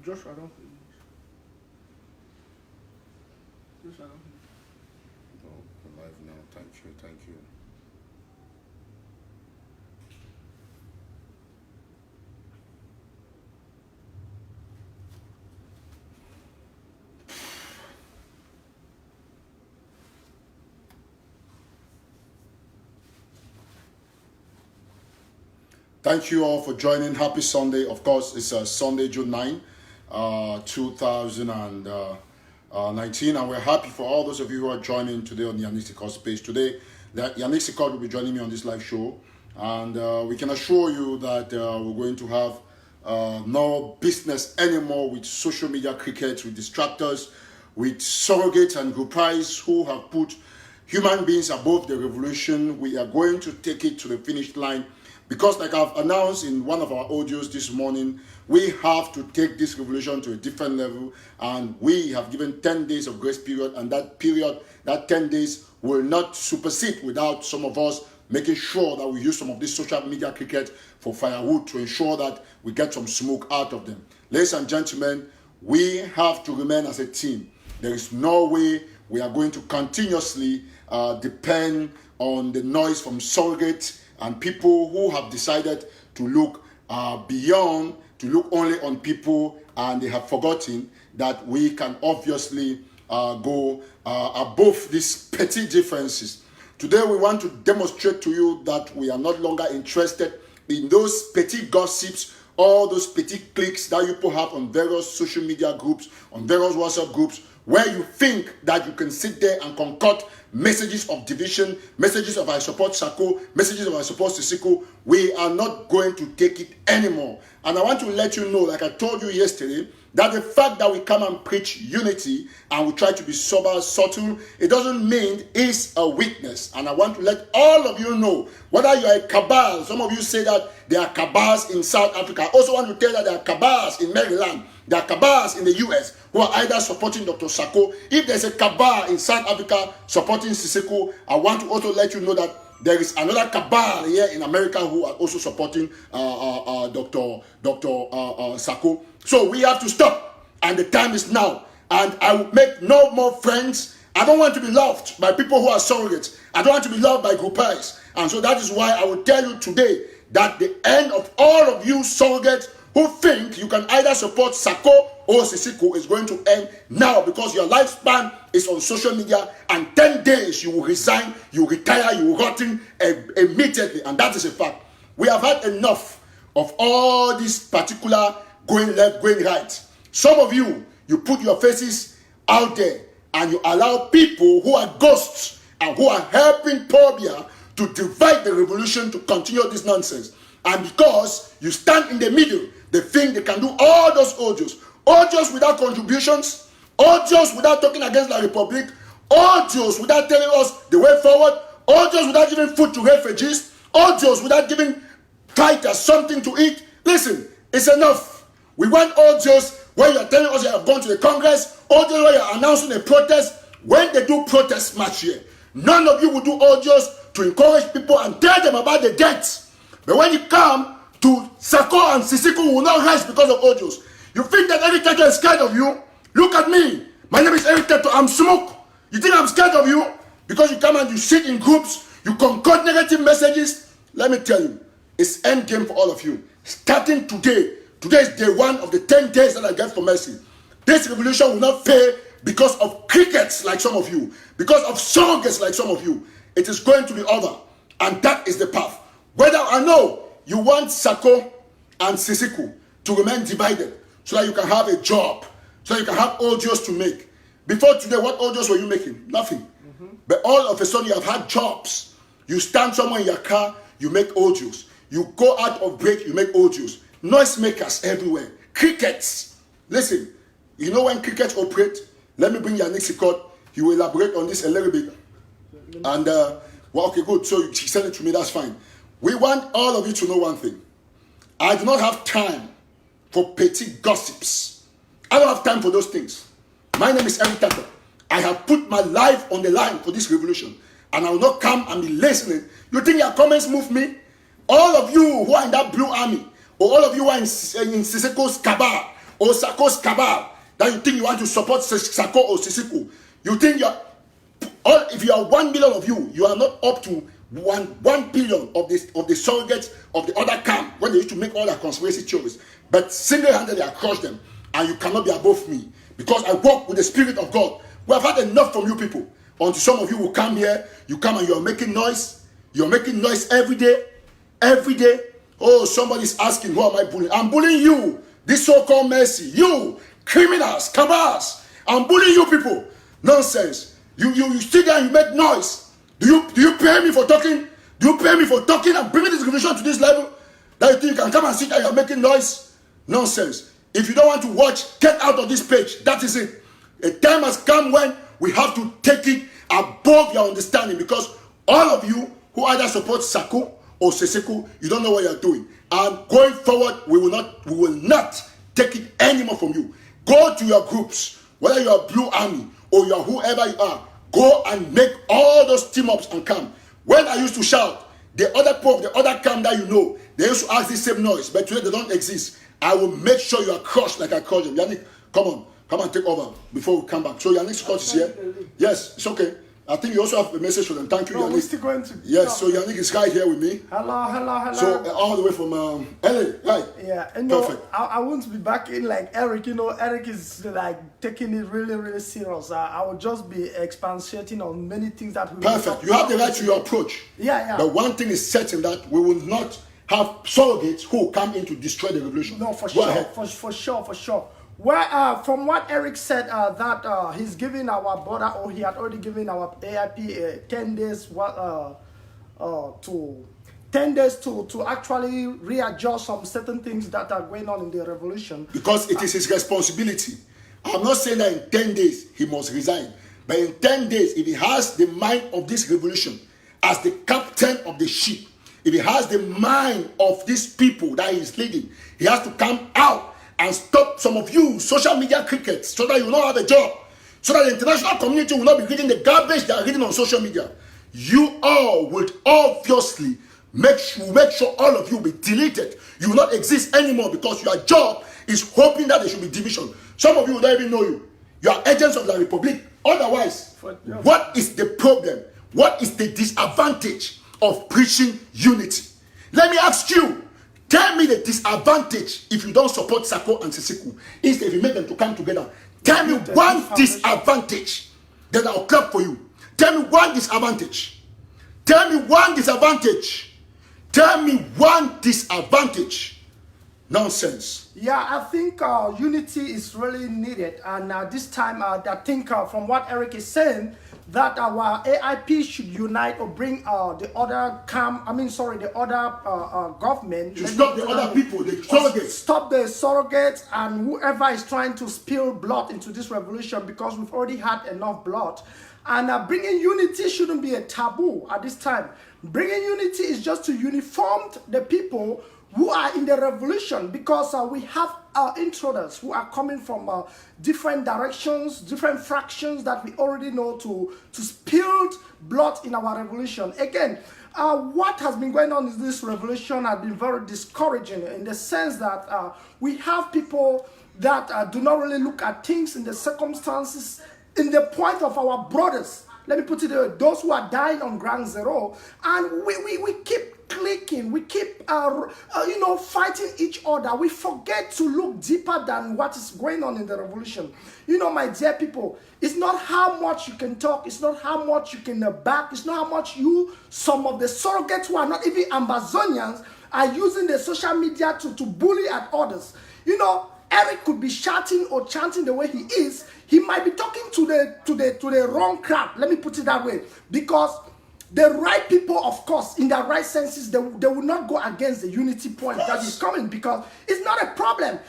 Joshua, I don't finish. Joshua, I don't finish. Oh, we're live now. Thank you, thank you. Thank you all for joining. Happy Sunday. Of course, it's Sunday, June 9, 2019. And we're happy for all those of you who are joining today on the Yannick Sicot space. Today, Yannick Sicot will be joining me on this live show. And we can assure you that we're going to have no business anymore with social media crickets, with distractors, with surrogates and groupies who have put human beings above the revolution. We are going to take it to the finish line. Because like I've announced in one of our audios this morning, we have to take this revolution to a different level, and we have given 10 days of grace period, and that period, that 10 days will not supersede without some of us making sure that we use some of this social media cricket for firewood to ensure that we get some smoke out of them. Ladies and gentlemen, we have to remain as a team. There is no way we are going to continuously depend on the noise from surrogates and people who have decided to look beyond, to look only on people, and they have forgotten that we can obviously go above these petty differences. Today we want to demonstrate to you that we are no longer interested in those petty gossips, all those petty cliques that you put have on various social media groups, on various WhatsApp groups, where you think that you can sit there and concoct messages of division, messages of I support Sako, messages of I support Sisiko. We are not going to take it anymore. And I want to let you know, like I told you yesterday, that the fact that we come and preach unity and we try to be sober, subtle, it doesn't mean it's a weakness. And I want to let all of you know, whether you are a cabal, some of you say that there are cabals in South Africa. I also want to tell you that there are cabals in Maryland, there are cabals in the US who are either supporting Dr. Sako. If there's a cabal in South Africa supporting Sisiko, I want to also let you know that there is another cabal here in America who are also supporting Dr. Sako. So we have to stop, and the time is now. And I will make no more friends. I don't want to be loved by people who are surrogates. I don't want to be loved by groupies. And so that is why I will tell you today that the end of all of you surrogates who think you can either support Sako or Sisiko is going to end now, because your lifespan is on social media, and 10 days you will resign, you retire, you will rotten immediately. And that is a fact. We have had enough of all this particular going left, going right. Some of you, you put your faces out there and you allow people who are ghosts and who are helping Pobia to divide the revolution to continue this nonsense. And because you stand in the middle, they think they can do all those audios without contributions, audios without talking against the Republic, audios without telling us the way forward, audios without giving food to refugees, audios without giving fighters something to eat. Listen, it's enough. We want audios where you are telling us you have gone to the Congress, audios where you are announcing a protest. When they do protest march here, none of you will do audios to encourage people and tell them about the deaths. But when you come to Sako and Sisiko, will not rise because of audios. You think that Eric Tataw is scared of you? Look at me. My name is Eric Tataw. I'm smoke. You think I'm scared of you? Because you come and you sit in groups, you concoct negative messages. Let me tell you, it's end game for all of you. Starting today, today is day one of the 10 days that I get for mercy. This revolution will not fail because of crickets like some of you, because of surrogates like some of you. It is going to be over, and that is the path. Whether I know you want Sako and Sisiko to remain divided so that you can have a job, so that you can have audios to make. Before today, what audios were you making? Nothing. But all of a sudden, you have had jobs. You stand somewhere in your car, you make audios. You go out of break, you make audios. Noisemakers everywhere. Crickets. Listen, you know when crickets operate? Let me bring Yannick Sicot. He will elaborate on this a little bit. And, well, okay, good. So you send it to me, that's fine. We want all of you to know one thing. I do not have time for petty gossips. I don't have time for those things. My name is Eric Tataw. I have put my life on the line for this revolution, and I will not come and be listening. You think your comments move me? All of you who are in that blue army, or all of you who are in Sisiko's cabal, or Sako's cabal that you think you want to support Sako or Sisiku. You think if you are 1 million of you, you are not up to 1 billion of the surrogates of the other camp when they used to make all their conspiracy theories. But single-handedly I crush them, and you cannot be above me because I walk with the Spirit of God. We have had enough from you people. Until some of you will come here, you come and you're making noise. You're making noise every day. Every day. Oh, somebody's asking, who am I bullying? I'm bullying you. This so-called mercy. You, criminals, cabals. I'm bullying you people. Nonsense. You sit there and you make noise. Do you pay me for talking? Do you pay me for talking and bringing this revolution to this level? That you think you can come and sit there and you're making noise? Nonsense. If you don't want to watch, get out of this page. That is it. A time has come when we have to take it above your understanding, because all of you who either support Sako or Sesiku, you don't know what you're doing. And going forward, we will not take it anymore from you. Go to your groups, whether you are Blue Army or you are whoever you are, go and make all those team-ups and come. When I used to shout, the other camp that you know, they used to ask the same noise, but today they don't exist. I will make sure you are crushed like I crushed them. Yannick, come on. Come and take over before we come back. So Yannick Sicot is here. Yes, it's okay. I think you also have a message for them. Thank you, Yannick. We're still going to. Yes, so Yannick is right here with me. Hello. So all the way from LA, right? Yeah, and perfect. I want to be back in like Eric. Eric is like taking it really, really serious. I will just be expatiating on many things that we. Perfect. You have the right to your approach. Yeah. But one thing is certain, that we will not have surrogates who come in to destroy the revolution. No, for sure, for sure. Well, from what Eric said, that he's giving our brother, or he had already given our AIP 10 days to actually readjust some certain things that are going on in the revolution. Because it is his responsibility. I'm not saying that in 10 days he must resign. But in 10 days, if he has the mind of this revolution as the captain of the ship, if he has the mind of these people that he is leading, he has to come out and stop some of you social media crickets, so that you will not have a job, so that the international community will not be reading the garbage they are reading on social media. You all would obviously make sure all of you will be deleted. You will not exist anymore, because your job is hoping that there should be division. Some of you will not even know you. You are agents of the Republic. Otherwise, what is the problem? What is the disadvantage of preaching unity? Let me ask you. Tell me the disadvantage if you don't support Sako and Sisiku. Instead, if you make them to come together. Tell me one disadvantage that I'll clap for you. Tell me one disadvantage. Tell me one disadvantage. Tell me one disadvantage. Nonsense. Yeah, I think unity is really needed. And this time, I think from what Eric is saying, that our AIP should unite or bring the other government. To stop the other people, the surrogates. Stop the surrogates and whoever is trying to spill blood into this revolution, because we've already had enough blood. And bringing unity shouldn't be a taboo at this time. Bringing unity is just to uniform the people who are in the revolution, because we have intruders who are coming from different directions, different fractions that we already know to spill blood in our revolution. Again, what has been going on in this revolution has been very discouraging, in the sense that we have people that do not really look at things in the circumstances, in the point of our brothers. Let me put it there, those who are dying on ground zero, and we keep clicking, we keep fighting each other. We forget to look deeper than what is going on in the revolution. My dear people, it's not how much you can talk, it's not how much you can back, it's not how much some of the surrogates who are not even Amazonians are using the social media to bully at others. Eric could be shouting or chanting the way he is. He might be talking to the wrong crowd. Let me put it that way. Because the right people, of course, in their right senses, they will not go against the unity point that is coming, because it's not a problem.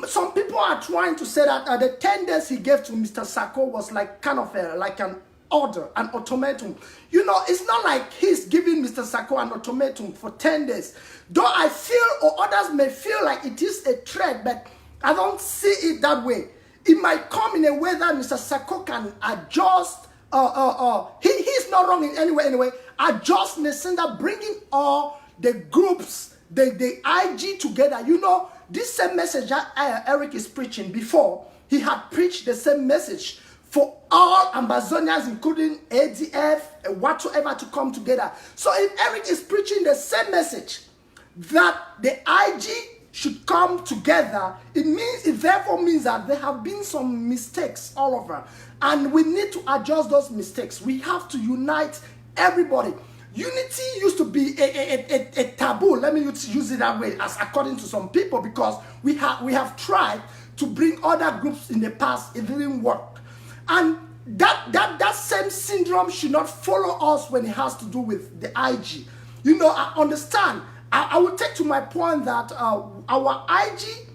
Some people are trying to say that the 10 days he gave to Mr. Sako was like kind of like an order, an ultimatum. It's not like he's giving Mr. Sako an ultimatum for 10 days. Though I feel, or others may feel like it is a threat, but I don't see it that way. It might come in a way that Mr. Sako can adjust. He's not wrong in any way. Anyway, adjust in the sense that bringing all the groups, the IG together. this same message that Eric is preaching before, he had preached the same message for all Amazonians, including ADF, whatsoever, to come together. So if Eric is preaching the same message, that the IG should come together, it therefore means that there have been some mistakes all over. And we need to adjust those mistakes. We have to unite everybody. Unity used to be a taboo. Let me use it that way, as according to some people, because we have tried to bring other groups in the past. It didn't work. And that same syndrome should not follow us when it has to do with the IG. You know, I understand. I will take to my point that our IG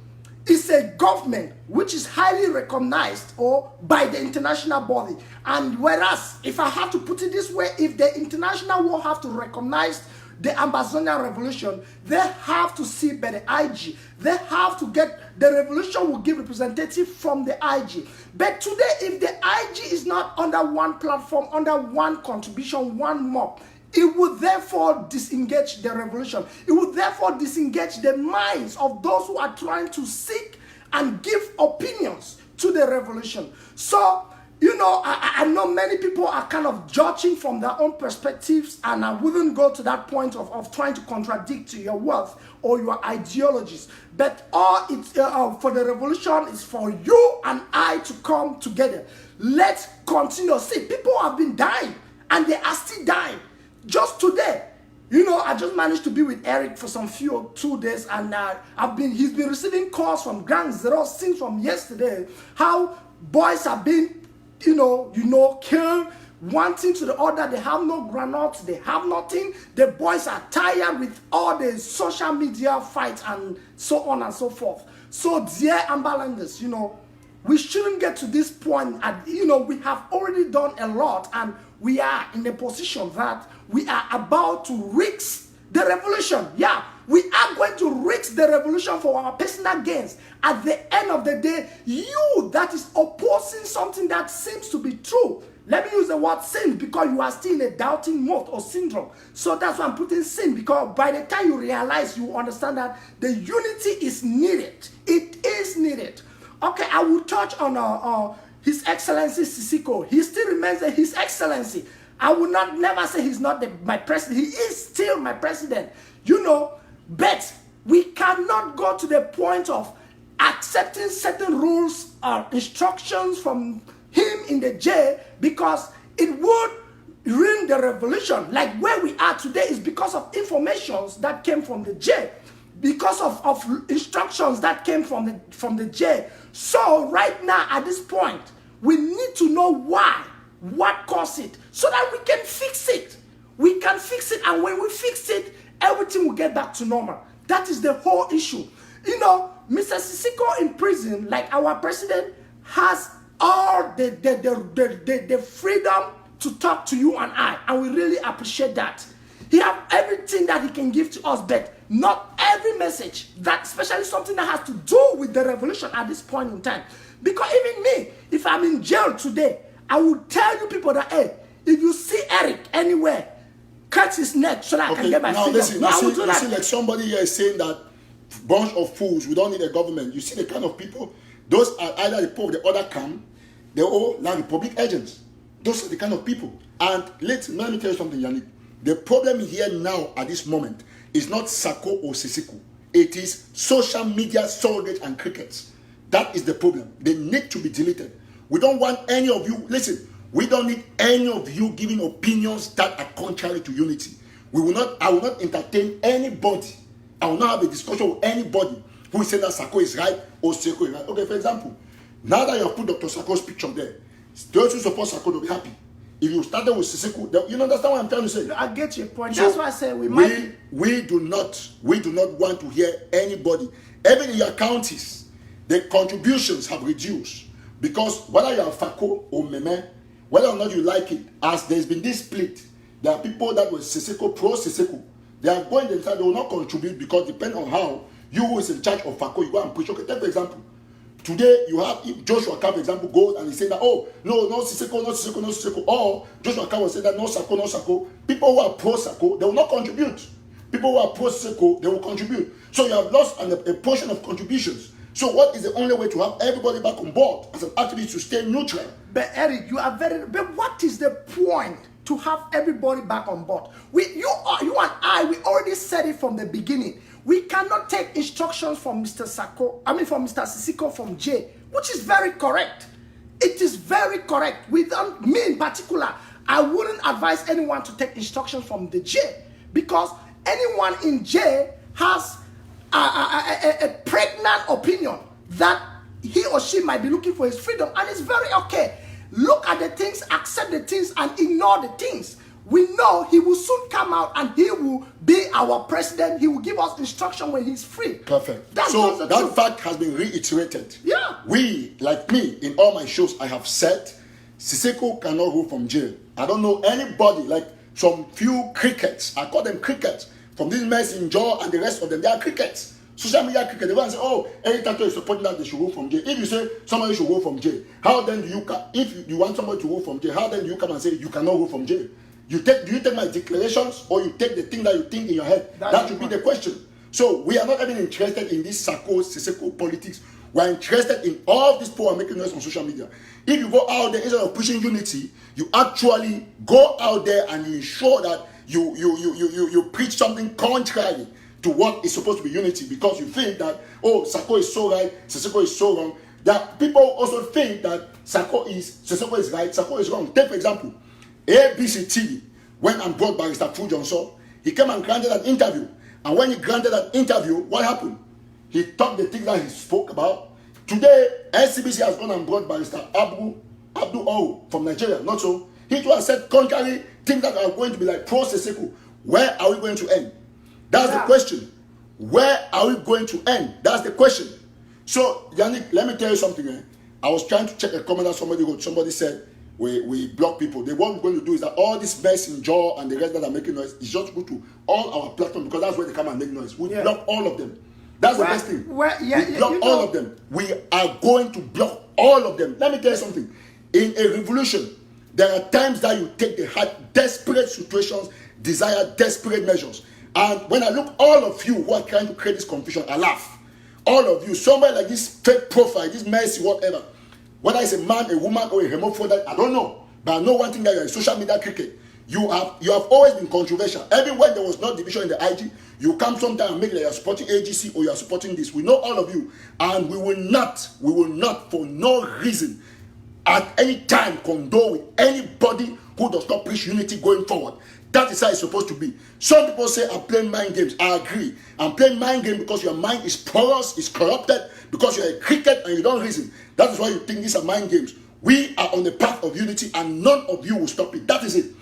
is a government which is highly recognized or by the international body. And whereas, if I have to put it this way, if the international world have to recognize the Amazonian revolution, they have to see by the IG. They have to get, the revolution will give representative from the IG. But today, if the IG is not under one platform, under one contribution, one mob, it would therefore disengage the revolution. It would therefore disengage the minds of those who are trying to seek and give opinions to the revolution. So, you know, I know many people are kind of judging from their own perspectives, and I wouldn't go to that point of trying to contradict your words or your ideologies. But all it's for the revolution is for you and I to come together. Let's continue. See, people have been dying, and they are still dying. Just today, you know, I just managed to be with Eric for some 2 days, and he's been receiving calls from Ground Zero since from yesterday. How boys have been, you know, killed, one thing to the other. They have no granates, they have nothing. The boys are tired with all the social media fights and so on and so forth. So, dear Amberlanders, you know, we shouldn't get to this point. And, you know, we have already done a lot, and we are in a position that we are about to risk the revolution. Yeah, we are going to risk the revolution for our personal gains. At the end of the day, you that is opposing something that seems to be true, let me use the word sin, because you are still in a doubting mode or syndrome. So that's why I'm putting sin, because by the time you realize, you understand that the unity is needed. It is needed. Okay, I will touch on His Excellency Sicot. He still remains His Excellency. I will never say he's not my president. He is still my president, you know. But we cannot go to the point of accepting certain rules or instructions from him in the jail, because it would ruin the revolution. Like where we are today is because of informations that came from the jail, because of instructions that came from the jail. So right now at this point, we need to know why. What caused it, so that we can fix it. We can fix it, and when we fix it, everything will get back to normal. That is the whole issue. You know, Mr. Sicot in prison, like our president, has all the freedom to talk to you and I, and we really appreciate that. He has everything that he can give to us, but not every message, that especially something that has to do with the revolution at this point in time. Because even me, if I'm in jail today, I will tell you people that, hey, if you see Eric anywhere, cut his neck so that I can get my freedom. Listen, like somebody here is saying that bunch of fools, we don't need a government. You see the kind of people, those are either the people of the other camp, they're all like Republic agents. Those are the kind of people. And let me tell you something, Yannick. The problem here now at this moment is not Sako or Sisiko. It is social media surrogates and crickets. That is the problem. They need to be deleted. We don't want any of you, listen, we don't need any of you giving opinions that are contrary to unity. I will not entertain anybody. I will not have a discussion with anybody who is saying that Sako is right or Sako is right. Okay, for example, now that you have put Dr. Sako's picture there, those who support Sako will be happy. If you started with Sisiko, you understand what I'm trying to say? I get your point. So that's why I say we do not want to hear anybody. Even in your counties, the contributions have reduced. Because whether you are Fako or Meme, whether or not you like it, as there's been this split, there are people that were Sisiko, pro-Sisiko. They are going themselves, they will not contribute, because depending on how you who is in charge of Fako, you go and push. Okay, take for example. Today, you have, if Joshua Cap, for example, goes and he says that, oh, no Sisiko, no Sisiko, no Sisiko. Or Joshua Cap will say that, no Sako, no Sako. People who are pro-Sako, they will not contribute. People who are pro-Sisiko, they will contribute. So you have lost a portion of contributions. So what is the only way to have everybody back on board as an activist to stay neutral? But Eric, you are but what is the point to have everybody back on board? You and I, we already said it from the beginning. We cannot take instructions from Mr. Sicot from J, which is very correct. It is very correct. Without me in particular, I wouldn't advise anyone to take instructions from the J, because anyone in J has a pregnant opinion that he or she might be looking for his freedom, and it's very okay. Look at the things, accept the things, and ignore the things. We know he will soon come out and he will be our president. He will give us instruction when he's free. Perfect. That's so that truth. fact has been reiterated. Yeah. We, like me, in all my shows I have said, Sicot cannot rule from jail. I don't know anybody, like some few crickets, I call them crickets, from this messenger and the rest of them, they are crickets. Social media cricket, they want to say, oh, any Tataw is supporting that they should go from jail. If you say somebody should go from jail, how then do you, if you want somebody to go from jail, how then do you come and say you cannot go from jail? Do you take my declarations, or you take the thing that you think in your head? That should be the question. So we are not even interested in this Sicot politics. We are interested in all these people are making noise on social media. If you go out there, instead of pushing unity, you actually go out there and you ensure that you preach something contrary to what is supposed to be unity, because you think that, oh, Sicot is so right, Sicot is so wrong. That people also think that Sicot is right, Sicot is wrong. Take for example, ABC TV, when I brought Barrister Fu Johnson, he came and granted an interview. And when he granted an interview, what happened? He talked the things that he spoke about. Today, SCBC has gone and brought Barrister Abdul Oru from Nigeria, not so. He too has said contrary things that are going to be like pro-Sicot. Where are we going to end? That's the question. Where are we going to end? That's the question. So, Yannick, let me tell you something. I was trying to check a comment that somebody wrote. Somebody said, we block people. What we're going to do is that all this messenger and the rest that are making noise is just go to all our platforms, because that's where they come and make noise. We block all of them. That's the best thing. We block all of them. We are going to block all of them. Let me tell you something. In a revolution, there are times that you take the hard, desperate situations, desire desperate measures. And when I look, all of you who are trying to create this confusion, I laugh. All of you, somebody like this fake profile, this mercy, whatever. Whether it's a man, a woman, or a homophobe, I don't know. But I know one thing, that you're in social media cricket. You have always been controversial. Even when there was no division in the IG, you come sometime and make like you're supporting AGC or you're supporting this. We know all of you. And we will not, for no reason, at any time, condone with anybody who does not preach unity going forward. That is how it's supposed to be. Some people say I'm playing mind games. I agree. I'm playing mind games because your mind is porous, is corrupted, because you're a cricket and you don't reason. That is why you think these are mind games. We are on the path of unity and none of you will stop it. That is it.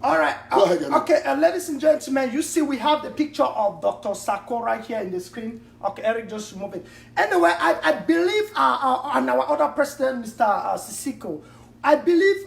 All right. Go ahead, Yannick. Okay, ladies and gentlemen, you see we have the picture of Dr. Sicot right here in the screen. Okay, Eric, just remove it. Anyway, I believe and our other president, Mr. Sicot, I believe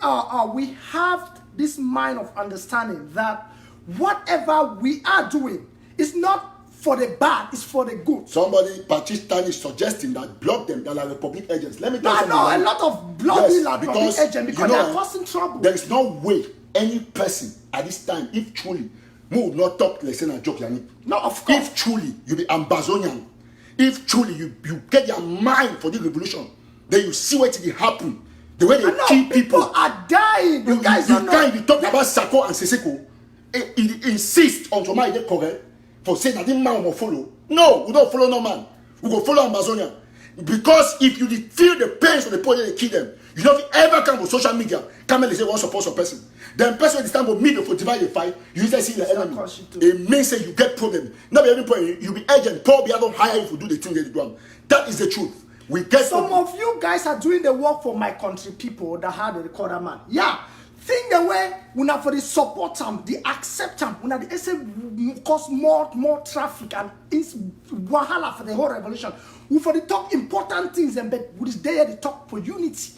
we have this mind of understanding that whatever we are doing is not for the bad, it's for the good. Somebody, Pakistan, is suggesting that block them, that are Republic agents. Let me tell you something. No, a lot of blocking are Republic agents because they are causing trouble. There is no way any person at this time, if truly, would not talk like saying a joke, Yannick. No, of course. If truly you be Ambazonian, if truly you get your mind for the revolution, then you see what it happen. The way they kill people are dying. You guys don't know. You talk about Sicot and Sicot. He insist on Joma Ide correct for saying that this man will follow. No, we don't follow no man. We go follow Amazonia. Because if you feel the pains of the people they kill them, you don't ever come to social media, come and say one support a person. Then person this time will meet for divide the fight, you just see the enemy. It means that you get problem. Not every point you be agent, Paul be don't hire you to do the thing they do. That is the truth. We get some of you guys are doing the work for my country people that had the recorder man. Yeah. Think the way una for the support them, the accept them, una the essay cause more traffic and wahala for the whole revolution. We for the talk important things and but we is there the talk for unity.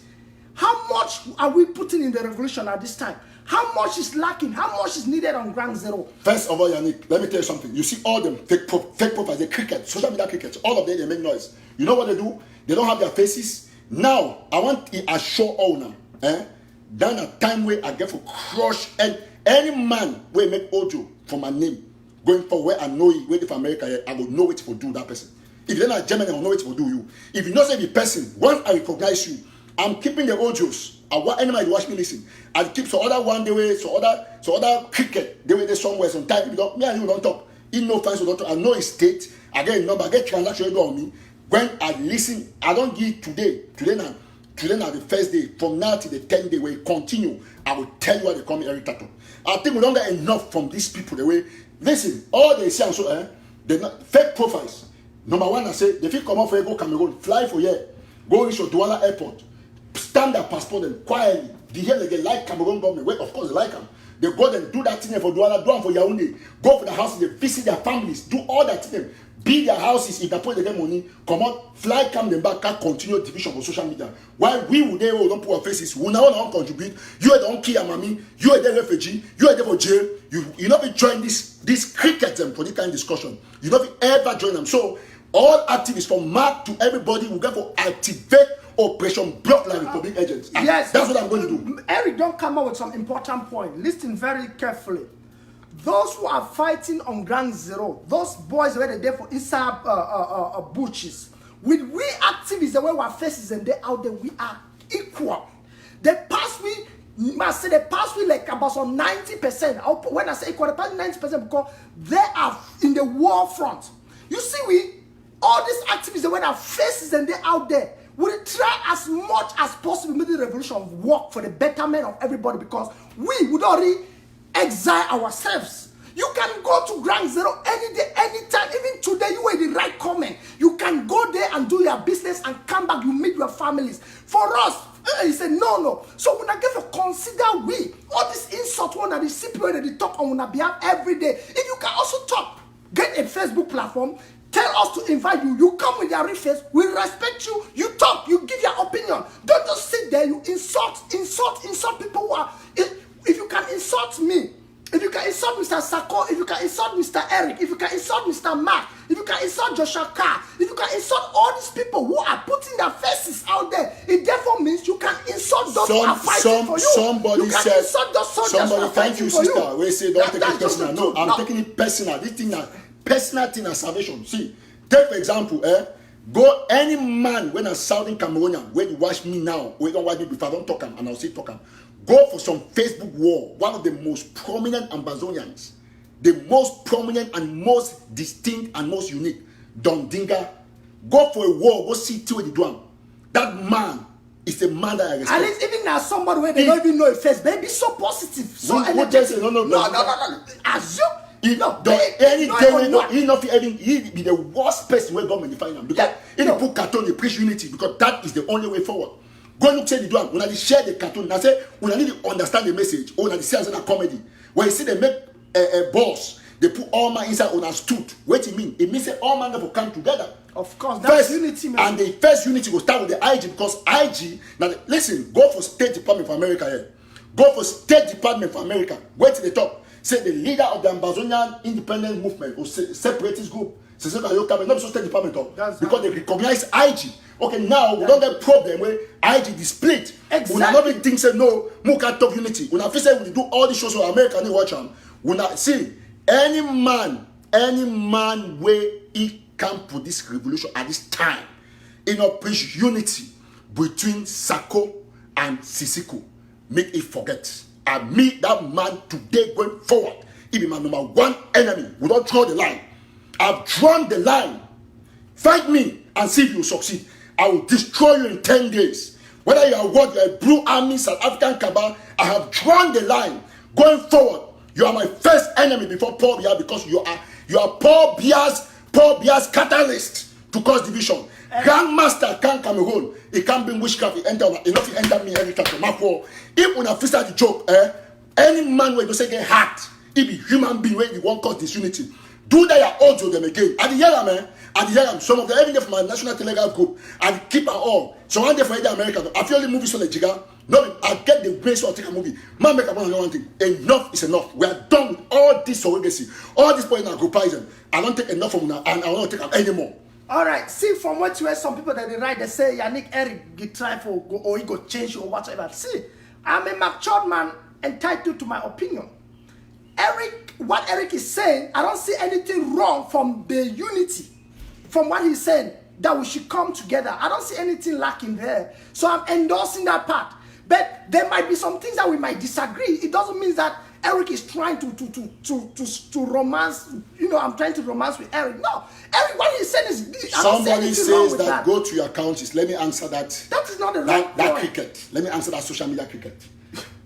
How much are we putting in the revolution at this time? How much is lacking? How much is needed on ground zero? First of all, Yannick, let me tell you something. You see all them fake profiles, the cricket, social media crickets, all of them, they make noise. You know what they do? They don't have their faces. Now, I want to assure all now, then a time where I get for crush and any man will make audio for my name going forward, I know it, waiting for America, I will know it for do that person. If you're not German, I will know it for do you. If you not say the person, once I recognize you, I'm keeping the audios. I want anybody watch me listen. I keep some other one the way, so other cricket the way they somewhere sometimes. Because me and you don't talk. In no fans, don't talk. I know it's state. I get a number, I get transaction on me. When I listen, I don't give today now the first day, from now to the 10th day, where it continue, I will tell you what they call me Eric Tataw. I think we don't get enough from these people the way. Listen, all they say and so they're not fake profiles. Number one, I say, they feel come off for go Cameroon, fly for here, go reach Douala airport, stamp their passport and quietly. They like Cameroon government. Well, of course they like them. They go and do that thing for Douala, do them for Yaoundé, go for the houses, they visit their families, do all that thing. Build their houses, if they put the money, come out, fly, come them back, can continue division for social media. While we would don't put our faces, we now don't contribute. You are the kill mommy, you are the refugee, you are the for jail. You not be join this cricket for this kind of discussion. You not be ever join them. So all activists from Mark to everybody will go for activate Operation Block like Republic agents. Yes, that's what I'm going to do. Eric, don't come up with some important point. Listen very carefully. Those who are fighting on ground zero, those boys where they're there for inside bushes, with we activists, the way our faces and they out there, we are equal. They pass we like about some 90%. When I say equal, they pass 90% because they are in the war front. You see, all these activists, the way our faces and they out there, we try as much as possible to make the revolution work for the betterment of everybody because we would already exile ourselves. You can go to ground zero any day, anytime. Even today, you were the right comment. You can go there and do your business and come back. You meet your families. For us, he said no. So when I get to consider we all this insult one that the CPO that they talk on our behalf every day. If you can also talk, get a Facebook platform. Tell us to invite you. You come with your face. We respect you. You talk. You give your opinion. Don't just sit there. You insult people who are. If you can insult me, if you can insult Mr. Sicot, if you can insult Mr. Eric, if you can insult Mr. Mark, if you can insult Joshua Carr, if you can insult all these people who are putting their faces out there, it therefore means you can insult those who are fighting for you. Somebody said, insult those soldiers who are thank you, fighting for sister. you. We say don't take it personal. No, I'm taking it personal. This thing now, personal thing is salvation. See, take for example, go any man when I'm Southern Cameroonian, when you watch me now, we don't watch me before I don't talk him, and I'll say talk him. Go for some Facebook war, one of the most prominent Ambazonians, the most prominent and most distinct and most unique, Don Dinga. Go for a war, go see to the drum. That man is a man that I respect. At least even now somebody where they don't even know a face, baby, so positive, so energetic. No. Assume. He not any day he be the worst person where government define him because if you put cartoon, they preach unity because that is the only way forward. Go look say the drum. When I share the cartoon, I say when I need to understand the message. Or when I see as a comedy, when you see they make a boss, they put all man inside on a stood. What it mean? It means that all man never come together. Of course, that's unity, man. And the first unity will start with the IG because IG. Now listen, go for State Department for America here. Go for State Department for America. Wait till the top. Say the leader of the Ambazonian independent movement or separatist group. Say not so State Department because they recognize IG. Okay, now we don't get problem where IG is split. Exactly. When another thing say no, we can't talk unity. When I feel say we do all the shows for America and they watch them. When I see any man where he can put this revolution at this time, in a preach unity between Sicot and Sicot, make it forget. I meet that man today going forward. He be my number one enemy. We don't draw the line. I've drawn the line. Fight me and see if you succeed. I will destroy you in 10 days. Whether you are what, you are a blue army, South African cabal, I have drawn the line. Going forward, you are my first enemy before Paul Biya because you are Paul Biya's catalyst to cause division. Grandmaster can Cameroon, he can't bring witchcraft, he enter me every time. If when I fix the joke, any man where you say get hacked, he be human being where you won't cause disunity. Do that your audio them again. At the yellow man, some of the every day from my national telegraph group, and keep our all. So one day for the American, I feel the movie so like Jiga. No, I get the grace to take a movie. Man, make up one thing. Enough is enough. We are done with all this surrogacy, all this point in our groupizing. I don't take enough from now, and I won't take up anymore. All right. See, from what you heard, some people that they write, they say Yannick Eric get try for go or he go change or whatever. See, I'm a matured man entitled to my opinion. what Eric is saying, I don't see anything wrong from the unity, from what he's saying, that we should come together. I don't see anything lacking there. So I'm endorsing that part. But there might be some things that we might disagree. It doesn't mean that Eric is trying to romance. You know, I'm trying to romance with Eric. No, Eric, what he's saying is somebody says that go to your counties. Let me answer that. That is not the right that cricket. Let me answer that social media cricket.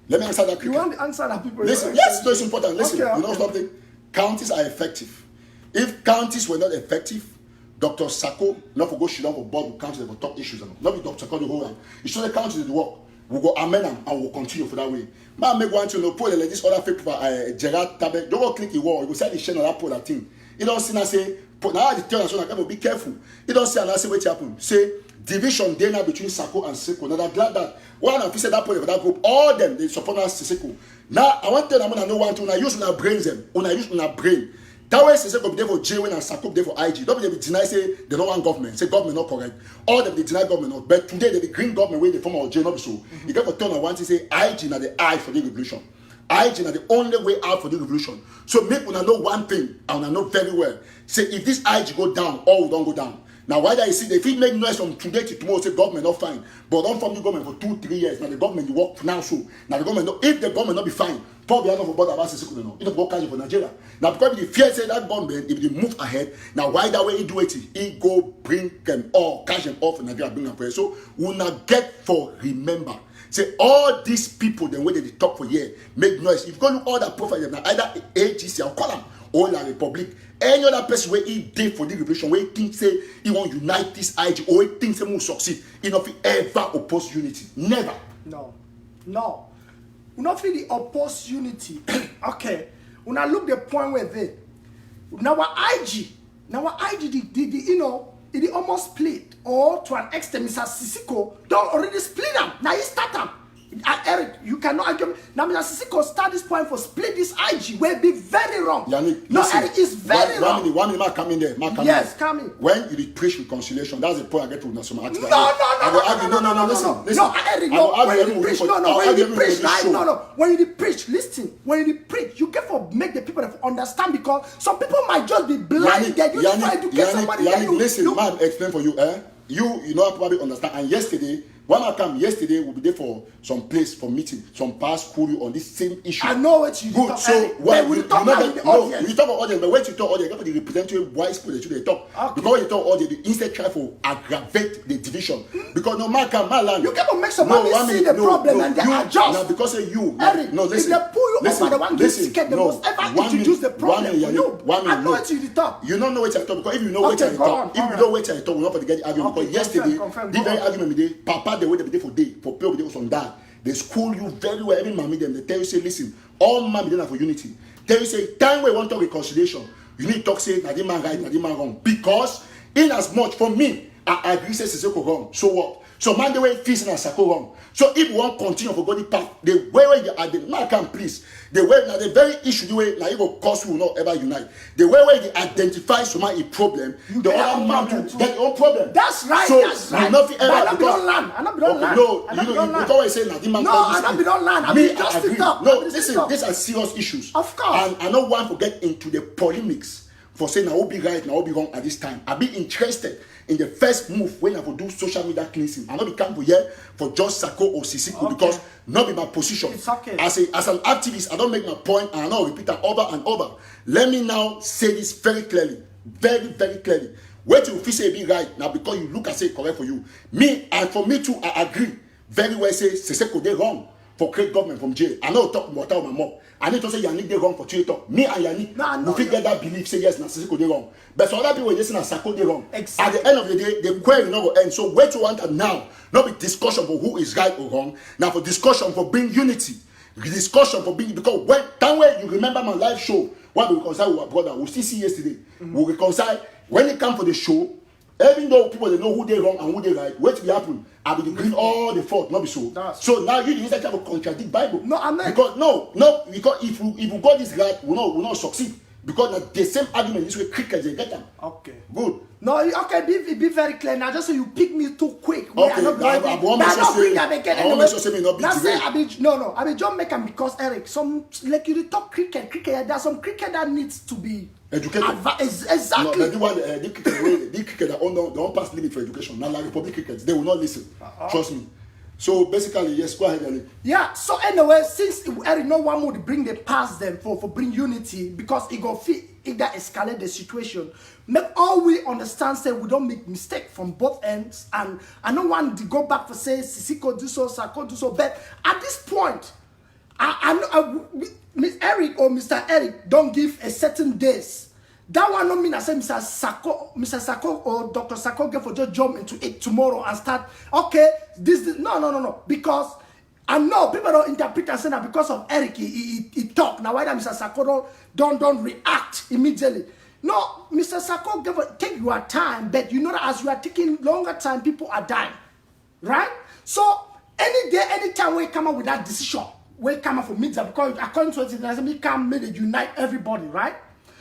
Let me answer that cricket. You want the answer that people listen? Yes, no, it's important. Listen, okay, you know something? Counties are effective. If counties were not effective, Dr. Sicot, not for go shit down for board with counties for top issues. Not be Dr. Sicot the whole time. It's just the counties that work. We'll go amend them and we'll continue for that way. Man, make one to know, put like this other fake for Gerard Tabet. Don't go click the wall. You go say the share on that put that thing. You don't see and say, put now the tell us so like, be careful. You don't see and say what happen. Say division there now between Sicot and Sicot. Now I'm glad that one of you said that point for that group, all them they support us Sicot. Now I want to tell them I know one to una use una brains them, una use una brain. That way Sicot be there for J-Win and Sicot there for IG. Don't be deny say they don't want government. Say government not correct. All them they deny government not. But today they be green government way they form our J not be so. You get for turn and want to say IG na the eye for the revolution. IG na the only way out for the revolution. So make una know one thing and una know very well. Say if this IG go down, all will don't go down. Now why do you see if it make noise from today to tomorrow say government not fine, but don't form the government for 2-3 years. Now the government you work now so. Now the government not, if the government not be fine, probably not for border about Sicot no. It don't go catch for Nigeria. Now because the fear say that government if they move ahead, now why that way he do it? He go bring them all, catch them off for Nigeria, bring them for. So we not get for remember. Say all these people the way they talk for year make noise. If you go look all that profile, now either AGC or call them or La Republic. Any other person where he did for the revolution, where he thinks say he want to unite this IG or he thinks he will succeed, he not ever oppose unity. Never. No. We not feel the oppose unity. Okay. When I look the point where they now our IG, you know, it almost split or to an extent, Mr. Sicot don't already split them. Now he start them. Eric, you cannot argue. Now, Mr. Sicot start this point for split this IG will be very wrong. Yannick, no, listen, Eric is very wrong. One minute, come in there. Yes, come in. When you preach reconciliation, that's the point I get to some article. No, listen. No, Eric, no. When you preach, when you preach, when you preach, listen. When you preach, you get for make the people understand because some people might just be blind. They just try to get somebody. Yannick, listen, man, explain for you. You know, I probably understand. And yesterday. When I come yesterday, we'll be there for some place for meeting, some past school on this same issue. I know what you good. Talk. So when we talk about the audience. You talk about audience, but when you talk audience, you got to represent you wise people that you talk. Okay. Because when you talk audience, you instead try to aggravate the division. Because no man can land. You cannot make somebody see the problem and they adjust. Now because of you. Eric, no, listen. If they pull you over the one who's scared the most ever introduce the problem. I know what you talk. You don't know what you talk because if you know what you talk, if you know what you talk, we're not going to get the argument. Because yesterday, the very argument we did, Papa the way they did for day. For people with on that, they school you very well. Every mommy them, they tell you say, listen, all mommy them are for unity. Tell you say, time we want to reconciliation, you need to talk say, na the man right, na the man wrong. Because in as much for me, I agree say Sicot wrong. So what? So man the way facing and Sicot wrong. So if you want to continue for God the path, the way where you are the man can please. The way now the very issue the way now you go cause will not ever unite. The way where they identify someone a problem, the other man to get your own problem. That's right. So that's right. Nothing ever. I'm not be land. I'm not be land. No, you always say that the man. No, I'm not be land. I mean just agree. No, listen, these are serious issues. Of course. And I don't want to get into the polemics for saying I will be right, I will be wrong at this time. I'll be interested in the first move when I will do social media cleansing. I'm not be come here for just Sicot or Sicot because not be my position. It's okay. As an activist, I don't make my point and I don't repeat that over and over. Let me now say this very clearly. Very, very clearly. Wait till you say be right now because you look and say correct for you. Me and for me too, I agree. Very well say Sicot they wrong for create government from jail. I know talk about my mom. I need to say Yannick they wrong for Twitter. Me and Yannick, we fit get that belief say yes, na Sicot they wrong. But so other people they say na Sicot they wrong. Exactly. At the end of the day, the query not go end. So wait to want that now. Not be discussion for who is right or wrong. Now for discussion for bring unity. Discussion for being because when time when you remember my live show, when we reconcile with our brother, we still see yesterday. We reconcile when it come for the show. Even though people they know who they wrong and who they right, what will happen? I will bring all the fault, not be so. So now you instead try to contradict Bible. No, I'm not. Because because if you got this right, we not succeed. Because the same argument this way cricket they get them. Okay. Good. No, okay, be very clear now. Just so you pick me too quick. Okay, I want to say me not be today. No, I mean, John make them because Eric, some like you talk cricket. There's some cricket that needs to be educated. Exactly. No, the cricket that don't pass limit for education. Now, like Republic cricket, they will not listen. Trust me. So basically, yes, go ahead, Yannick. Yeah. So anyway, since Eric no one would bring the past them for bring unity because it go fit if that escalate the situation. Make all we understand say we don't make mistake from both ends, and I don't want to go back for say Sicot do so, Sicot do so. But at this point, Miss Eric or Mr. Eric don't give a certain days. That one don't mean I say Mr. Sicot or Dr. Sicot get for just jump into it tomorrow and start. Okay, this no. Because I know people don't interpret and say that because of Eric he talk now. Why that Mr. Sicot don't react immediately? No, Mr. Sicot take your time, but you know that as you are taking longer time, people are dying, right? So any day, anytime we come up with that decision, we come up for media because according to it, we can make it unite everybody, right?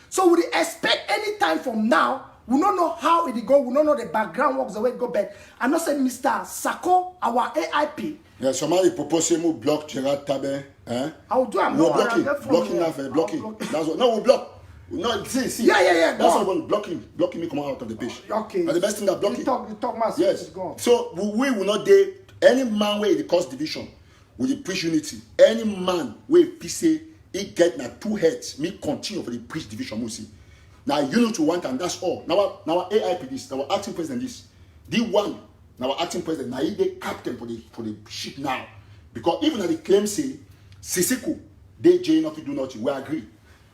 So we expect any time from now. We don't know how it go. We don't know the background works the way it go. But I know say Mr. Sicot, our AIP. Yeah, somebody propose to block Gerard Tabe. I will do. I'm not blocking. That's what. No, we block. No, see. Yeah. That's what we're blocking me come out of the page. Okay. And the best thing that blocking. You talk massive. Yes. Go on. So we will not dare any man where the cause division will preach unity. Any man where say he get na two heads, me continue for the preach division. We see. Now unity one and that's all. Now AIP this, now acting president this. The one now acting president now he the captain for the ship now. Because even at the claim say Sisiko, they J not to do nothing. We agree.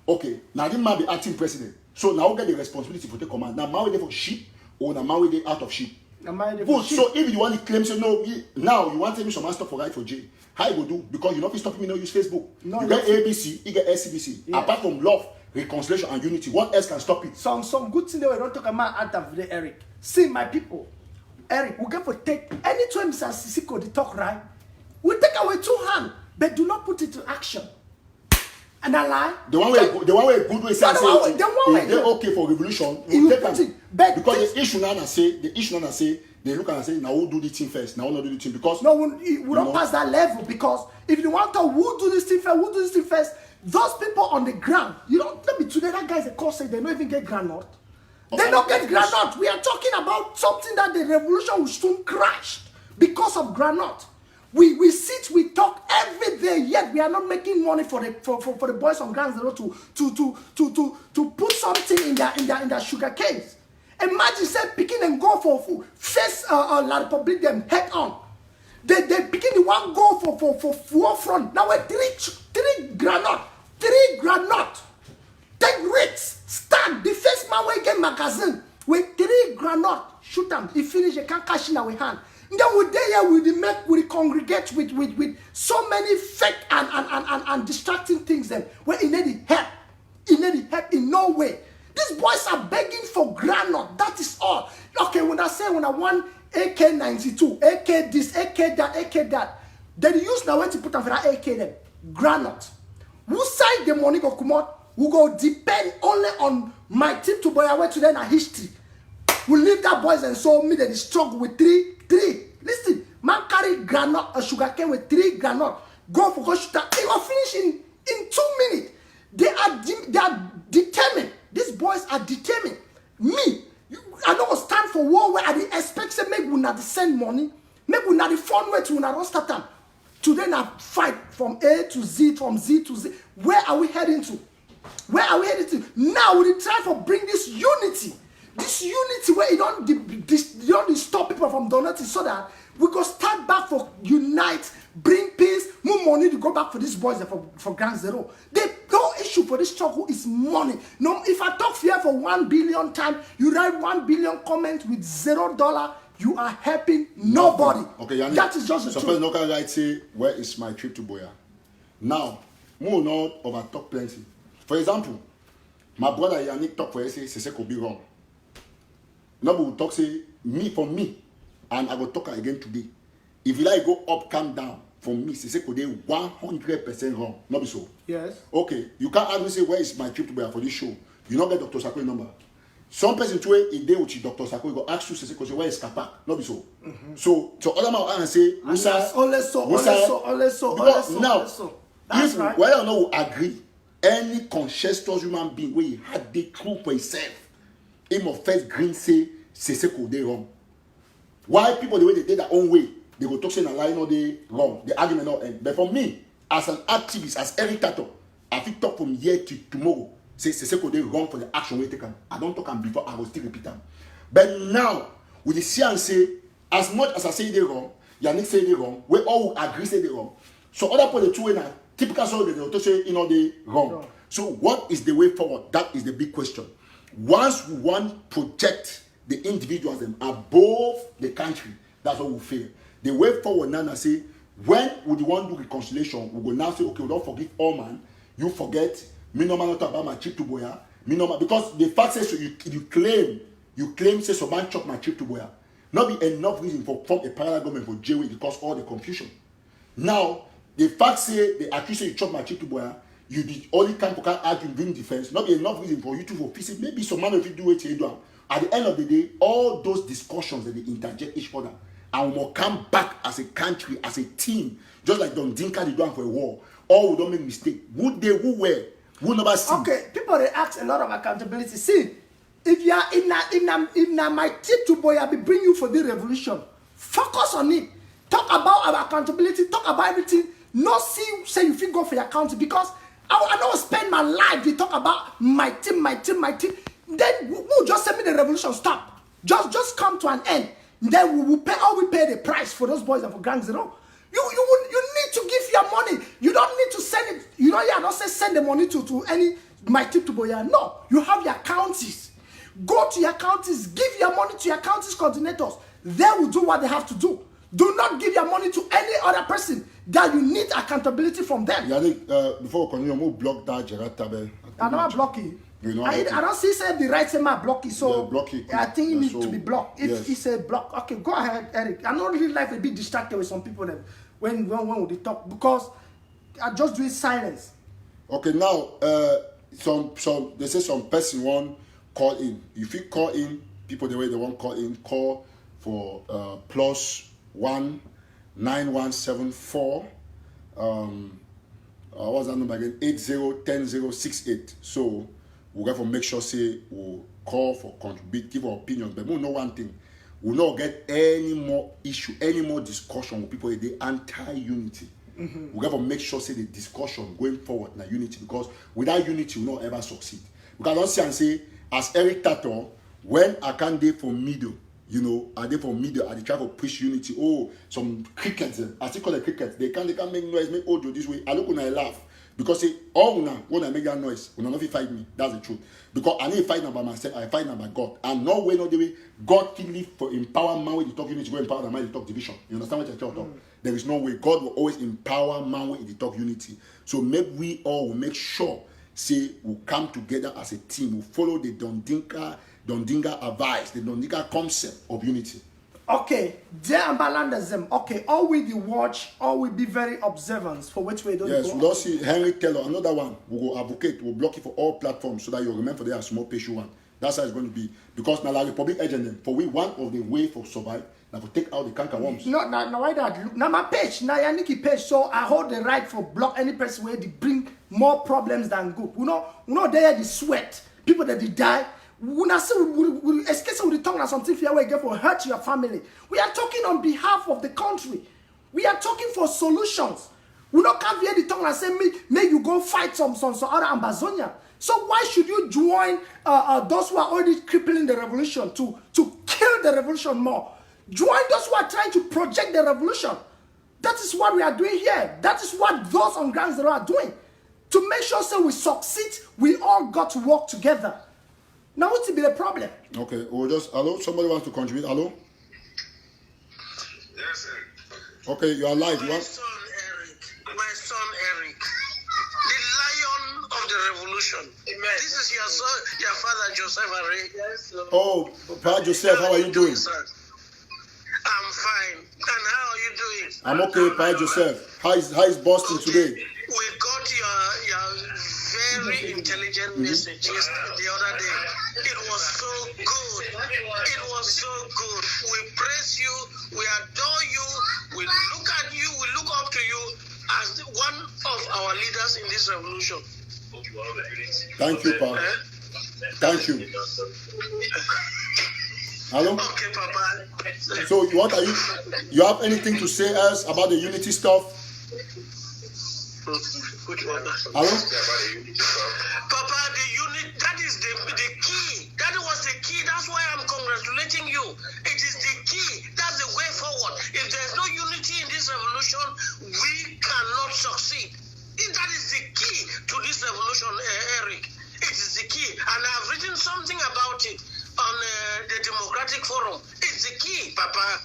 Okay, now this man be acting president. So now we get the responsibility for the command. Now man we there for ship or now man we there out of ship. So if you want to claim say no, now you want to tell me some man stop for right for J. How you go do? Because you not stop me no use Facebook. No, you get ABC, you get SCBC. Yeah. Apart from love, reconciliation and unity, what else can stop it? Some good thing that we don't talk about out of the Eric. See my people, Eric, we get for take anytime Mr. Sicot they talk right, we take away two hands, but do not put it to action. And I lie. The one way good way say they're okay for revolution. We take them. Because the issue now say they look and say now who do the thing first, now who not do the thing because no we don't pass that level because if you want to who do this thing first, those people on the ground, you don't let me today that guys a call say they don't even get granite. They don't get granite. We are talking about something that the revolution will soon crash because of granite. We sit, we talk every day, yet we are not making money for the boys on Ground Zero to put something in their sugar canes. Imagine say picking and go for face La Republic them head on. They picking the one go for forefront. Now we're three granite. Take risks, start the first man we get magazine with 3 granite. Shoot them. He finish, you can't cash in our hand. Then we congregate with so many fake and distracting things then where it need help. It need help in no way. These boys are begging for granite. That is all. Okay, when I want AK-92, AK this, AK that, then use now when to put on for that AK then. Granite. Who side the money go come out? We go depend only on my team to boy away to then a history. We leave that boys and so me that is struggle with three. Listen, man carry granite, a sugar cane with 3 granite. Go for go shoot that. It will finish in 2 minutes. They are determined. These boys are determined. I don't stand for war where I expect say make we not send money, make we not the fun way to not start them. Today now fight from A to Z, from Z to Z. Where are we heading to? Now we try to bring this unity. This unity where you don't stop people from donating so that we go start back for unite, bring peace, more money to go back for these boys for Ground Zero. The whole issue for this struggle is money. No, if I talk here for 1 billion times, you write 1 billion comments with $0, you are helping nobody. Okay, Yannick, that is just the truth. Suppose no can write say, where is my trip to Boya? Now, more not over talk plenty. For example, my brother Yannick talk for say could be wrong. Now we will talk say for me, and I will talk again today. If you like go up, come down, for me, could be 100% wrong. Not be so. Yes. Okay, you can't ask me say where is my trip to Boya for this show. you not get Dr. Sako number. Some person to a day with Dr. Sako go ask you say where is Kapak? Not be so. So other man and say so. That's if right. whether or not we agree, any conscious human being where he had the truth for himself, him of first green say Seseko they wrong. Why people the way they did their own way, they go talk saying a lie no they wrong. The argument not end. But for me, as an activist, as Eric Tataw, I fit talk from here to tomorrow. Say Seseko they wrong for the action we taken. I don't talk them before, I will still repeat them. But now, with the see and say, as much as I say they wrong, Yannick say they wrong, we all agree say they wrong. So other people the two way now, typical so they to say they wrong. So what is the way forward? That is the big question. Once we want to project the individuals them above the country, that's what we fail. The way forward now I say, when we want to do reconciliation, we will now say, okay, we don't forgive all man. You forget, me no man not about my trip to Boya. Me no man, because the fact says so you claim say so man chop my trip to Boya. Not be enough reason for form a parallel government for jail because all the confusion. Now, the fact say the accuse you chop my trip to Boya, you the only kind for argue during defense, not be enough reason for you to for visit. Maybe some man if you do it you do. At the end of the day, all those discussions that they interject each other and we will come back as a country, as a team, just like Don Dinka they do for a war. All we don't make mistake. Who they who were, who never see. Okay, people they ask a lot of accountability. See, if you are in my tip to boy, I will bring you for the revolution. Focus on it. Talk about our accountability. Talk about everything. Not say you feel go for your account because I don't spend my life to talk about my team. Then we'll just send me the revolution. Stop. Just come to an end. Then we will pay. We pay the price for those boys and for gangs. You know. You need to give your money. You don't need to send it. You don't say send the money to any my tip to Boya. No, you have your counties. Go to your counties. Give your money to your counties coordinators. They will do what they have to do. Do not give your money to any other person that you need accountability from them. Yannick, before we continue, we'll block that Gerard Tabel. I don't block it. You know, I don't see say the right say my block it. So block it. I think it needs So, to be blocked. If he say block, okay, go ahead, Eric. I don't really like to be distracted with some people that when they talk because I just do it silence. Okay, now some they say some person want call in. If you call in, people the way they want call in, call for +1 9174 what's that number again? 801068. So we'll have to make sure say we'll call for contribute, give our opinions, but we know one thing. We'll not get any more issue, any more discussion with people in the anti-unity. We'll have to make sure say the discussion going forward na unity because without unity we'll not ever succeed. Because I don't see and say as Eric Tataw, when I can't dey for middle, you know, are they for middle? Are they try to push unity? Oh, some crickets, I still call it crickets. They can't make noise, make audio this way. I look when I laugh because say all when I make that noise, when I not fight me, that's the truth. Because I need to fight now by myself, I fight now by God, and no way, no the way God can live for empower man when you talk unity, go empower the man you talk division. You understand what I tell you? There is no way God will always empower man when you talk unity. So maybe we all will make sure say we'll come together as a team, we'll follow the Don Dinka advice, the Don Dinka concept of unity. Okay, there and balance them. Okay, all we the watch, all we be very observant for which way don't yes, go. we don't see Henry Taylor, another one. We'll go advocate, we'll block it for all platforms so that you remember there are small patient one. That's how it's going to be. Because now la Republic agent for we one of the way for survive, now to take out the canker worms. No, why that? Look, now my page, now Yannick page, so I hold the right for block any person where they bring more problems than good. You know, there the sweat, people that they die. We escape with the tongue and something fear we get for hurt your family. We are talking on behalf of the country. We are talking for solutions. We don't come here the tongue and say may you go fight some other Ambazonia. So why should you join those who are already crippling the revolution to kill the revolution more? Join those who are trying to project the revolution. That is what we are doing here. That is what those on ground zero are doing. To make sure so we succeed, we all got to work together. Now what's be the problem? Okay, we'll just hello. Somebody wants to contribute. Hello. Yes, sir. Okay, you are live. My son Eric, the lion of the revolution. Amen. This is your son, your father Joseph Ari. Yes, sir. Oh, Father Joseph, how are you doing? Sir? I'm fine. And how are you doing? I'm okay, Father Joseph. How is Boston today? We got your very intelligent messages the other day. It was so good. It was so good. We praise you. We adore you. We look at you. We look up to you as one of our leaders in this revolution. Thank you, Papa. Thank you. Hello? Okay, Papa. So what are you have anything to say us about the unity stuff? Which one? Hello? Papa, the unit, that is the key. That was the key. That's why I'm congratulating you. It is the key. That's the way forward. If there's no unity in this revolution, we cannot succeed. That is the key to this revolution, Eric. It is the key. And I've written something about it on the Democratic Forum. It's the key, Papa.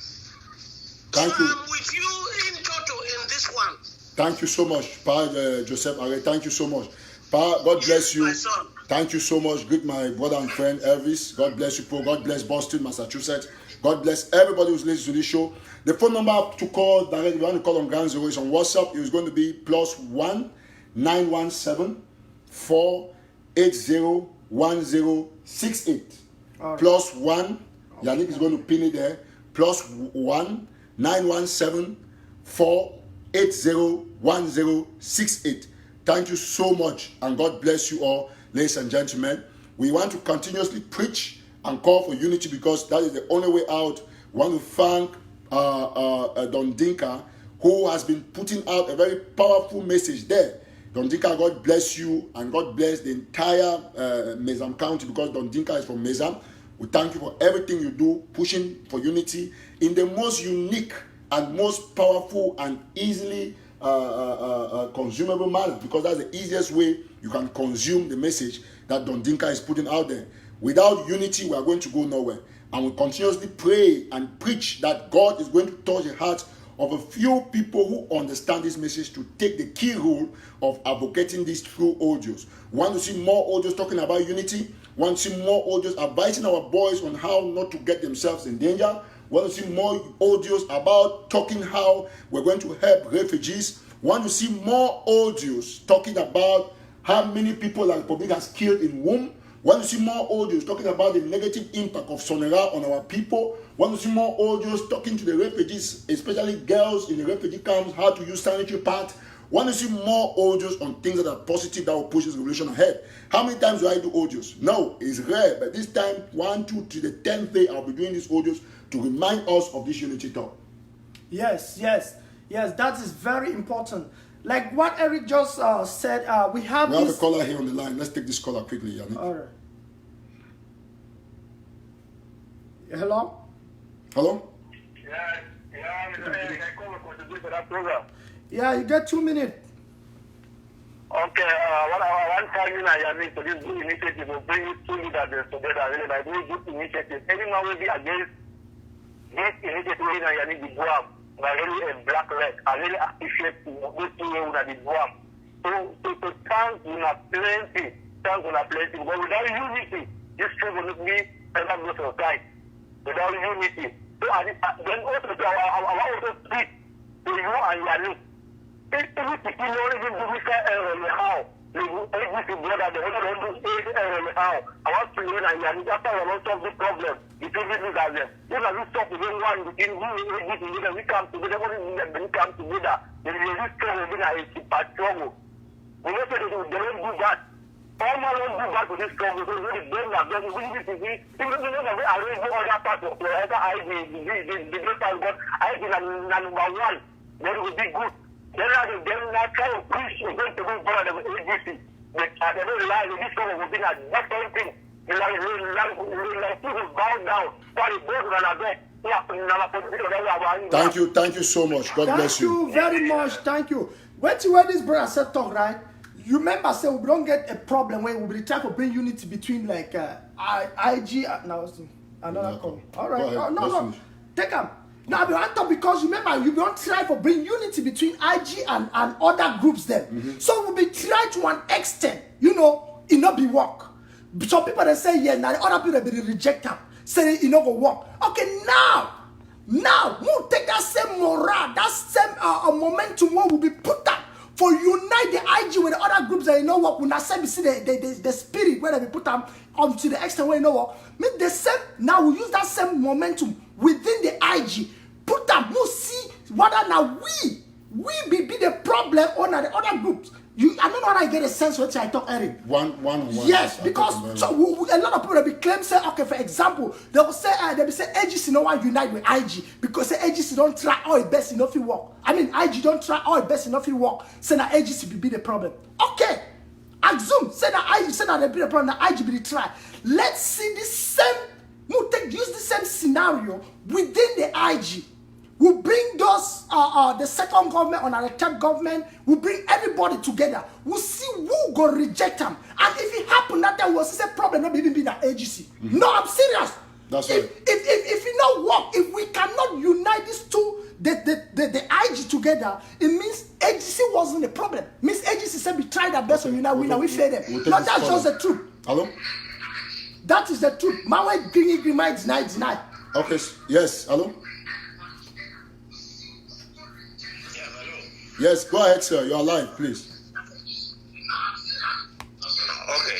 Thank you. I'm with you in total in this one. Thank you so much, Pa Joseph Are. Thank you so much. Pa, God bless you. My son. Thank you so much. Greet my brother and friend Elvis. God bless you, Paul. God bless Boston, Massachusetts. God bless everybody who's listening to this show. The phone number to call directly, if you want to call on Ground Zero, is on WhatsApp. It is going to be +1 917 480 1068. Right. +1, Yannick is going to pin it there. +1 917 480 1068. Thank you so much, and God bless you all, ladies and gentlemen. We want to continuously preach and call for unity because that is the only way out. We want to thank Don Dinka, who has been putting out a very powerful message there. Don Dinka, God bless you, and God bless the entire Mezam County, because Don Dinka is from Mezam. We thank you for everything you do, pushing for unity in the most unique and most powerful and easily consumable manner, because that's the easiest way you can consume the message that Don Dinka is putting out there. Without unity, we are going to go nowhere. And we continuously pray and preach that God is going to touch the hearts of a few people who understand this message to take the key role of advocating this through audios. We want to see more audios talking about unity. We want to see more audios advising our boys on how not to get themselves in danger. We want to see more audios about talking how we're going to help refugees. We want to see more audios talking about how many people the Republic has killed in womb. We want to see more audios talking about the negative impact of Sonera on our people. We want to see more audios talking to the refugees, especially girls in the refugee camps, how to use sanitary pads. We want to see more audios on things that are positive that will push this revolution ahead. How many times do I do audios? No, it's rare, but this time, 1, 2, to the 10th day, I'll be doing these audios to remind us of this unity talk. Yes, that is very important. Like what Eric just said, we have a caller here on the line. Let's take this caller quickly, Yannick. All right. Hello? Hello? Yeah, you get 2 minutes. Okay, what I want to tell you now, Yannick, so this good initiative will bring two leaders together, really, by doing good initiative. Anyone will be against this initiative, Yannick, the Guam, really a black leg. I really appreciate those two that the Guam. So thanks will plenty, but without unity, this trip will not be ever go to right. Without unity. So then also, I want to speak to you and Yannick. If you know even do how, every brother, the other don't do how. I want to learn and Yannick, after I want to solve the problem, the two business are them. If I will stop within one, within who, we come together, we come together, then we will struggle within a struggle. We know that they don't do that. All my don't do that with this struggle, so really don't have them. We need to be, even though I already do other parts of wherever the great time God, I think number one, then it will be good. Then I try to push against the whole brother of agency. But I don't realize this one will be a different thing. Like people bow down, while it goes on a bed. Thank you so much. God bless you. Thank you very much. Thank you. When this brother said talk, right? You remember, say we don't get a problem when we try to bring unity between like IG and now another call. All right. No. Take them. Now we want to, because remember you don't try to bring unity between IG and other groups then. Mm-hmm. So we'll be trying to an extent, it not be work. Some people they say yeah, now the other people they be reject them, say it not go work. Okay, now we'll take that same morale, that same momentum where we'll be put for unite the IG with the other groups that you know what, when I say we see the spirit where they put them to the extent where you know what, mean the same, now we use that same momentum within the IG, put them, we see whether now we be the problem on the other groups. I don't know how I get a sense what I talk, Eric. One. Yes, because a lot of people will be claim say, okay, for example, they will say AGC no one unite with IG because say AGC don't try all the best enough it work. I mean IG don't try all the best enough it work. Say that AGC be the problem. Okay, assume say that IG say that they be the problem. That IG be the try. Let's see the same. Use the same scenario within the IG. We bring those, the second government or the third government, we bring everybody together. We see who go reject them. And if it happen that there was a problem, not even be the agency. No, I'm serious. That's right. If it not work, if we cannot unite these two, the IG together, it means agency wasn't the problem. Means agency said we tried our best to unite, we failed them. No, that's just the truth. Hello? That is the truth. My way green might deny. Okay, yes, hello? Yes, go ahead, sir. You are live, please. Okay.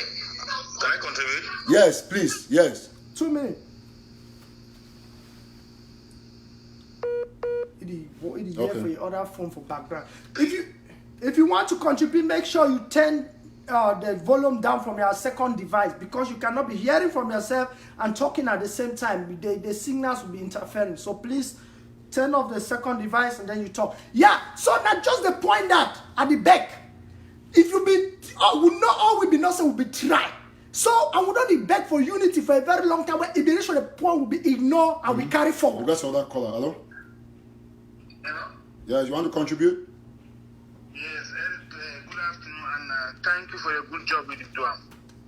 Can I contribute? Yes, please. Yes. 2 minutes. It Okay. for your other phone for background. If you want to contribute, make sure you turn the volume down from your second device because you cannot be hearing from yourself and talking at the same time. The signals will be interfering. So please turn off the second device and then you talk. Yeah, so now just the point that at the back, if you be, we not all will be not say will be try. So I would only beg for unity for a very long time. Where if the issue the point will be ignored and we carry forward. You got another caller. Hello? Hello? Yes, you want to contribute? Yes, Eric, good afternoon, and thank you for your good job with the Duam.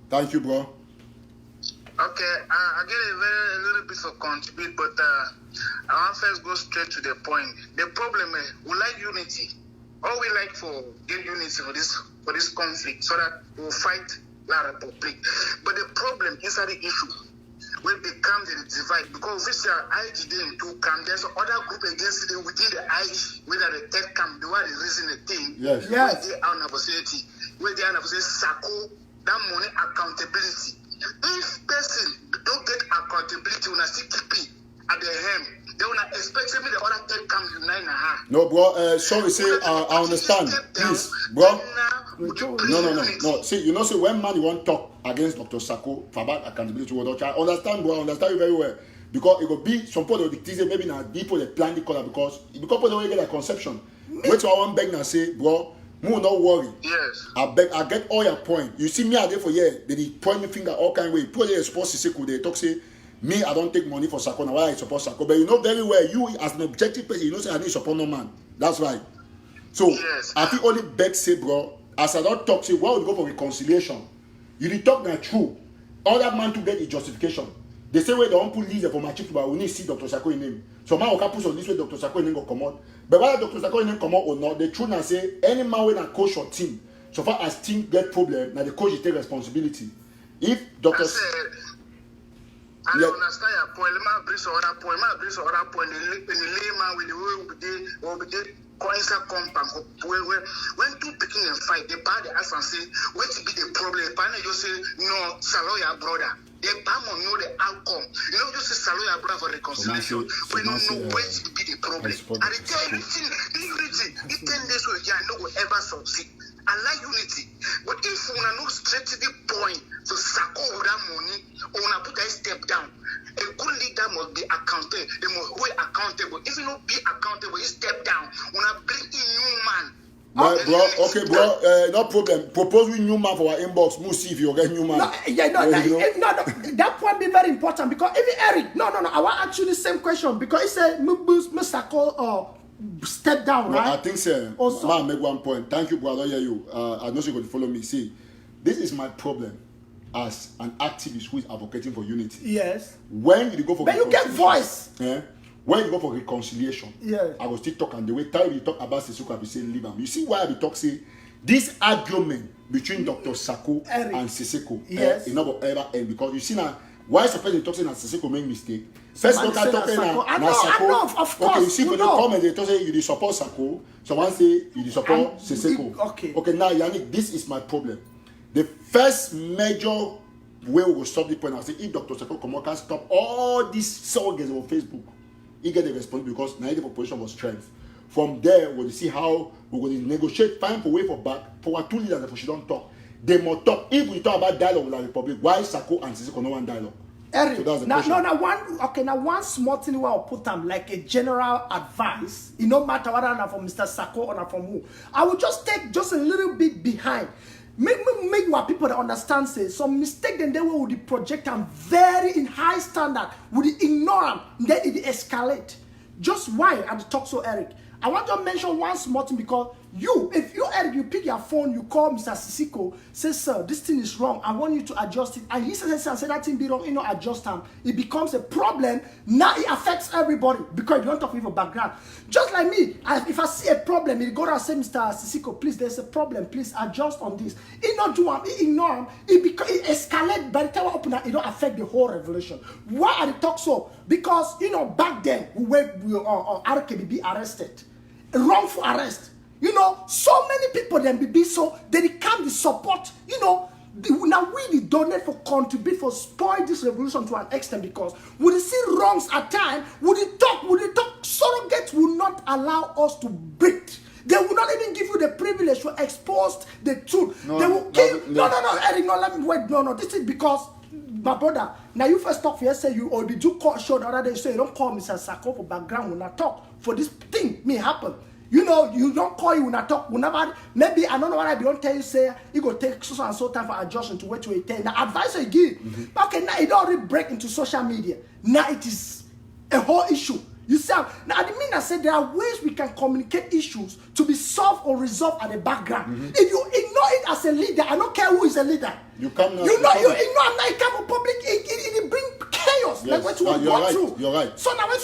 Thank you, bro. Okay, I get a little bit of contribute, but I want first go straight to the point. The problem is we like unity. All we like for get unity for this conflict so that we'll fight La Republic. But the problem inside the issue will become the divide because if you IG didn't do camp, there's other group against them within the IG, whether the third camp, the one is reason the thing. Yes. Yes. Where they are negotiating, where they are negotiating Sako, that money accountability. If person don't get accountability, when I still keep it at the hem, they will not expect me the other third camp unite na her. No, bro. Sorry, say I understand. Please, bro. No. See, you know, say when man you want to talk against Dr. Sako for about accountability, I understand, bro. I understand you very well. Because it will be some people that dictate maybe now people that plan the color because people don't get a conception. Wait, I want beg and say, bro. Don't worry. Yes. I get all your point. You see me out there for years. They point me finger all kind of way. People they supposed to say could they talk say me I don't take money for Sako now why I support Sako. But you know very well you as an objective person you know say I need support no man. That's right. So yes. I think only beg say bro as I don't talk say why would go for reconciliation? You did talk that true. All that man to get a justification. The same way they don't put leader for my chief but we need to see Dr. Sako in name. So man can put on this way Dr. Sako in name go come out. But whether Dr. Sako in name come out or not, the truth now say any man when a coach or team, so far as team get problem, now the coach take responsibility. If Dr. I don't understand your point. Let me bring some other point. In the layman with the way we did coins compound. When two picking and fight, they buy the ass and say, what to be the problem? The partner just say, no, salo your brother. They bam on know the outcome. You know, just say salo your brother for reconciliation. We don't know where to be the problem. And they tell everything, the unity, it 10 days with you, no will ever succeed. I like unity. But if we are not straight to the point to Sako that money, or we put a step down, a good leader must be accountable. They must be accountable. If you not be accountable, you step down. We are bring in new man. Bro, no problem. Propose with new man for our inbox. We'll see if you get new man. That point be very important because if Eric, no, I want actually same question because he said Mr. Cole step down, right? I think so. Also, man, make one point. Thank you, brother. Hear you. I know you're going to follow me. See, this is my problem as an activist who is advocating for unity. Yes. When you go for, but you get voice. Yeah. When you go for reconciliation, yeah. I will still talk and the way time you talk about Sisuka, I say leave him. You see why I be talk say this argument between Dr. Sako and Siseko yes. it never ever end because you see now Why is the person talking that Sicot make mistake? First Man look say at na talking Sicot. I na know, Sicot. of course, Okay, you see you for the know. comment they talk say you dey support Sicot. Someone say you dey support Sicot. Okay. Okay, now Yannick, this is my problem. The first major way we will stop the point, I say if Dr. Sicot come can stop all these surrogates on Facebook, he get the response because now the population was strength. From there, we'll see how we're going to negotiate, find a way for back for our two leaders if she don't talk. They must talk. If we talk about dialogue with the Republic, why Sicot and Sicot no one dialogue? Eric, So that's the question. now one small thing where I'll put them like a general advice. It no matter whether I'm from Mr. Sicot or I'm from who. I will just take just a little bit behind. Make what people that understand say some mistake then they will the project and very in high standard would ignore them, then it escalate. Just why I talk so Eric. I want to mention one small thing because if you Eric, you pick your phone, you call Mr. Sicot, say, sir, this thing is wrong. I want you to adjust it. And he says, say that thing be wrong, you know, adjust them. It becomes a problem. Now it affects everybody because you don't talk with a background. Just like me, if I see a problem, it go and say, Mr. Sicot, please, there's a problem. Please adjust on this. It not do him, it ignore him. It escalate by the time I open that, it don't affect the whole revolution. Why are they talk so? Because, you know, back then, we RKBB arrested. Wrongful arrest. You know, so many people then be so they come the support. You know, now we the donate for contribute for spoil this revolution to an extent because we see wrongs at time. Would it talk? Surrogates will not allow us to breathe. They will not even give you the privilege to expose the truth. No, they will kill. No, Eric, no, let me wait. No. This is because my brother. Now you first talk for yesterday. You or did you call show the other day? So you don't call Mr. Sicot for background. When I talk for this thing may happen. You know, you don't call you when I talk. Whenever maybe I don't know what I don't tell you. Say you go take so and so time for adjustment to what you attend. The advice I give. Okay, now it already break into social media. Now it is a whole issue. You see, now I mean I said there are ways we can communicate issues to be solved or resolved at the background. If you ignore it as a leader, I don't care who is a leader. You come now. You ignore. I'm not come public. It bring chaos. Yes. Like what you want You're right. through. You're right. So now we'll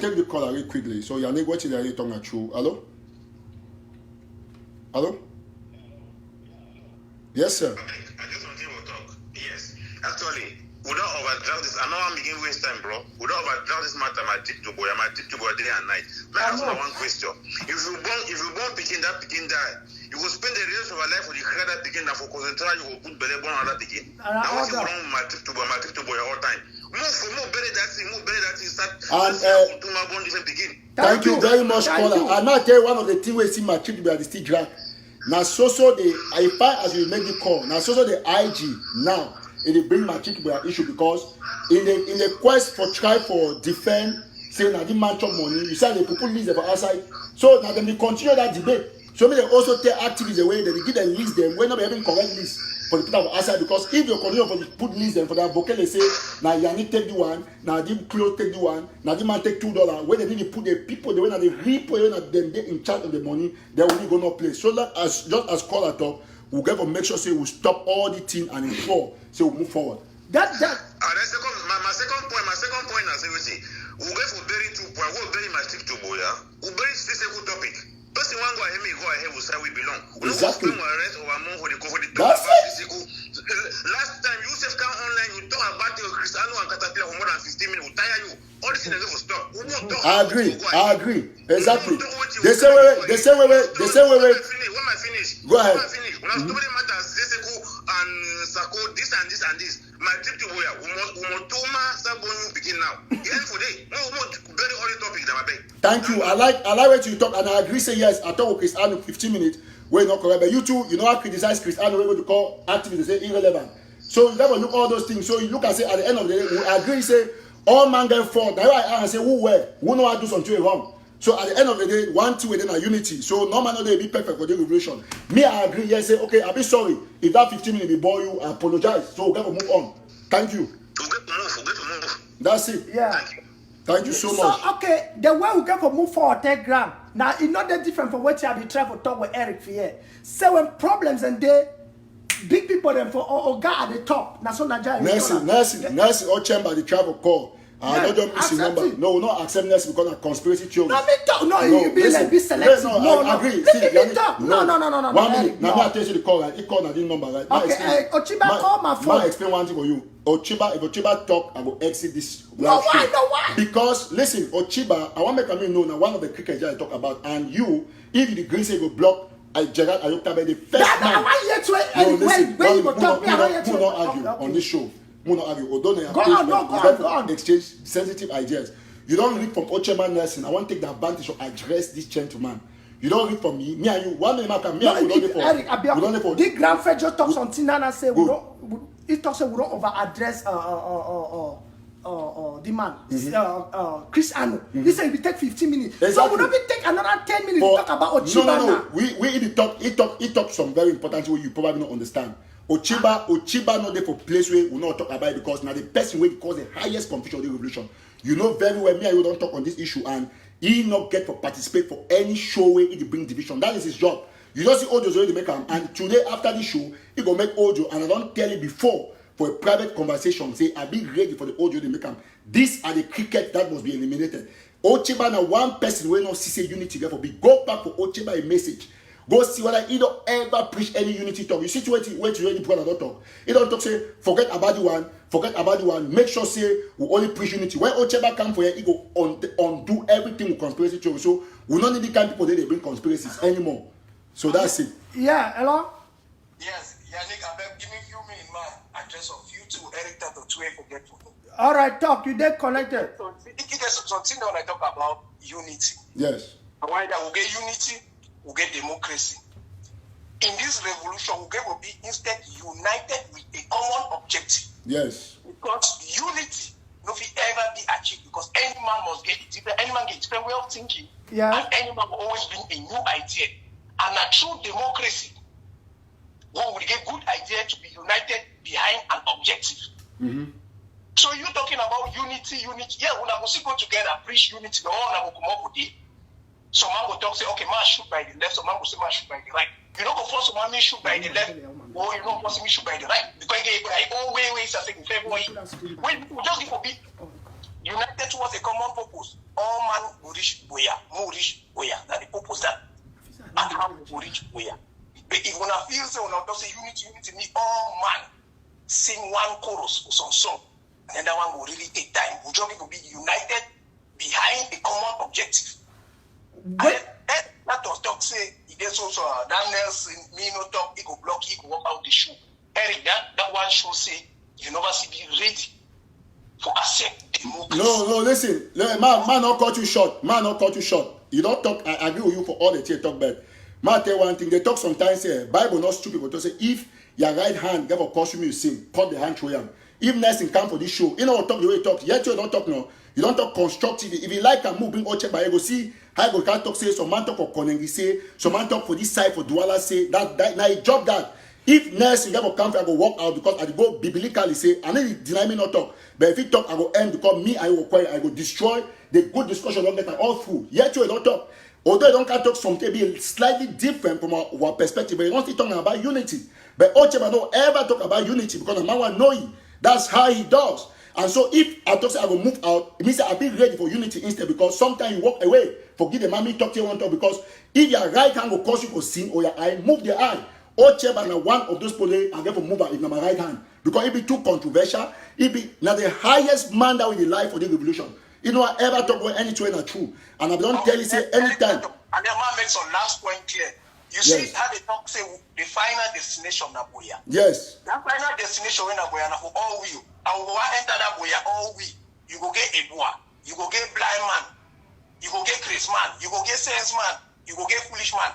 take the call very quickly. So Yannick, what is the talking through? Hello? Hello? Yes, sir. I just want you to talk. Yes. Actually, we don't overdraft this. I know I'm beginning to waste time, bro. We don't overdraft this matter. My tip to boy day and night. May I ask you one question? If you born picking that picking die, you will spend the rest of your life with the creator picking and for concentrate you will put belly bone on that picking. Now what's wrong with my tip to boy all time? More better that thing start to my bone different picking. Thank you very much, caller. I'm not tell you one of the things we see my trip to be at the stage drag. Now, so the if I as you make the call, now so the IG now it bring my trip to be an issue because in the quest for try for defend saying I didn't match up money, you say the people list them outside. So now then they continue that debate. So they also take activities away that they give them list them when not having correct list for the people outside because if you continue for the put list them for that bouquet they say now Yannick take the one, now the clothes take the one, now the man take $2. When they need to put the people the way that they people when them they in charge of the money, they will go no place. So that as just as caller talk, we'll get to make sure say we stop all the thing and ensure so we move forward. That's my second point is everything. We go for bury 2 points. We'll bury my stick to boy. We'll bury this good topic. Person one go ahead with say we belong. Exactly. That's it. Last time you say come online, you talk about your Cristiano and Caterpillar for more than 15 minutes. We tire you. All this thing will stop. I agree. Exactly. They say wait. When I finish. Go ahead. When I story matters, Sicot and Sicot, this and this. My trip to where we must Sabonu begin now. End for day. No, very early topic that I beg. Thank you. I like what you talk and I agree. Say yes. I talk with Cristiano 15 minutes. We're not correct, but you too. You know I criticize Cristiano. We're going to call activities say irrelevant. So you never look all those things. So you look and say at the end of the day, we agree. Say all man get fault. That's why I say who know how to do something wrong. So at the end of the day, 1, 2 within a unity. So no man they be perfect for the revolution. Me, I agree. Yes, say okay. I'll be sorry if that 15 minutes be bore you. I apologize. So we're going to move on. Thank you. Forget to move. That's it. Yeah. Thank you so much. So okay, the way we get for move forward, take gram. Now it's not that different from what you have been trying to talk with Eric for here. So when problems and they big people them for or guy at the top. Now so Nigeria. Nancy or chamber the travel call. I don't miss his number. No, not accept Nancy because of conspiracy theories. No, me talk. No, you be like be selective. No, I agree. Let me talk. No. 1 minute. Now I tell you the call right. He called that number right. Okay, Ochiba call my phone. I explain one thing for you. Ochiba, if Ochiba talk, I will exit this. No, live why? show. No, why? Because listen, Ochiba, I want to make know now one of the crickets that I talk about, and you, if you agree say go block, Gerard Ayoktabe, the first I man. want you to when you go talk, I want you to not argue on this show. Will not argue. Although they Go on. exchange sensitive ideas. You don't read from Ochema Nelson. I want to take the advantage to address this gentleman. You don't read from me. Me and you. One name after me. We don't Eric, the Grand Fed just talks on Tinana say we don't. He talks say we don't over address the man, Chris Ano. He said we take 15 minutes. Exactly. So we don't even take another 10 minutes to talk about Ochiba. No. We talk some very important way you probably not understand. Ochiba not there for place where we not talk about it because now the person will cause the highest confusion of the revolution. You know very well me and you don't talk on this issue and he not get to participate for any show where he bring division. That is his job. You don't see audios already make him and today after this show he go make audio and I don't tell you before for a private conversation say I be ready for the audio they make him. These are the cricket that must be eliminated. Ochiba now one person will not see say unity therefore be go back for Ochiba a message. Go see whether he don't ever preach any unity talk. You see where you already put another talk. He don't talk say forget about the one. Make sure say we only preach unity. When Ocheba come for here, he go undo everything with conspiracy theory. So we don't need the kind of people that they bring conspiracies anymore. So that's it. Yeah, hello. Yes, Yannick, I beg give me few minutes, man. Address of you two, Eric Tataw forgetful. All right, talk. You dead connected. So there's something when I talk about unity. Yes. And why that we get unity, we get democracy. In this revolution, we will be instead united with a common objective. Yes. Because unity no will ever be achieved because any man must get different, any man get different way of thinking. Yeah. And any man will always bring a new idea. And a true democracy, one will get good idea to be united behind an objective. Mm-hmm. So you talking about unity. Yeah, when I go go together, preach unity, the whole I will come up with it. Some man will talk, say, okay, man shoot by the left, some man will say man shoot by the right. You don't go force someone to shoot by the left, or you don't force me shoot by the right. Because all ways are saying February. When we just give a bit united towards a common purpose, all man will reach where, more reach where. That the purpose that and how we will reach where. But if when I feel so, when I don't say unity, me all man sing one chorus or some song, and that one will really take time. We just will be united behind a common objective. That was talk say there's also Daniels me no talk, he go block, he go walk out the show. Eric, that one show say you never see be ready for accept democracy. No, listen. Man not cut you short. You don't talk, I agree with you for all the talk bad. Man tell one thing, they talk sometimes say Bible not stupid, but to say if your right hand never cause you sin, cut the hand through him. If Nelson come for this show, you know what talk the way you talk. Yet you don't talk no. You don't talk constructively. If you like and move, bring Ocheba, you go see how you can talk say some man talk for Konengi say, some man talk for this side for Douala say that now you drop that. If Nelson never come for I go walk out because I go biblically say I know deny me not talk. But if he talk, I go end because me I will quiet, I go destroy the good discussion of that all through. Yet you don't talk. Although you don't talk something be slightly different from our perspective, but you don't talk about unity. But Ocheba don't ever talk about unity because the man will know you. That's how he does. And so if I talk say I will move out, it means I'll be ready for unity instead because sometimes you walk away. Forgive the mommy talk to you one talk because if your right hand will cause you to sin or your eye, move the eye. Ocheba na one of those people and therefore move out if my right hand. Because it be too controversial. It be now the highest man that will be life for the revolution. You know I ever talk about anything that true. And I don't tell you say anytime. And then man makes some last point clear. You Yes. see how they talk say the final destination na boya. Yes. That final destination when na boya na for all we. I will enter that boya all we. You go get a boy. You go get blind man. You go get Chris man. You go get sense man. You go get foolish man.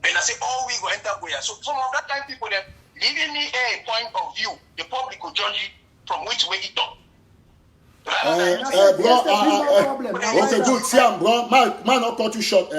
Then I say all we go enter boya. So some of that time people them giving me a point of view. The public will judge you from which way it talk. Okay, good. See, bro. Man, not cut you short.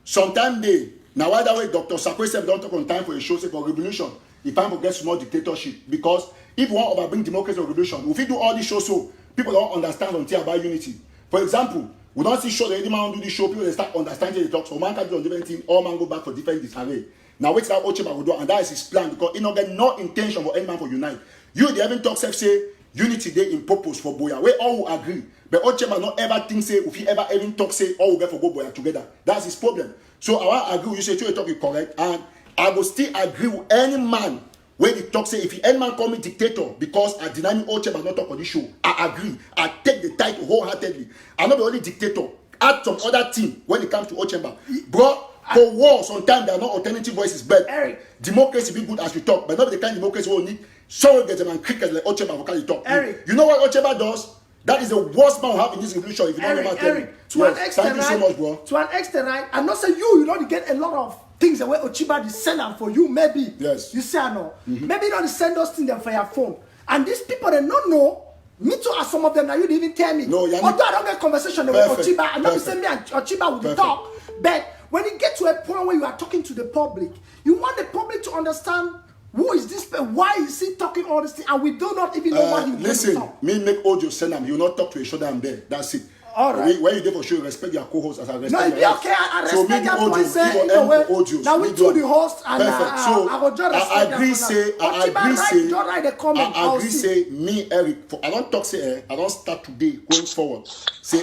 Sometimes now why that way Dr. Sakwe said don't talk on time for a show say for revolution. If time for get small dictatorship because if we want to bring democracy or revolution, if we do all these shows so people don't understand until about unity. For example, we don't see show that any man do this show, people they start understanding the talk. So man can do different thing, all man go back for different disarray. Now wait that Ocheba will do, and that is his plan because he not get no intention for any man for unite. You the even talk say unity dey in purpose for Boya. We all will agree. But Ocheba not ever think say if he ever even talk say all will get for go Boya together. That's his problem. So I want to agree with you say you talk is correct, and I will still agree with any man when he talk say if any man call me dictator because I deny me Ocheba not talk on this show, I agree. I take the title wholeheartedly. I'm not the only dictator. Add some other thing when it comes to Ocheba. Bro, for war, sometimes there are no alternative voices, but Eric, democracy be good as we talk, but not the kind of democracy we need. Someone gets them and crickets like Ocheba for carry talk. Eric, you know what Ocheba does? That is the worst man we have in this revolution. If you don't know Eric, to an extent, thank you so much, bro. To an extent, right? And not say you don't get a lot of things the way Ochiba is sending for you, maybe. Yes. You say I know. Maybe you don't send those things for your phone. And these people they don't know. Me too, as some of them now you didn't even tell me. No, Yannick. Although I don't get conversation with Ochiba, and not send me and Ochiba with the talk. But when you get to a point where you are talking to the public, you want the public to understand who is this person, why is he talking all this thing, and we do not even know what he wants to talk. Me make audio send him. You will not talk to a shoulder. I'm there. That's it. All right. When you there for sure, respect your co-host as I respect No, your it be okay. I so respect that audio, point. Say, you know, now we do the host and perfect. So I will just respect I agree. that. Say I agree. I agree. Say me Eric. I don't talk. Say I don't start today going forward. Say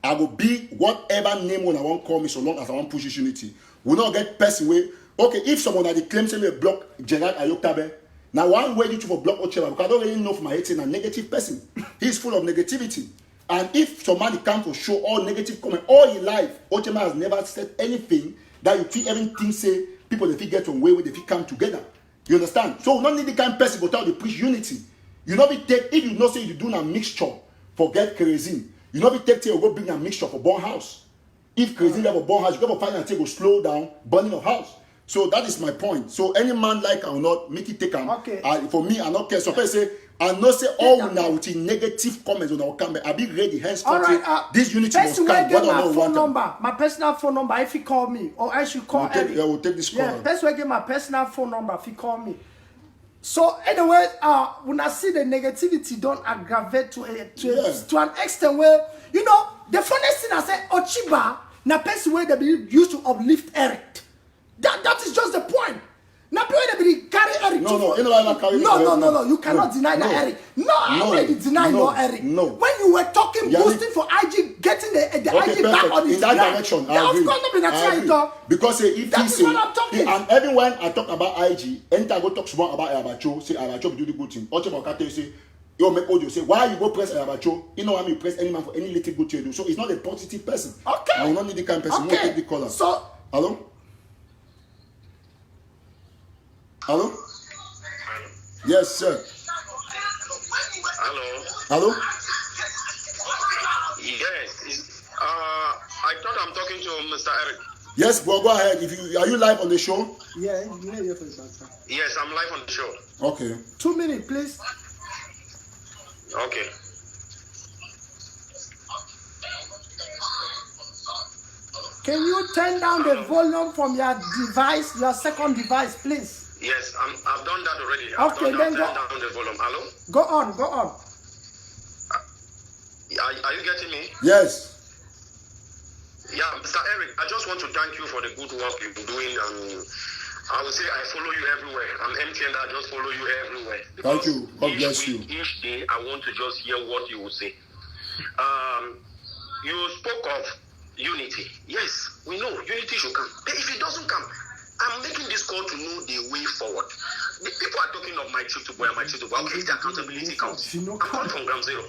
I will be whatever name when I want call me so long as I want push this unity. We not get person way. Okay, if someone had claim say me block Gerard Ayoktabe. Now one way you for block Ocheba because I don't really know from my head saying a negative person. He's full of negativity. And if somebody comes to show all negative comment all his life, Ochema has never said anything that you feel everything say people they feel get from way where they feel come together. You understand? So we don't need the kind of person but how they preach unity. You know be take if you know say you do a mixture, forget kerosene. You know be take you go bring a mixture for burn house. If kerosene have a burn house, you go find and take go slow down burning of house. So that is my point. So any man like or not, make it take him. Okay. For me, I don't care. So I say I know say all now with negative comments on our camera. I be ready henceforth. All right, this unity must come. Get my phone number, my personal phone number. If you call me, or I should call Eric. We'll take this call. Yeah, person will get my personal phone number if you call me. So anyway, when I see the negativity don't aggravate to an extent where you know the funniest thing I say Ochiba na person where they be used to uplift Eric. That is just the point. Now, people they carry Eric. No, you cannot deny that Eric. I already deny your Eric. No. When you were talking, boosting for IG, getting the IG back on in that direction, I agree. Of course, not in that because if that he is say, what I'm talking. And everyone I talk about IG, anytime I go talk small about Ayabacho, say Ayabacho do the good thing. Oche Bakate say, you make audio say, why you go press Ayabacho? You know why you press any man for any little good thing you do. So it's not a positive person. Okay. I will not need the kind of person who take the color. So, hello? Hello? Yes, sir. Hello? Hello? Yes. I thought I'm talking to Mr. Eric. Yes, bro, go ahead. Are you live on the show? yeah, for the Yes, I'm live on the show. Okay. 2 minutes, please. Okay. Can you turn down the volume from your device, your second device, please? Yes, I've done that already. Okay, then go. Turn down the volume. Hello? Go on. Are you getting me? Yes. Yeah, Mr. Eric, I just want to thank you for the good work you've been doing, and I will say I follow you everywhere. I'm MTN, I just follow you everywhere. Thank you. God bless you. Each day, I want to just hear what you will say. You spoke of unity. Yes, we know unity should come. But if it doesn't come, I'm making this call to know the way forward. The people are talking of my trip to boy. Okay, if the accountability counts. I'm coming from Gram Zero.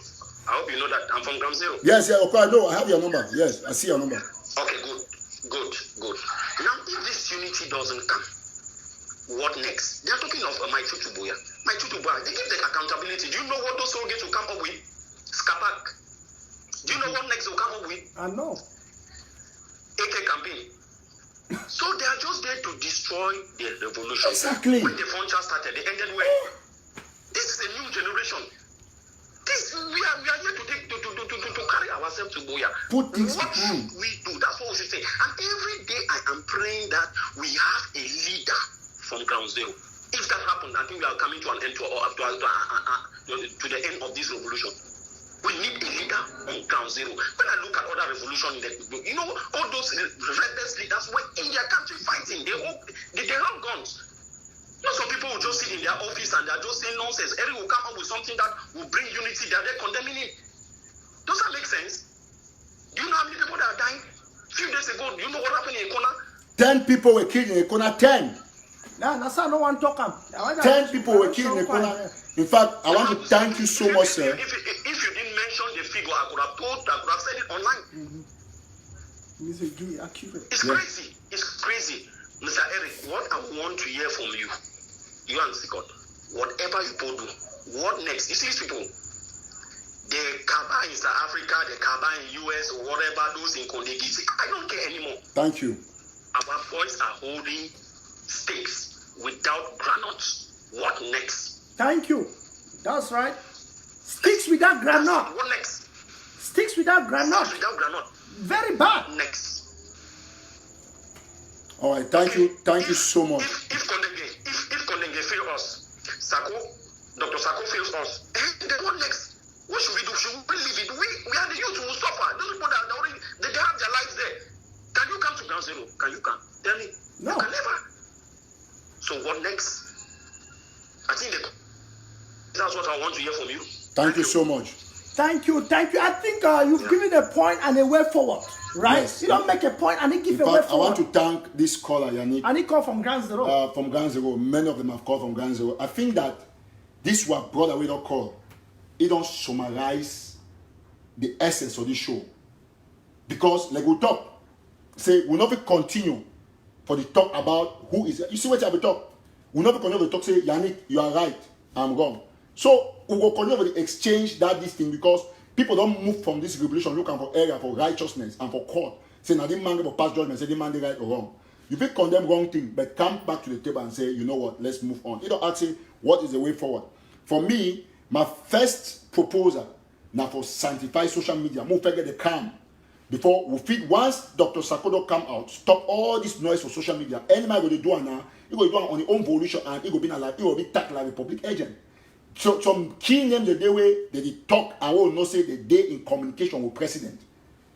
I hope you know that. I'm from Gram Zero. Yes, okay, I know. I have your number. Yes, I see your number. Okay, good. Now, if this unity doesn't come, what next? They're talking of my trip to boy. They give the accountability. Do you know what those surrogates will come up with? Skapak. Do you know what next they'll come up with? I know. AK campaign. So they are just there to destroy the revolution. Exactly. When the frontier started, they ended where? This is a new generation. We are here to carry ourselves to Boya. Put things what should we do? That's what we should say. And every day I am praying that we have a leader from Ground Zero. If that happens, I think we are coming to an end to the end of this revolution. We need a leader on Ground Zero. When I look at other revolutions, you know, all those rebellious leaders were in their country fighting. They have guns. You know, some people will just sit in their office and they're just saying nonsense. Eric will come up with something that will bring unity. They're there condemning it. Does that make sense? Do you know how many people that are dying? A few days ago, do you know what happened in Ekona? 10 people were killed in Ekona. 10. Nah, that's how no one talk him. 10 people were killed in the corner. In fact, I want to thank you so much, sir. If you didn't mention the figure, I could have said it online. It's crazy. It's crazy. Mr. Eric, what I want to hear from you, you and Sicot, whatever you both do, what next? You see these people, the Kaba in South Africa, the Kaba in US, or whatever, those in Kondegi, I don't care anymore. Thank you. Our boys are holding stakes without granules. What next? Thank you. That's right. Sticks without granite. What next? Sticks without granite. Sticks without granite. Very bad. Next. All right, thank you so much. If Kondenge fails us, Dr. Sako fails us, then what next? What should we do? Should we leave it? We are the youth who will suffer. Those people that are already, they have their lives there. Can you come to ground zero? Can you come? Tell me. No. You can never. So what next? I think that's what I want to hear from you. Thank you so much. Thank you. I think you've given a point and a way forward, right? Yes. You don't make a point and then give a way But I forward. want to thank this caller, Yannick. And he called from Ground Zero. From Ground Zero. Many of them have called from Ground Zero. I think that this what brother we don't call. It don't summarize the essence of this show. Because like we talk, say we'll not continue for the talk about who is. You see what I have talk? We'll not continue to talk. Say Yannick, you are right. I'm wrong. So we will continue with the exchange this thing because people don't move from this revolution looking for area for righteousness and for court. Say now this man will pass judgment. Say this man right or wrong. You will condemn wrong thing, but come back to the table and say, you know what? Let's move on. You don't ask say what is the way forward. For me, my first proposal now for sanctify social media. Move forget the calm before we feed. Once Dr. Sakodo come out, stop all this noise for social media. Any man go to do it now. He go do it on his own volition and he go be like he will be tagged like a public agent. So some key names the day way they talk, I will not say the day in communication with president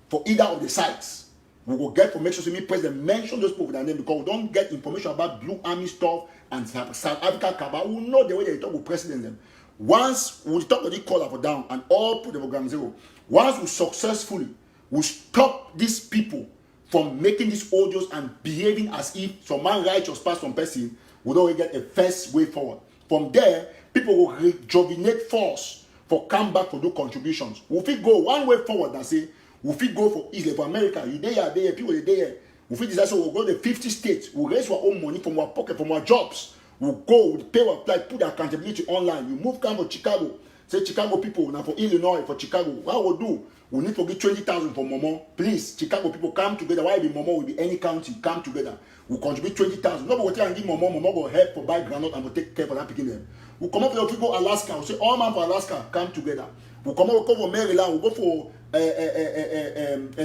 for either of the sides. We will get information. So me president mention those people with their name because we don't get information about Blue Army stuff and South Africa Kaba. We know the way they talk with president them. Once we talk to the caller for down and all put the program zero. Once we successfully we stop these people from making these audios and behaving as if some man righteous pass some person, we don't get a first way forward. From there, people will rejuvenate force for come back to do contributions. We fit go one way forward and say, we fit go for Israel, for America, you there, people there. We fit decide so we'll go to 50 states, we'll raise our own money from our pocket, from our jobs. We'll go, we'll pay our flight, put the accountability online. You move come for Chicago, say Chicago people, now for Illinois, for Chicago, what we'll do? We need to get 20,000 for Momo. Please, Chicago people come together. Why be Momo will be any county, come together. We'll contribute 20,000. Nobody will try and give Momo. Momo will help for buy granite and will take care for that picking them. We'll come up with people Alaska. We'll say all man for Alaska, come together. We'll come up, we'll go for Maryland, we'll go for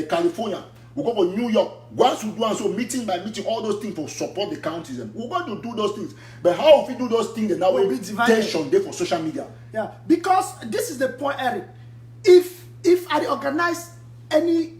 California, we'll go for New York. Once we do and so meeting by meeting, all those things for support the counties. We're going to do those things. But how if we do those things, then now we'll be tension there for social media. Yeah, because this is the point, Eric. If I organize any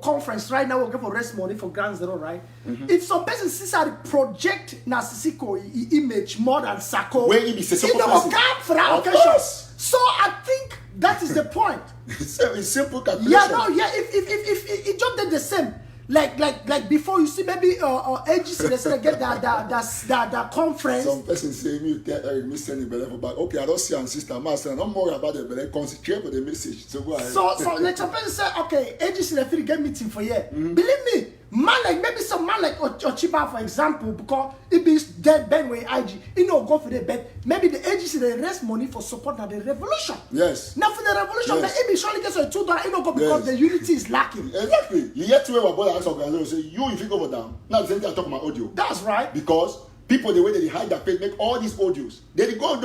conference right now, we'll go for raise money for Ground Zero, right? If some person sees I project Sicot image more than Sako, where he be it will come for our occasion. So I think that is the point. It's simple calculation. Yeah, no, yeah. If it just did the same, like before, you see maybe AGC they say get the conference. Some person say me tell Eric me sending better but okay, I don't see and sister master. Don't worry about it, but concentrate for the message. So go ahead. So let some person say okay, AGC they feel get meeting for here. Believe me, man like maybe some man like Ochiba for example, because it be dead Ben way IG, you know go for the bed. Maybe the AGC they raise money for support of the revolution. Yes. Now for the revolution, yes. It be surely gets $2, you know go because the unity is lacking. Exactly. You get to where our brother ask organization say you if you go over down. Now the same thing I talk about audio. That's right. Because people the way they hide their face make all these audios. They go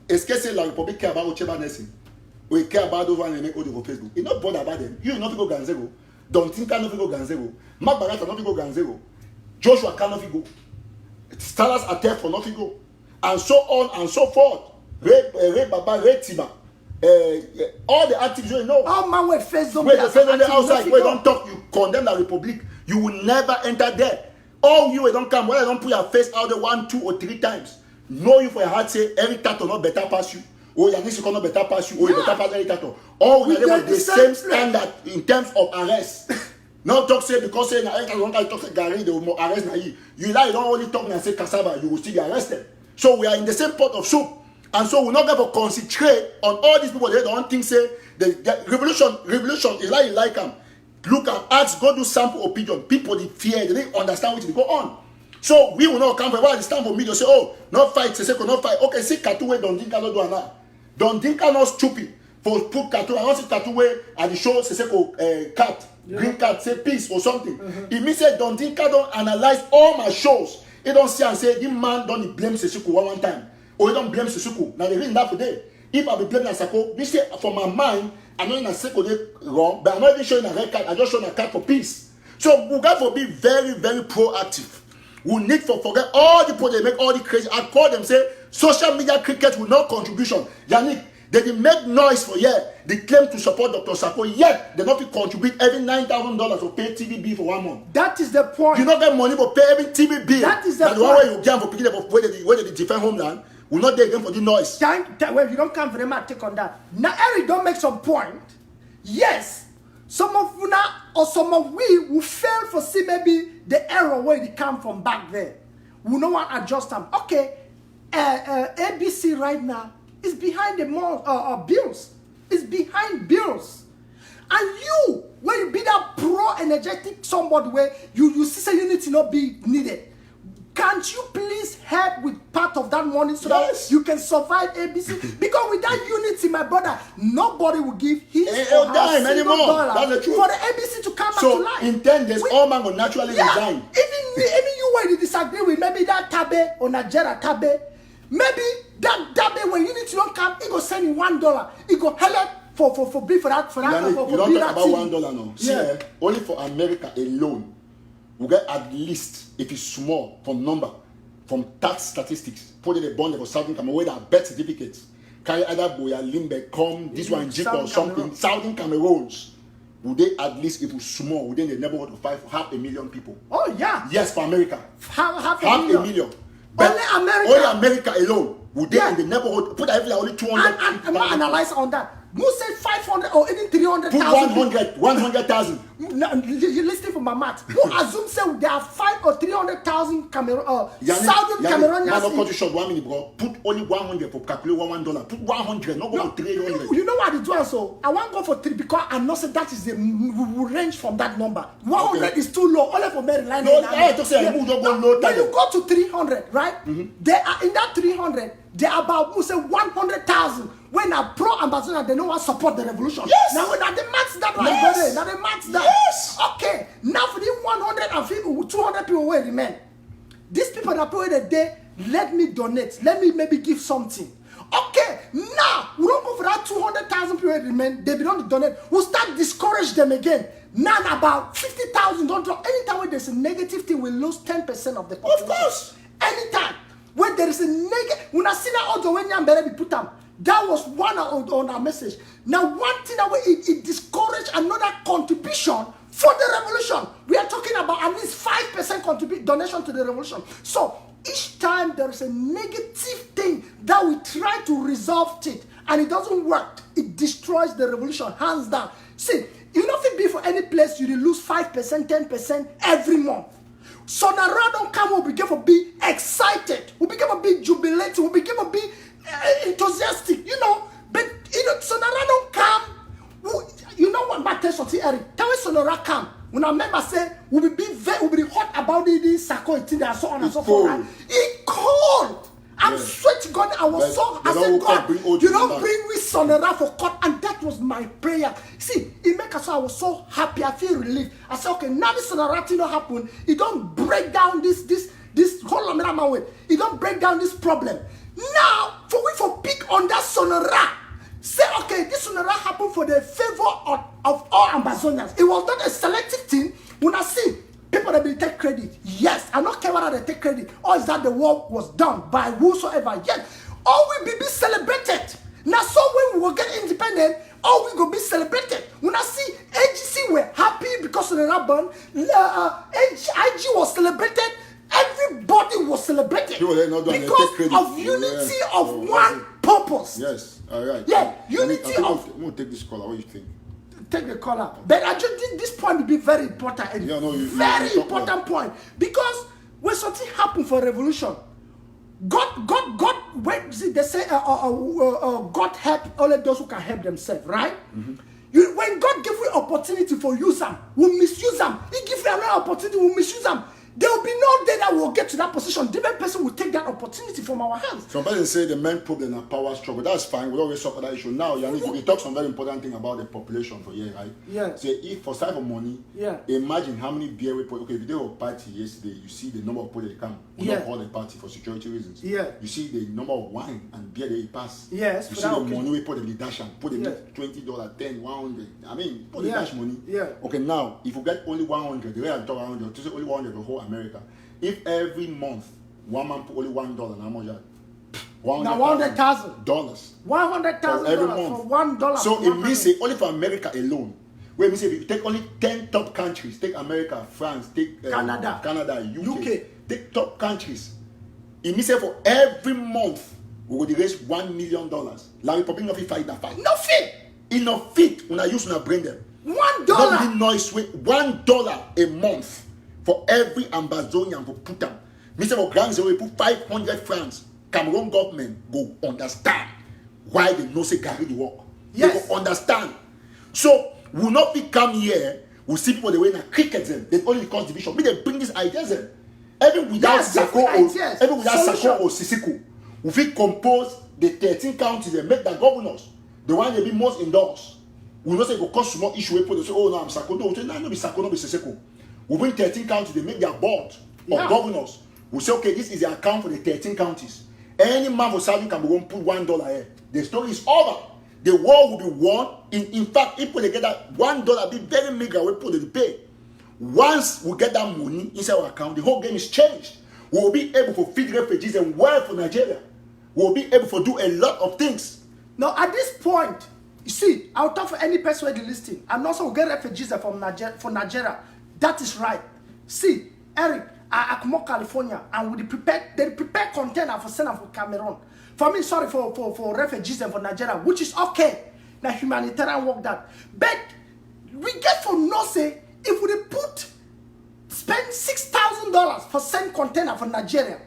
say like public care about Ocheba Nessie. We care about those ones they make audio for Facebook. It's not bother about them. You not go Ganzero. Don't think I not go Ganzero. Mark Barata not go Ganzero. Joshua cannot go. Stars attack for not go. And so on and so forth. Ray Baba, Ray Tiba. All the activists you know. All man with face on the outside. Where don't talk, you condemn the republic. You will never enter there. All you don't come. Whether don't put your face out there 1, 2, or 3 times. Know you for your heart say every tattoo not better pass you. Oh, Yannick Sicot not better pass you. Oh, you better pass every tattoo. All we are the same standard in terms of arrest. No talk say because say one guy talk say Gary, they will arrest na you. You lie, you don't only talk and say cassava, you will still be arrested. So we are in the same pot of soup. And so we're not going to concentrate on all these people. They don't think say the revolution is like them. Look at ask, go do sample opinion. People they fear, they don't understand what they go on. So we will not come for while it's time for me to say, oh, not fight, Siseko, not fight. Okay, see Katuwe, don't think I don't do that. Don't think I'm not stupid. For put Katuwe, I want to see Katuwe at the show Siseko cat, green cat, say peace or something. It means say don't think I don't analyze all my shows. They don't see and say this man don't blame Siseko one time. Or you don't blame Siseko. Now they reason that for day. If I be blaming Siseko, this say for my mind, I'm not in a Siseko wrong, but I'm not even showing a red card. I'm just showing a card for peace. So we got to be very, very proactive. We need to forget all the people they make all the crazy. I call them say social media cricket with no contribution. Yannick, they didn't make noise for years. They claim to support Dr. Sicot, yet they not contribute every $9,000 to pay TV bill for 1 month. That is the point. You not get money for pay every TV bill. That is the point. The one way you get for picking up where they defend homeland. We not there again for the noise. Well, you don't come for them and take on that. Now, Eric don't make some point. Yes, some of you now or some of we will fail for see maybe the error where they come from back there. We no want to adjust them. Okay, ABC right now is behind the bills. It's behind bills. And you, when you be that pro-energetic somebody where you see say unity not be needed, can't you please help with part of that money so that you can survive ABC? Because with that unity, my brother, nobody will give his or her single dollar for the ABC to come back to life. So in 10 days, all man will naturally resign. Even you when you disagree with maybe that Tabe or Nigeria Tabe, maybe that Tabe when unity don't come, he go send you $1. He go help for bill for that Yannick, you don't talk about $1 now. See, only for America alone. We get at least, if it's small, from number, from tax statistics, put it a bond for Southern Cameroon, where there are birth certificates. Carry either Boya, Limbe, come, this one, Jeep or something. Southern Cameroons, would they at least, if it's small, within the neighborhood of 500,000 people? Oh, yeah. Yes, for America. Half a million. But Only America alone, would they in the neighborhood, put everything only 200 and I'm not analyze on that. Who said 500 or even 300,000? Put 100,000. No, you listen for my math. Who assume say there are 500,000 or 300,000 Southern Cameroonians? Man, not cut you short 1 minute, bro. Put only 100 for calculate $1. Put 100, not go for 300. You know what they do also? I want to go for 3 because I know say that is the we range from that number. 100 is too low. Only for Maryland. No, I just say when you go to 300, right? They are in that 300. They are about who say 100,000. When a pro-ambassador, they don't want to support the revolution. Yes. Now, when they match that, yes. now they match that. Yes. Okay. Now, for the 150, 200 people will remain. These people that pay the day, let me donate. Let me maybe give something. Okay. Now, we don't go for that 200,000 people remain. They don't donate. We'll start discourage them again. Now, about 50,000 don't drop. Anytime when there's a negative thing, we lose 10% of the population. Of course. Anytime. When there is a negative, when I see that audio when you be put them, that was one on our message. Now, one thing that it discouraged another contribution for the revolution. We are talking about at least 5% donation to the revolution. So each time there is a negative thing that we try to resolve it and it doesn't work, it destroys the revolution hands down. See, you know if it be for any place you lose 5%, 10% every month. So now don't come, we begin to be excited, we begin to be jubilating, we begin to be enthusiastic, you know. But you know, Sonora don't come. You know what my test of Eric? Tell me Sonora come. When I remember say we'll be hot about this Sicot thing and so on and so forth. Right? It cold. I'm swear to God, I was I said, God, you don't bring me Sonora for court, and that was my prayer. See, it make us so I was so happy, I feel relieved. I said, okay, now this Sonora thing don't happen. It don't break down this whole way. It don't break down this problem. Now, for pick on that Sonora, say, okay, this Sonora happened for the favor of all ambassadors. It was not a selective thing. When I see people that will take credit, yes, I don't care whether they take credit or is that the work was done by whosoever. Yes, all will be celebrated. Now, so when we will get independent, all we will be celebrated. When I see AGC were happy because of the Rabban, IG was celebrated. Everybody was celebrated because of unity of one purpose. Yes, all right. Yeah, unity of. I'm going to take this call. What do you think? take the caller. But I just this point will be very important. And Yeah, no, you very talk important point. Because when something happen for revolution, God, when they say God help only those who can help themselves, right? When God give you opportunity for use them, we misuse them. He give you another opportunity, we misuse them. There will be no day that we'll get to that position. Different person will take that opportunity from our hands. Some person say the main problem is power struggle. That's fine. We always talk about that issue. Now, Yannick, we talk some very important thing about the population for here, right? Yeah. Say if for side of money, Yeah. imagine how many beer we put. Okay, if you do a party yesterday, you see the number of people that come. We Yeah. don't call the party for security reasons. Yeah. You see the number of wine and beer they pass. Yes, You for see that the occasion. money we put in the dash and put the Yeah. $20, 10, 100. I mean, put the Yeah. dash money. Yeah. Okay, now if you get only 100, the way I talk 100, to say only 100 for whole America. If every month one man put only $1, how much? Now $100,000. $100,000 every $100,000 month. for $1. So for it 100. means say only for America alone. Where we say if you take only 10 top countries, take America, France, take Canada, UK, take top countries. It means say for every month we will raise $1 million. La Republic of fight that fight. Nothing. Enough fit when I use when I bring them. $1. Not be noise with $1 a month for every Ambazonian for put them. Mr. for Grand Zero, we put 500 francs. Cameroon government go understand why they no say carry the work. Yes. They go understand. So will not be come here. We see people the way in a cricket them. They only cause division. We they bring these ideas them. Even without Yes, Sako different or ideas. even without Solution. Sako or Sisiko, we fit compose the 13 counties and make the governors the one they be most indoors. We not say go cause small issue. We put they say, oh no, I'm Sako. No, we say no be Sako, no be Sisiko. We bring 13 counties, they make their board of Yeah. governors. We say, okay, this is the account for the 13 counties. Any man for Southern Cameroon put $1 here. The story is over. The war will be won. In fact, if they get that $1, be very meager, we put it pay. Once we get that money inside our account, the whole game is changed. We will be able to feed refugees and work for Nigeria. We will be able to do a lot of things. Now, at this point, you see, I'll talk for any person who is listening. And also get refugees from Nigeria. That is right. See, Eric, I come to California and with they prepare container for sending for Cameroon. For me, sorry, for refugees and for Nigeria, which is okay. Now humanitarian work that. But we get for no say if we spend $6,000 for send container for Nigeria.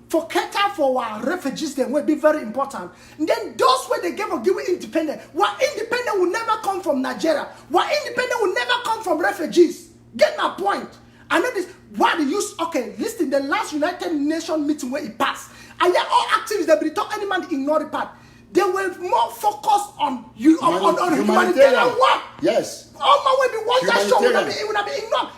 For cater for our refugees, then will be very important. And then those where they give independent. What independent will never come from Nigeria. What independent will never come from refugees. Get my point. I know this. Why they use, okay, listen, the last United Nations meeting where it passed. And yeah, all activists that be talk any man ignore the part. They were more focused on humanitarian work. Yes. All my way be watch that show would have been ignored.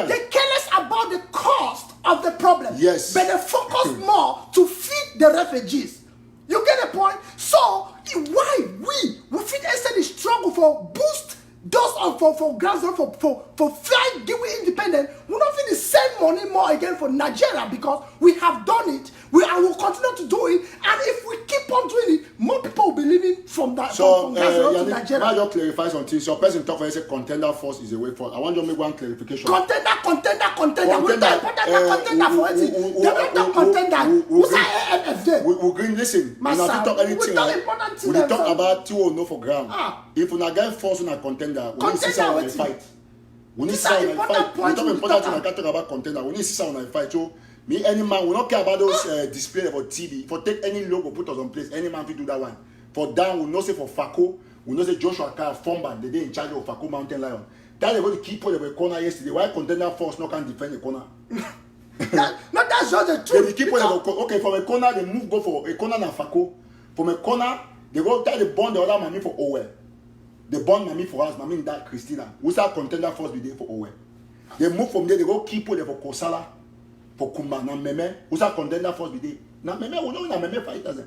They careless about the cost of the problem. Yes. But they focus more to feed the refugees. You get the point? So why we feed instead the struggle for boost those for ground zero for flying give we independent, we not fit the same money more again for Nigeria because we have done it. I will continue to do it, and if we keep on doing it, more people will be living from that from ground zero to Nigeria. Now just clarify something. So person talk for say contender force is a way forward. I want you to make one clarification. Contender. We don't contender for it. They don't talk contender. Who's AFD? We green listen. We not talk anything. We talk about 2 no for ground. If we not get force on a contender, we need to see how we fight. We need to see how we fight. We talk important thing. I can't talk about contender. We need to see how we fight. So me, any man, we don't care about those display for TV. For take any logo, put us on place. Any man will do that one. For down, we know say for Fako, we know say Joshua Carr, Fomba, they in charge of Fako Mountain Lion. That they go to keep on the corner yesterday. Why contender force not can defend the corner? That's just the truth. They keep on the okay from a corner they move go for a corner na Fako. From a corner they go tell the bond the other mommy for Owe. They bond mommy for us, mommy that Christina. We start contender force be there for Owe. They move from there, they go keep on there for Kosala, for Kumba, na Meme. We start contender force be there. Na Meme, we know na Meme fighters.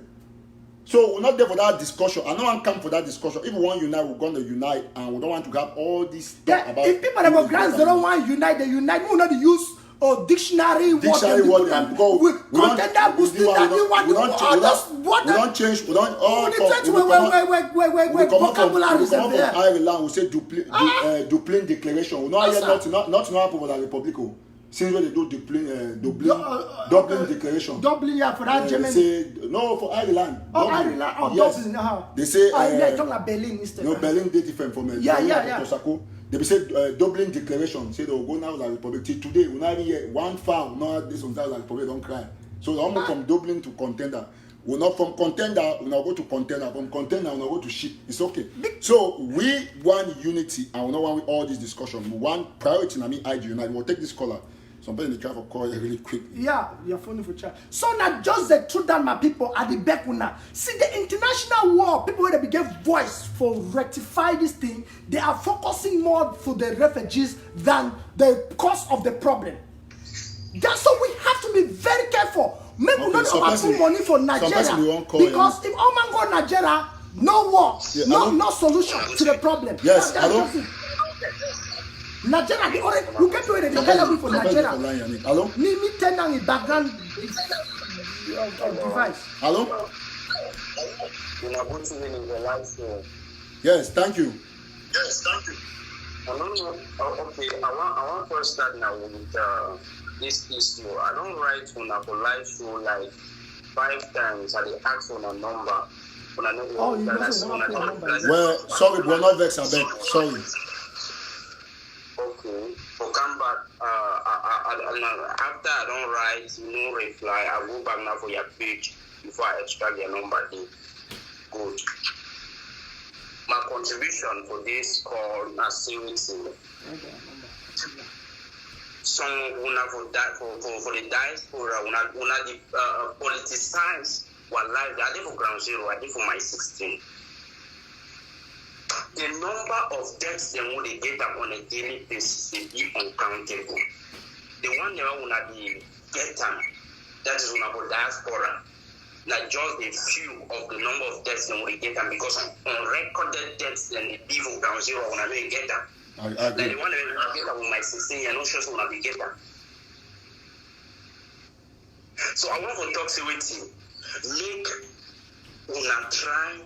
So we're not there for that discussion. I don't want to come for that discussion. If we want to unite, we're going to unite, and we don't want to have all this talk about. If people that have grants don't want to unite, they unite. We will not use dictionary word. We contender boosting that you want to don't change. We don't all wait, vocabulary is there. Ireland, we say Dublin Declaration. We not hear not happen for the Republic. since when they do Dublin declaration. Dublin, yeah, for that German. Say, no, for Ireland. Oh, Ireland. Oh, yes. Dublin. They say. Yeah, talking about Berlin instead. No, Berlin they different from yeah. They say Dublin declaration. Say they will go now like Republic. Till today, we not hear one farm. No, this one like Republic don't cry. So they almost from Dublin to contender. We're not from contender. We now go to contender. From contender, we now go to ship. It's okay. So we want unity, and we don't want all this discussion. We want priority. I mean, IG unite. We'll take this caller. Somebody in the try for call really quick. Yeah, you're phoning for chat. So now just the truth that my people at the back now. See the international war, people where they gave voice for rectify this thing, they are focusing more for the refugees than the cause of the problem. That's why we have to be very careful. Make we not put money for Nigeria. Because if all man go Nigeria, no war, no solution to the problem. Yes, Nigeria, they already look at the available for Nigeria. Hello? Me turn down the background device. Hello? Yes, thank you. Yes, thank you. Okay, I want to start now with this issue. I don't write on a live show like 5 times. I ask on a number. Oh, you don't want to number. Well, sorry, we're not vexed, I beg. Sorry. Okay. So come back. After I don't write, no reply, I go back now for your page before I extract your number. Good. My contribution for this call is seriously. Some for the diaspora, the politicians were live. I did for ground zero. I did for my 16. The number of deaths they will get up on a daily basis they be uncountable. The one they will be get them, that is on diaspora. Like just a few of the number of deaths they will get them because on recorded deaths then the be for ground zero when I may get them. Like the one that will get up with my 16, I'm not sure when I will get them. So I want to talk with you. Make una try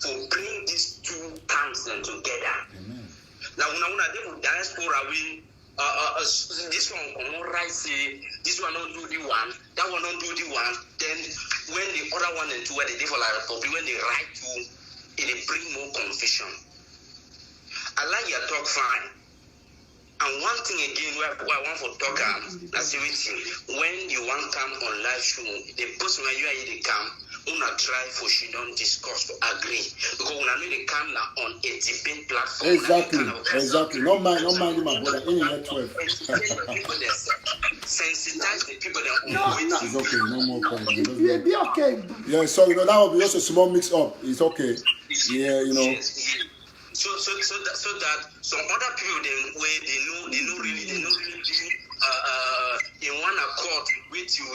to bring these two camps together. Amen. Now, when they diaspora, we this one will right say this one don't do the one, that one don't do the one. Then when the other one and two where they for like republic, when they write to, it bring more confusion. I like your talk fine. And one thing again, where I want to talk when you want come on live show, the person where you are in the camp, una try for she don't discuss to agree because when I know they come now on a debate platform. Exactly. No mind, my brother. In the 12. Sensitize the people that it's okay. No more problem. You'll be okay. Yeah. So that will be just a small mix up. It's okay. Yeah. Yes. So that some other people they know really in one accord with you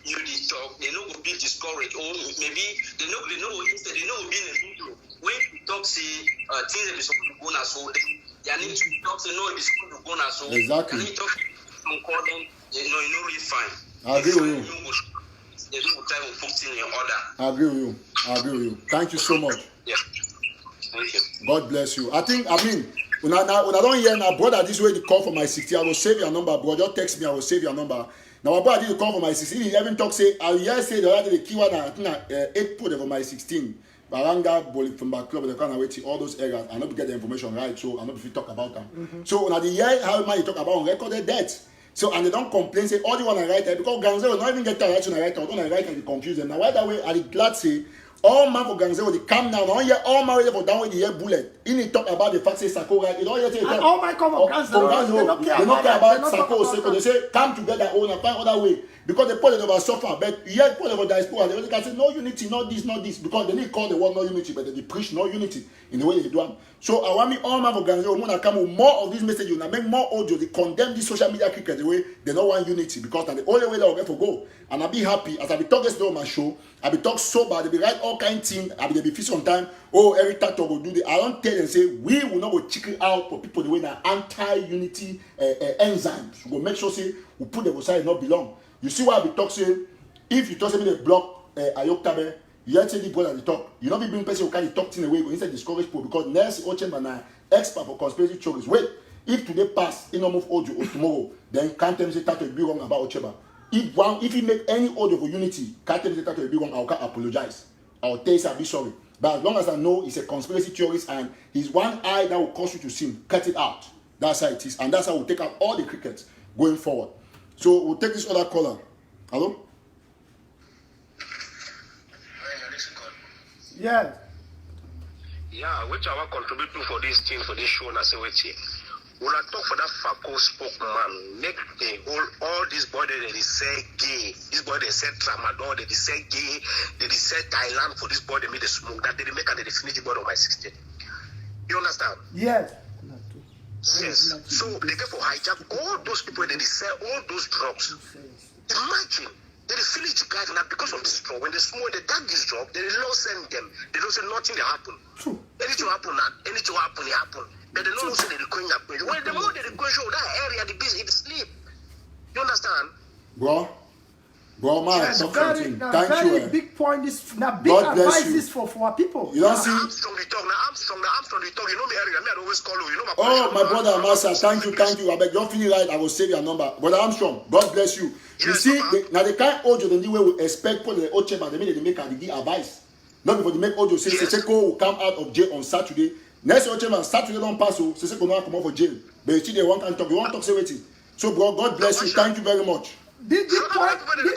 the talk, they know will be discouraged, or maybe they know instead they know will be in the middle. When you talk say things that be supposed to go now, so they need to talk say no it is supposed to go now, so exactly. They need to talk concordant, you know really fine. I agree with you. They don't try to put in your order. I agree with you. Thank you so much. Yeah. Thank you. God bless you. I mean, when I don't hear now, brother, this way the call for my 60, I will save your number, bro. Just text me, I will save your number. Now, my brother did the call for my 16. He even talk say, I will say the other day the keyword I think 8 put for my 16. Baranga, Boli from back club, they can't wait till all those areas. I not get the information right, so I not if you talk about them. Mm-hmm. So now the year how man you talk about recorded deaths. So and they don't complain, say all the one I write because Ganze will not even get that I write out. Don't I write and be confused. Now why that way I glad say all man for Ganze will come down. Now here all man for down with the air bullet. In it talk about the fact say Sako right. You don't hear say all my come for Ganze. They don't care about Sako. They say come together, own and find other way. Because the Paul over suffer, but yet Paul over diaspora, they can say no unity, not this, because they need call the word no unity, but they preach no unity in the way they do them. So I want me all man for Ganze, come with more of these messages, make more audio, they condemn this social media cricket the way they don't want unity, because that's the only way they'll get for go. And I'll be happy, as I be talking yesterday on my show, I'll be talk sober, they be write all kind of things, I'll be feast on time, every Tataw will do the, I don't tell them, say, we will not go chicken out for people the way that anti-unity enzymes, we will make sure, say, we put them aside not belong. You see why I be talk saying, if you talk me the block Ayoktabe, you actually the brother the talk. You not be bring person who carry talk thing away, but instead discourage people because Nancy Ochemba na expert for conspiracy theories. Wait, If today pass, he no move audio or tomorrow, then can't tell me say Tataw be wrong about Ocheba. If he make any audio for unity, can't tell me say Tataw be wrong, I'll apologize. I'll tell you I'll be sorry. But as long as I know it's a conspiracy theorist and his one eye that will cause you to sin, cut it out. That's how it is. And that's how we'll take out all the crickets going forward. So we'll take this other caller. Hello? Yeah. Yeah, which I want to contribute to for this team, for this show, and I say, wait here. When I talk for that Fako spokesman, make the whole, all these boys they say gay. This boy they say tramadol, they say gay, they say Thailand for this boy they made the smoke, that they make and they finish the boy on my 16. You understand? Yes. Yes. So they get for hijack all those people that they sell all those drugs. Imagine. They finish the guys now because of this drug. When they smoke, they tag this drug, they don't send them. They don't say nothing they happen. True. Anything happen now, anything happen, it happen. But they don't say they're going up. When the more they're going show that area, the busy, it sleep. You understand? Bro, man, That's talk very, something. now Thank very you. big point. This now big God bless advice you. is for our people. You don't see? I'm strongly talk now. I'm strong. You know me, area. Me, I always call you. You know my. Oh, my brother, master, thank you. I beg, don't feel right. I will save your number. Brother Armstrong, God bless you. You Yes, see, Papa. now the kind audio the way we expect for the Ocheba, they make and they give advice. Not before they make audio say Yes. Siseko will come out of jail on Saturday. Next Ocheba, Saturday don't pass, so Siseko will not come out for jail. But you see, they want to talk. You want to talk, say waiting. So, bro, God bless you. Thank you very much. This point. When they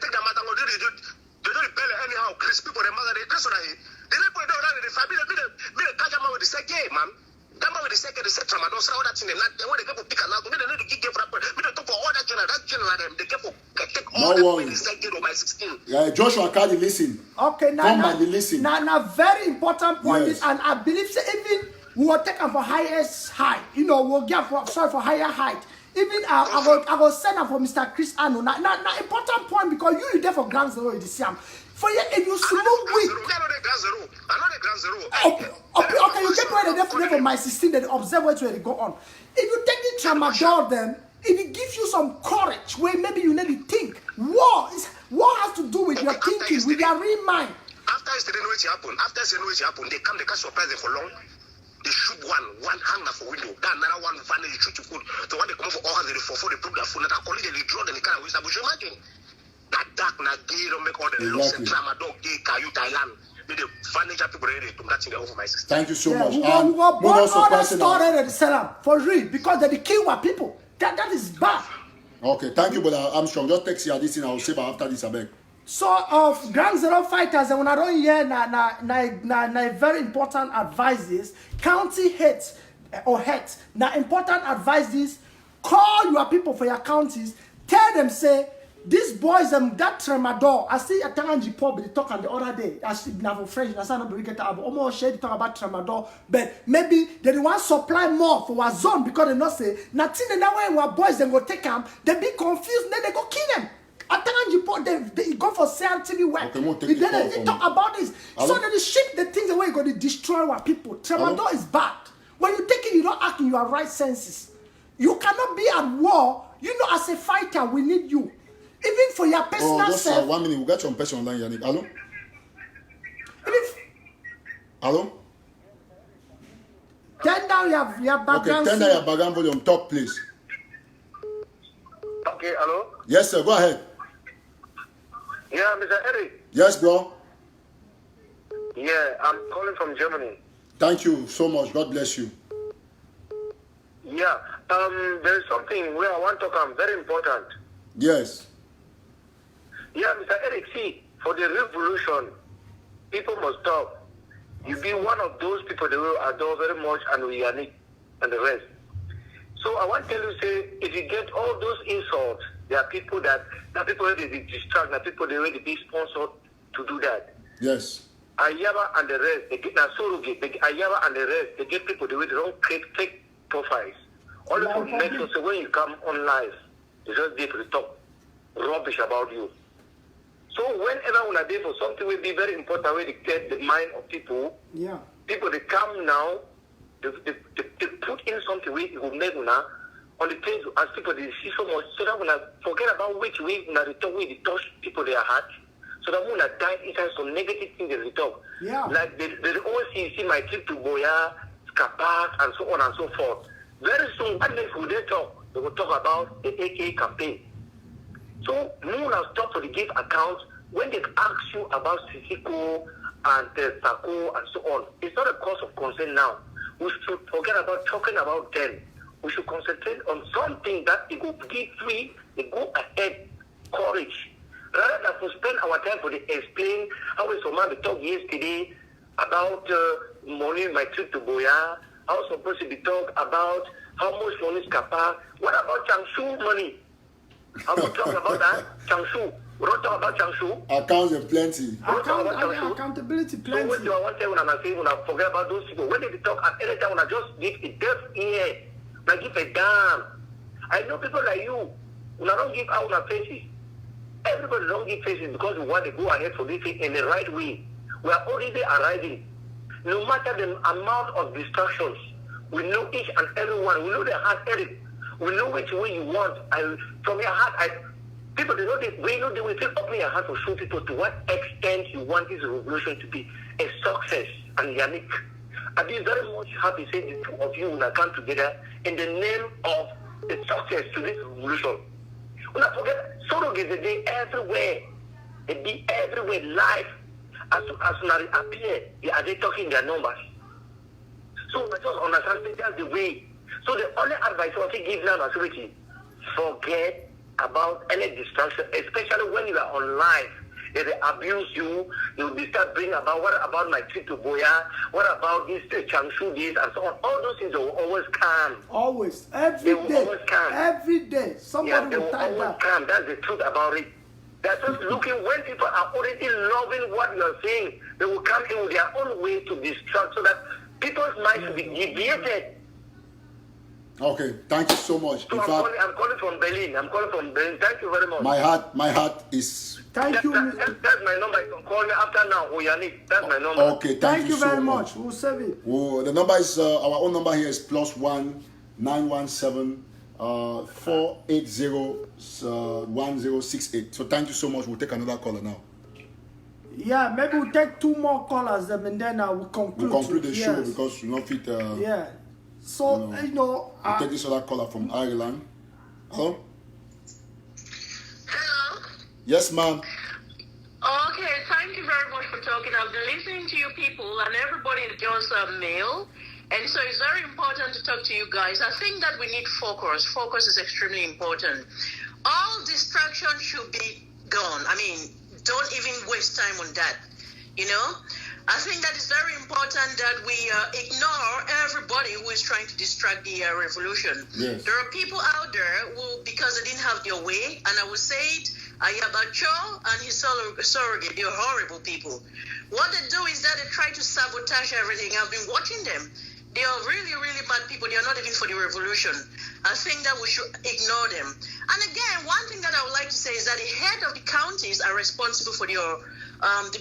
take the matter, they don't repel anyhow. Chris people, the mother, they don't put it down. They family, they catch them with the second man. That man with the second, the second, I don't say all that in the night. When they get for pick and out, we don't need to give up. We don't talk for all that general, they get for take all that with the second or by 16. Yeah, Joshua Cardi, listen. Okay, Come and listen. Now, very important point Yes. is, and I believe say, even we will take them for highest height. You know, we'll get for higher height. Even I will send them for Mr. Chris Anu. Now, important point because you there for Grand Zero in the Siam. For you, if you smoke weed. I know the Grand Zero. Okay, you get where they for my 16, they observe where they go on. If you take the tramadol, then it gives you some courage where maybe you need to think. War has to do with your thinking, with your real mind. After yesterday, know what happened. They come, they can't surprise them for long. They shoot one hanger for window. That another one van they shoot to food. So when they come for all hands, they for they put their food. That colleague they draw, then they can't waste. But you imagine that dark na gay don't make all the loss and tramadol gay Kayu Thailand. They vanish people ready to that thing over my sister. Thank you so much. We were born also all that personal. story and sell them for real because they kill our people. That is bad. Okay, thank you, brother Armstrong. Just text you this thing. I will save after this, I beg. So of Grand Zero fighters, and when I don't hear na very important advices, county heads or heads. Now important advices, call your people for your counties, tell them say these boys that tramadol. I see a Tanganji Pop they talk on the other day. I see now for French, I not bring it up. Almost share talk about tramadol, but maybe they want supply more for our zone because they not say nothing. And now when our boys then go take them, they be confused, then they go kill them. They go for CRTV work. Okay, they talk about this. Hello? So they ship the things away, going to destroy our people. Tramadol is bad. When you take it, you don't act in your right senses. You cannot be at war. You know, as a fighter, we need you. Even for your personal self. 1 minute. We'll get some person online, Yannick. Hello? Hello? Turn down your background. Okay, turn down your background volume. Talk, please. Okay, hello? Yes, sir. Go ahead. Yeah, Mr. Eric. Yes, bro. Yeah, I'm calling from Germany. Thank you so much. God bless you. Yeah, there's something where I want to come, very important. Yes. Yeah, Mr. Eric, see, for the revolution, people must talk. You be one of those people that will adore very much and we Yannick and the rest. So I want to tell you, say, if you get all those insults, there are people that people ready to distract, that people they ready to be sponsored to do that. Yes. Ayaba and the rest, they get Ayaba and the rest, they get people they don't create fake profiles. All the make sure so when you come on live, they just there to talk rubbish about you. So whenever when I do for something will be very important way to get the mind of people. Yeah. People they come now, they put in something we will make now on the things as people they see so much so that when I forget about which way when they talk they touch people their heart. So that when I die inside some negative things they talk. Yeah. Like they always see my trip to Boya, Kapas, and so on and so forth. Very soon, what next will they talk? They will talk about the AK campaign. So, Moon has talked to the give account when they ask you about Sicot and Sako and so on. It's not a cause of concern now. We should forget about talking about them. We should concentrate on something that it will give free, the go ahead courage. Rather than to spend our time for the explain how is someone talked yesterday about money my trip to Boya, how supposed to be talk about how much money is Kappa. What about Changshu money? How we talk about that? Changshu. We don't talk about Changshu. Accounts are plenty. Accountability plenty. So when do I want to say when I say when I forget about those people? When they talk at any time when I just give a deaf ear, when I give a damn. I know people like you, when I don't give out our faces. Everybody don't give faces because we want to go ahead for this thing in the right way. We are already arriving. No matter the amount of distractions, we know each and every one. We know the heart edit. We know which way you want. From your heart, people they know this. We know the way. Feel open your heart to show people to what extent you want this revolution to be a success. And Yannick, I'd be very much happy saying the two of you will come together in the name of the success to this revolution. When I forget, surrogate is a day everywhere. It be everywhere live. As soon as they appear, they talking their numbers. So we just understand that's the way. So the only advice I want to give now, authority, forget about any distraction, especially when you are on live. If they abuse you, they will start bringing about what about my trip to Boya, what about this Changshu this and so on. All those things will always come. Always, every day. Always come. Every day, somebody will type that. Come. That's the truth about it. They're just looking when people are already loving what you're saying. They will come in with their own way to distract so that people's minds should be deviated. Okay, thank you so much. So I'm calling from Berlin. Thank you very much. My heart is. Thank you. That's my number. You can call me after now. Yannick, that's my number. Okay, Thank you so very much. We'll save it. The number is our own number here is +1 917 480 1068. So thank you so much. We'll take another caller now. Yeah, maybe we'll take 2 more callers and then we'll conclude. We'll conclude the show because you know fit. Yeah. So we'll take this other caller from Ireland. Hello. Hello. Yes, ma'am. Okay, thank you very much for talking. I've been listening to you people, and everybody is just a male. And so it's very important to talk to you guys. I think that we need focus. Focus is extremely important. All distractions should be gone. I mean, don't even waste time on that. You know? I think that is very important that we ignore everybody who is trying to distract the revolution. Yes. There are people out there who, because they didn't have their way, and I will say it, Ayabacho and his surrogate, they're horrible people. What they do is that they try to sabotage everything. I've been watching them. They are really, really bad people. They are not even for the revolution. I think that we should ignore them. And again, one thing that I would like to say is that the head of the counties are responsible for the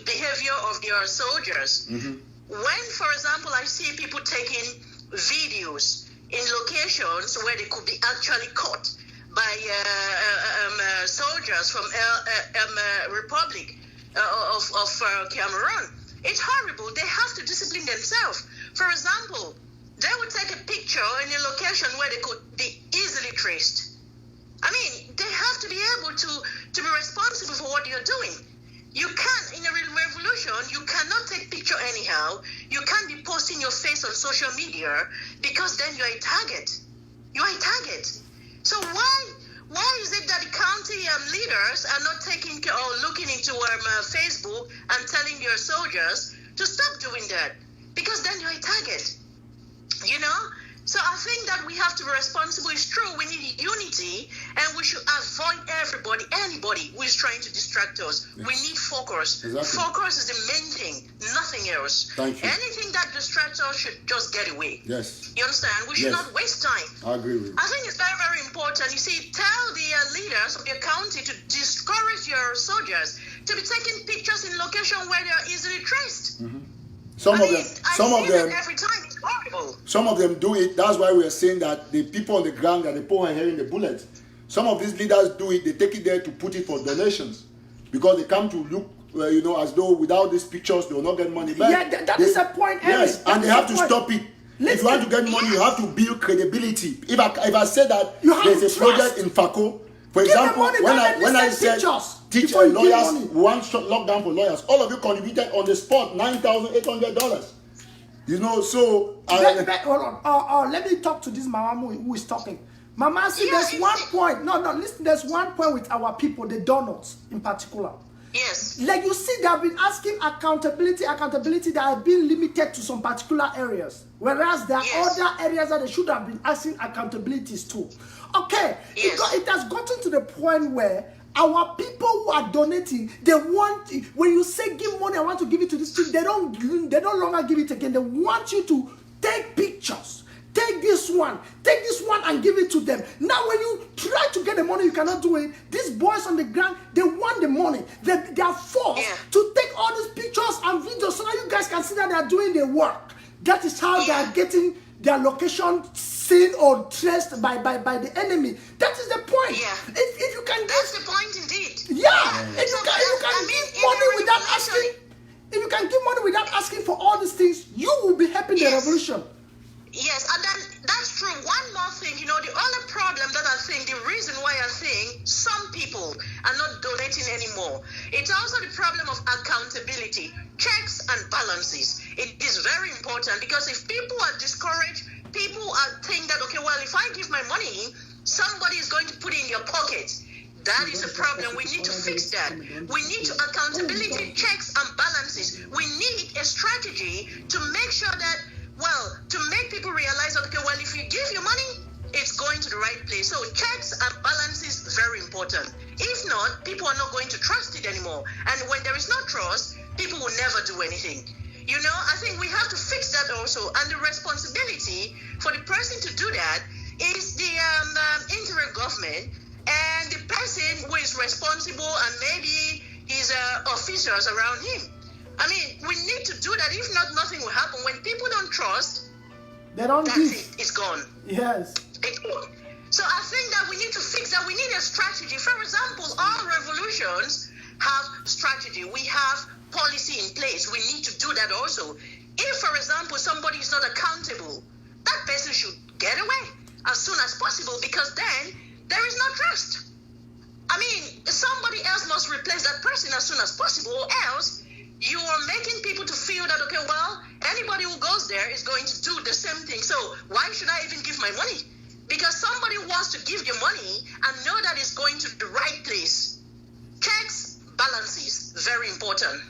behavior of their soldiers. Mm-hmm. When, for example, I see people taking videos in locations where they could be actually caught by soldiers from Republic of Cameroon, it's horrible. They have to discipline themselves. For example, they would take a picture in a location where they could be easily traced. I mean, they have to be able to be responsible for what you're doing. You can't, in a revolution, you cannot take picture anyhow. You can't be posting your face on social media because then you're a target. You are a target. So why is it that the county leaders are not taking or looking into Facebook and telling your soldiers to stop doing that? Because then you're a target. You know? So I think that we have to be responsible. It's true, we need unity, and we should avoid anybody who is trying to distract us. Yes. We need focus. Exactly. Focus is the main thing, nothing else. Thank you. Anything that distracts us should just get away. Yes. You understand? We should not waste time. I agree with you. I think it's very, very important. You see, tell the leaders of your county to discourage your soldiers to be taking pictures in locations where they are easily traced. Mm-hmm. Some of them every time. It's horrible. Some of them do it. That's why we are saying that the people on the ground that the poor are hearing the bullets. Some of these leaders do it. They take it there to put it for donations because they come to look, as though without these pictures they will not get money back. Yeah, that is a point. Yes, and they have to stop it. If you want to get money, you have to build credibility. If I say that You have there's a to trust. project in Fako, for Give them example, money, when don't I let when me I send said pictures teach before you give lawyers money. one shot lockdown for lawyers, all of you contributed on the spot $9,800. You know, so let me talk to this mama who is talking. Mama, see, there's one point. No, listen. There's one point with our people, the donors in particular. Yes. Like you see, they have been asking accountability that have been limited to some particular areas, whereas there are other areas that they should have been asking accountabilities to. Okay, it has gotten to the point where our people who are donating, they want, when you say give money, I want to give it to this thing, they no longer give it again. They want you to take pictures. Take this one and give it to them. Now when you try to get the money, you cannot do it. These boys on the ground, they want the money. They are forced to take all these pictures and videos so that you guys can see that they are doing their work. That is how they are getting their location seen or traced by the enemy. That is the point. Yeah. If you can That's the point indeed. if you can give money without asking, if you can give money without asking for all these things, you will be helping the revolution. Yes, and then that's true. One more thing, the other problem that I think, the reason why I'm saying some people are not donating anymore, it's also the problem of accountability, checks and balances. It is very important because if people are discouraged, people are think that, okay, well, if I give my money, somebody is going to put it in your pocket. That is a problem. We need to fix that. We need accountability, checks and balances. We need a strategy to make sure that, to make people realize that, okay, well, if you give your money, it's going to the right place. So checks and balances, very important. If not, people are not going to trust it anymore. And when there is no trust, people will never do anything. I think we have to fix that also. And the responsibility for the person to do that is the interim government and the person who is responsible and maybe his officials around him. I mean, we need to do that. If not, nothing will happen. When people don't trust, they don't that's give. it. It's gone. Yes. So I think that we need to fix that. We need a strategy. For example, all revolutions have strategy. We have policy in place. We need to do that also. If, for example, somebody is not accountable, that person should get away as soon as possible because then there is no trust. I mean, somebody else must replace that person as soon as possible, or else you are making people to feel that, okay, well, anybody who goes there is going to do the same thing. So why should I even give my money? Because somebody wants to give you money and know that it's going to the right place. Checks, balances, very important.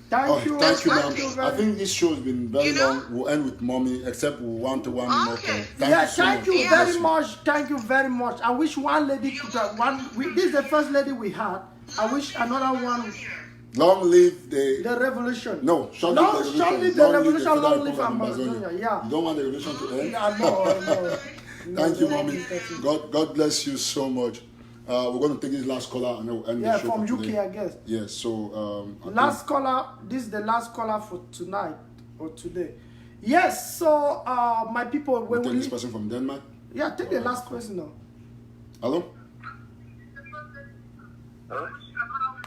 Thank you, ma'am. very I think this show has been very long. We'll end with mommy, except we want to one more thing. Thank you very much. Thank you very much. I wish one lady could have this is the first lady we had. I wish another one. Long live the revolution. No, short live the revolution. Long live Amazonia. Yeah. You don't want the revolution to end? No. Thank you, mommy. God bless you so much. We're going to take this last caller and we'll end the show from UK, today. I guess. Yes, so... caller, this is the last caller for tonight or today. Yes, so my people... We'll take this person from Denmark? Yeah, take the last person now. Hello? Hello?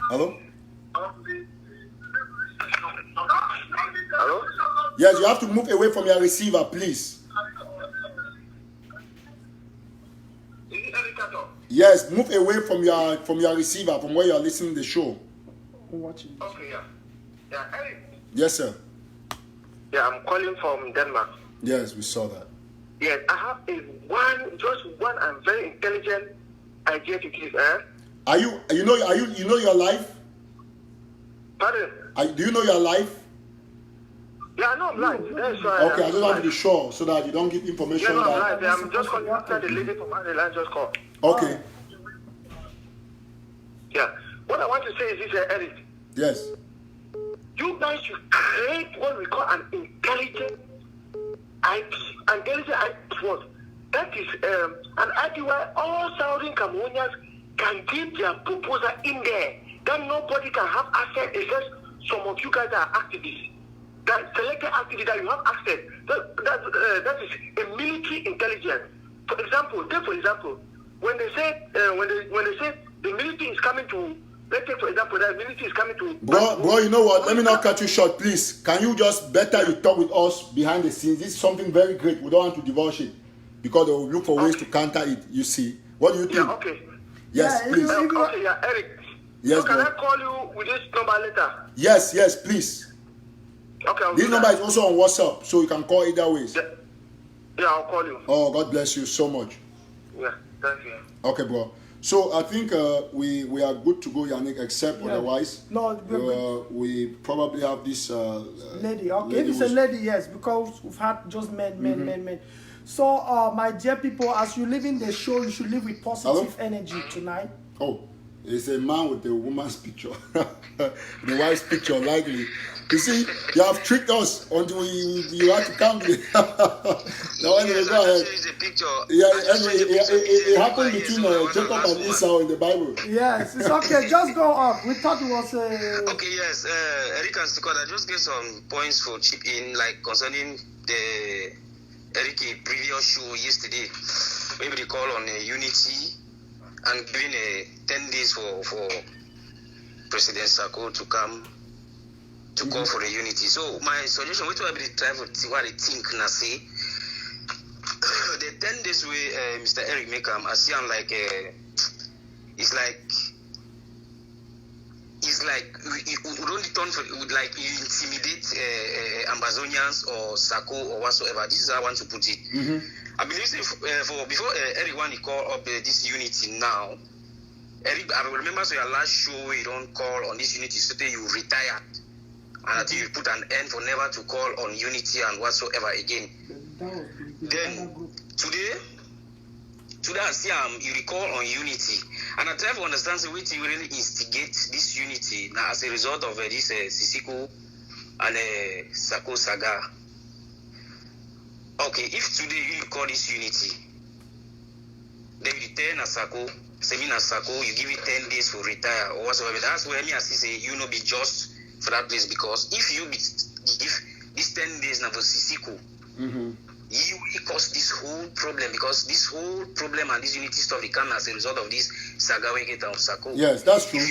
Hello? Yes, you have to move away from your receiver, please. Yes, move away from your receiver, from where you are listening to the show. Watching. Okay, yeah. Yeah, Eric. Yes, sir. Yeah, I'm calling from Denmark. Yes, we saw that. Yes, I have just one and very intelligent idea to give. You know your life? Pardon? Do you know your life? Yeah, I know I'm live. Okay, I just want to be sure so that you don't give information. Yeah, no, I'm live. Yeah, I'm just calling after the lady from Ireland just called. Okay. Yeah. What I want to say is this, Eric. Yes. You guys should create what we call an intelligent IP. Intelligent IP is what? That is an IP where all Southern Cameroonians can give their proposal in there. That nobody can have access except some of you guys that are activists. That selected activities that you have access. That is a military intelligence. For example, when they say when they say the military is coming to let's take for example that Unity is coming to. Bro, you know what? Let me not cut you short, please. Can you just better you talk with us behind the scenes? This is something very great. We don't want to divulge it because they will look for ways to counter it. You see? What do you think? Yeah, okay. Yes, Yeah, please. Okay, yeah, Eric. Yes, so can bro. I call you with this number later? Yes, please. Okay, I'll This do number that. is also on WhatsApp, so you can call either ways. Yeah, I'll call you. Oh, God bless you so much. Yeah, thank you. Okay, bro. So I think we are good to go, Yannick, except otherwise. No, we probably have this lady. Okay, lady if it's a who's- lady, yes, because we've had just men. So, my dear people, as you live in the show, you should live with positive energy tonight. Oh, it's a man with a woman's picture. The wife's picture, likely. You see, you have tricked us until you have to come with now, anyway, go ahead. Yeah, anyway, it happened between Jacob and Esau in the Bible. Yes, it's okay. Just go on. We thought it was Okay, yes. Eric and Sicot, I just get some points for chip in, like concerning the Eric previous show yesterday. Maybe they call on unity and giving 10 days for President Sako to come to call for the unity. So my suggestion, what will be try to see what they think now say. The 10 days way Mr. Eric make I see him like it's like we don't turn for like you intimidate Amazonians or Sako or whatsoever. This is how I want to put it. I believe for before Eric want to call up this unity now. Eric, I remember so your last show you don't call on this unity, so you retired. And I think you put an end for never to call on unity and whatsoever again. Then today I see you recall on unity, and I try to understand the way you really instigate this unity now as a result of this Sicot and Sako saga. Okay, if today you call this unity, then you return a Sako, Semina Sako, you give it 10 days for retire or whatsoever. That's where me I say you know be just for that place, because if you give this 10 days now for Sicot, you will cause this whole problem, because this whole problem and this unity stuff it come as a result of this saga we get of Sako. Yes, that's true. If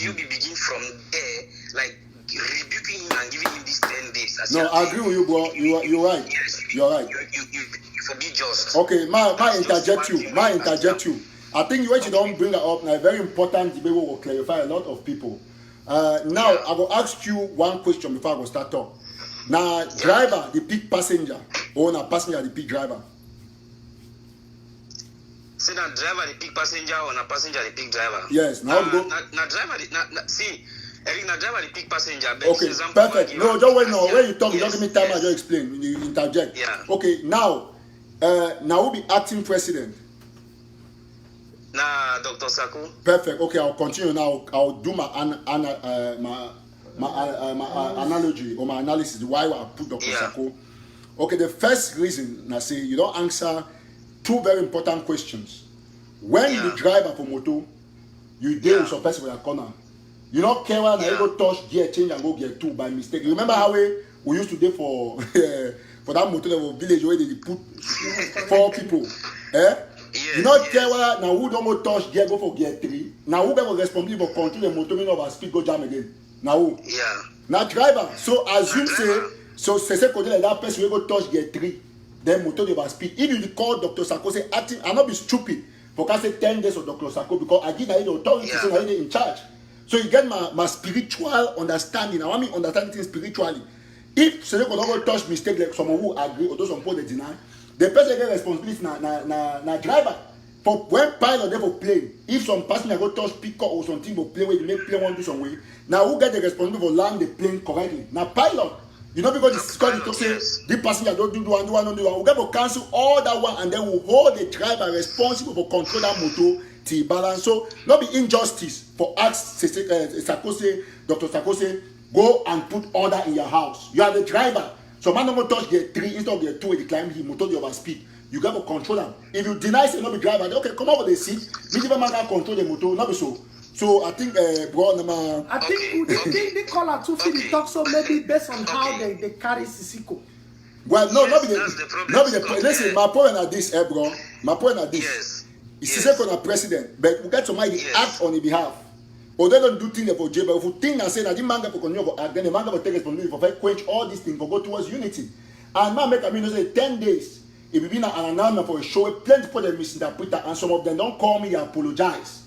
you be begin from there, like rebuking him and giving him these 10 days. No, I agree with you, bro. You're right. Yes, you're right. You forbid just. Okay, my interject you. I think when you don't bring that up, now a very important debate will clarify a lot of people. Now, I will ask you one question before I go start talk. Now, driver, the pick passenger, or na passenger, the pick driver? Say na driver, the pick passenger, or na passenger, the pick driver? Yes, now go. Na driver, see, Eric, na driver, the pick passenger. Okay, perfect. No, don't wait now. When you talk, you don't give me time, I just explain. You interject. Yeah. Okay, now we'll be acting president. Nah, Dr. Sako. Perfect. Okay, I'll continue now. I'll do my analogy or my analysis why I put Dr. Sako. Okay, the first reason I say you don't answer two very important questions. When you drive for moto, you deal with some person with a corner. You don't care when you go touch gear change and go gear 2 by mistake. You remember how we used to do for that motor level village where they put 4 people. You not care whether now who don't go touch gear go for gear 3. Now who be responsible for control the motor over speed go jam again. Now who? Yeah. Now driver. So assume say that person will go touch gear 3. Then motor over speed. If you call Dr. Sako say acting, I not be stupid for can say 10 days of Dr. Sako because I give the authority say I in charge. So you get my spiritual understanding. I want me understand things spiritually. If Seneko don't go touch mistake like someone who agree or those some people they deny, the person get responsibility na driver. For when pilot they for plane, if some passenger go touch pick up or something for plane where you make plane one do some way, now who get the responsibility for land the plane correctly? Now pilot. You know because the Scotty talk say the passenger don't do one, we get to cancel all that one and then we hold the driver responsible for control that motor till balance. So not be injustice for ask Sakose, Dr. Sakose, go and put order in your house. You are the driver. So man don't go touch gear 3 instead of gear 2 when you climb the motor the over speed. You got to control them. If you deny say not be driver, okay, come over the seat. Medium man can control the motor, not be so. So I think bro, I think the caller too feel the talk so maybe based on how they carry Sicot. Well, no, Yes, not the problem. listen, my point at this, bro. My point at this. Yes. It's Sicot a president, but we got somebody act on his behalf. Or they don't do things for jail, but if you think and say that the manga for continue for act, then the manga will take responsibility for quench all these things for go towards unity. And man make say 10 days. It will be an announcement for a show. Plenty people they misinterpret that, and some of them don't call me, they apologize.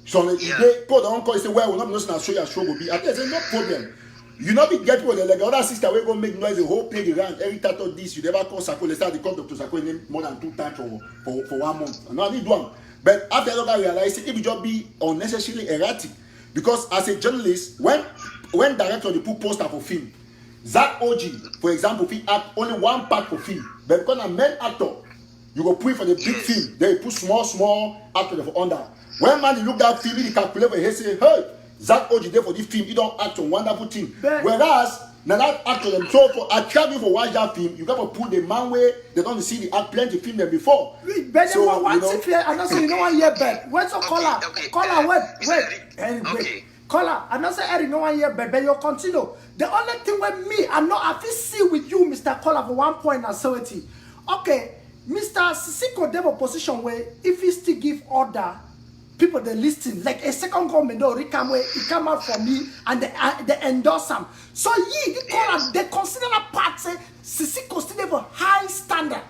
So if they people don't call, they say, well, we're not going to show your show will be. I say no problem. You not be get people like the other sister will go make noise the whole play around every tattoo this. You never call Sako. They start the call Dr. Sako name more than 2 times for 1 month. No, I need one. But after I realize it will just be unnecessarily erratic. Because as a journalist, when director they put poster for film, Zach OG, for example, he act only one part for film. But because a main actor, you go put for the big film, they put small actor for under. When man you look that film, he calculate for he say, hey, Zach OG there for this film, he don't act on wonderful thing. Whereas now that actor them so for I travel for watch that film, you gotta put the man way they don't see the act plenty film them before. But so, one thing here, and also you know one year back. Where's the caller? Caller, wait. Caller, and also Eric, no one year back. But you continue. The only thing with me, I feel see with you, Mr. Caller, for 1 point and 70. Okay, Mr. Sicot they have a position where if he still give order, people they listen like a second government it come out for me and they endorse them. So the caller they consider that part say Sicot still have a high standard.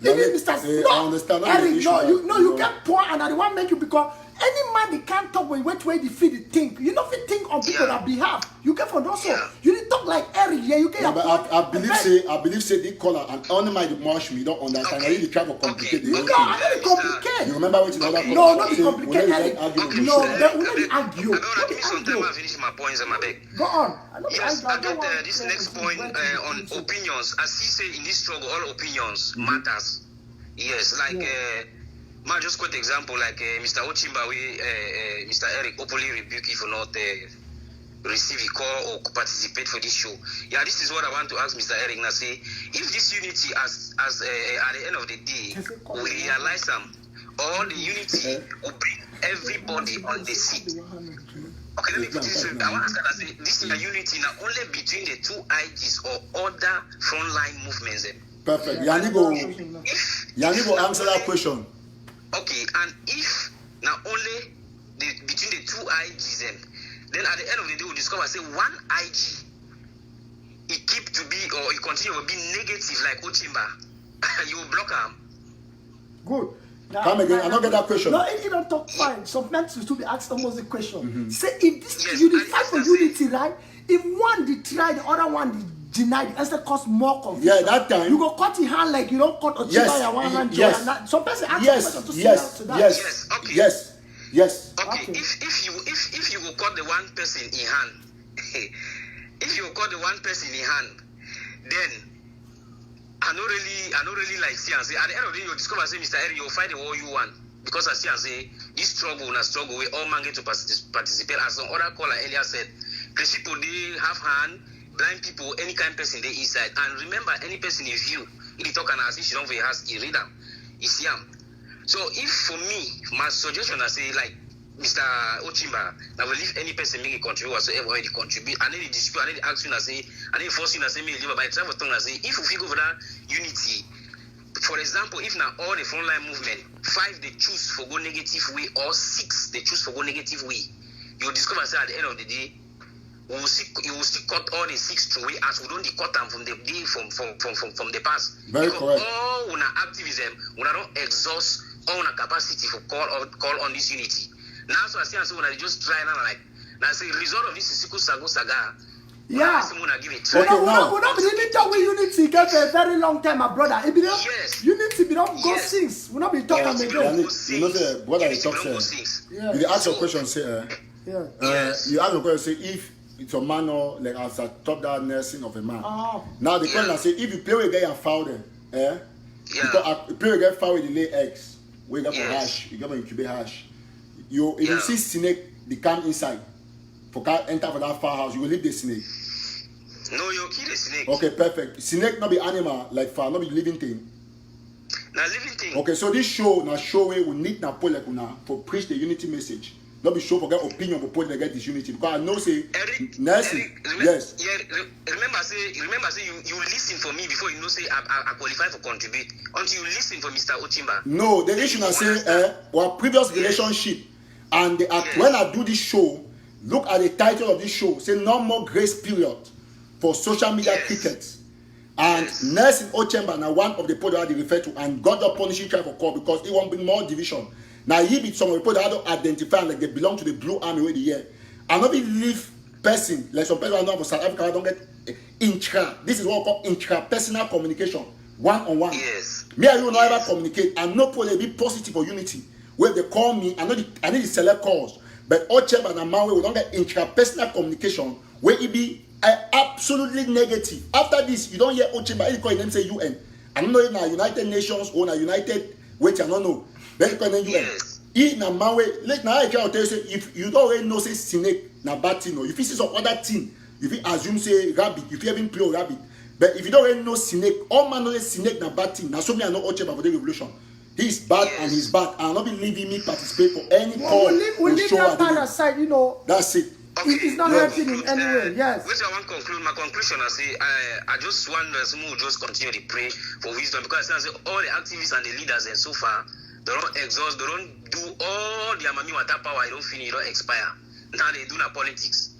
Even Mr. I understand. Eric, you get poor and I don't want to make you because any man they can't talk with wait the feed the think. You know if you think on people that behalf. You get from also. You need talk like Eric, you get but I believe say the caller and only my much me don't understand. I really try to complicate the whole thing. I don't complicate. You remember what you know? No, not complicate. No, we don't argue. I finish my points and my back. Go on. Yes, I get this next point on opinions. As he said in this struggle, all opinions matters. Yes, like man, just quote example like Mr. Ochimba, Mr. Eric openly rebuke you for not receive a call or participate for this show. Yeah, this is what I want to ask Mr. Eric now. Say, if this unity, as at the end of the day, we realize all the unity will bring everybody on the seat. Okay, let me put this. I want to ask that. Say, this is a unity not only between the two IGs or other frontline movements. Perfect. Yannick will answer that question. Okay, and if not only between the two IGs, then at the end of the day, we'll discover say one IG, it keep to be or it continue to be negative like Ochimba. You will block him. Good. Now, come again. I don't get that question. No, you don't talk fine. Sometimes you to be asked almost a question. Say if this unify for unity, right? If one they try, the other one they deny, the answer cause more confusion. Yeah, that time you go cut your hand like you don't cut a chicken one hand. Yes. Some person ask question to to that. Yes. Okay. Yes. Okay. If you will cut the one person in hand, if you will cut the one person in hand, then I don't really like see and say at the end of the day you discover say Mr. Eric, you'll fight the war you want. Because I see and say this struggle we all man get to participate. As some other caller earlier said, Christian people they have hand, blind people, any kind of person they inside. And remember any person in view, if you talk and as if you don't very ask, you read them. You see them. So if for me, my suggestion I say like Mr. Ochimba, I will leave any person make a contribute whatsoever when they contribute. I need to dispute, I need to ask you and say, I need to force you and say me leave by travel tongue and say if we go for that unity, for example, if now all the frontline movement, 5 they choose for go negative way or 6 they choose for go negative way, you'll discover say at the end of the day, you will still cut all the 6 through way as we don't cut them from the day from the past. Very because correct. all our activism, we don't exhaust all our capacity for call on this unity. Now so I see and so when I just try now say result of this is saga. Yeah. Okay, now we don't believe talk with unity get for a very long time, my brother. It be unity be don't go since. We not be talking again. You know what I talk say. You ask your question say you ask your question say if it's a man or like as a top down nursing of a man. Now the question I say if you play with a guy and foul them, because you play with a guy foul with the lay eggs, where you got for hash, you got for incubate hash. If you see snake, they come inside. For car enter for that far house, you will leave the snake. No, you kill the snake. Okay, perfect. Snake not be animal like far, not be living thing. Now living thing. Okay, so this show where we need na like una for preach the unity message. Not be show for get opinion for point get this unity because I know say Eric, yes. Yeah, remember say you listen for me before you know say I qualify for contribute until you listen for Mr. Ochimba. No, the issue na say our previous relationship And they are, when I do this show, look at the title of this show. Say no more grace period for social media crickets. And Nelson Ochemba now one of the people that they refer to and got the punishing trial for court because it won't bring more division. Now he be some of the people that don't identify like they belong to the Blue Army where the year. And not be live person like some people I know for South Africa don't get intra. This is what we call intrapersonal communication, one-on-one. Yes. Me and you will not ever communicate and no problem be positive or unity. Where they call me, I need the select calls. But Ochemba and Mawe will not get intrapersonal communication where it be absolutely negative. After this, you don't hear Ochemba. You call them say UN. I don't know if now United Nations or now United. Wait, I don't know. Then you call them UN. If na Mawe, let now I can tell you say if you don't already know say snake na bad thing or if you see some other thing, if you assume say rabbit, if you even play rabbit. But if you don't already know snake, all man know snake na bad thing. Now so me I know Ochemba for the revolution. He's bad and he's bad. I'm not be leaving me participate for any call. We'll leave that part aside, you know. That's it. Okay. It's not hurting him anyway, yes. Which I want to conclude. My conclusion, I say, I just want someone just continue to pray for wisdom because I say all the activists and the leaders and so far, they don't exhaust, they don't do all their mami water power, they don't finish, they don't expire. Now they do na politics.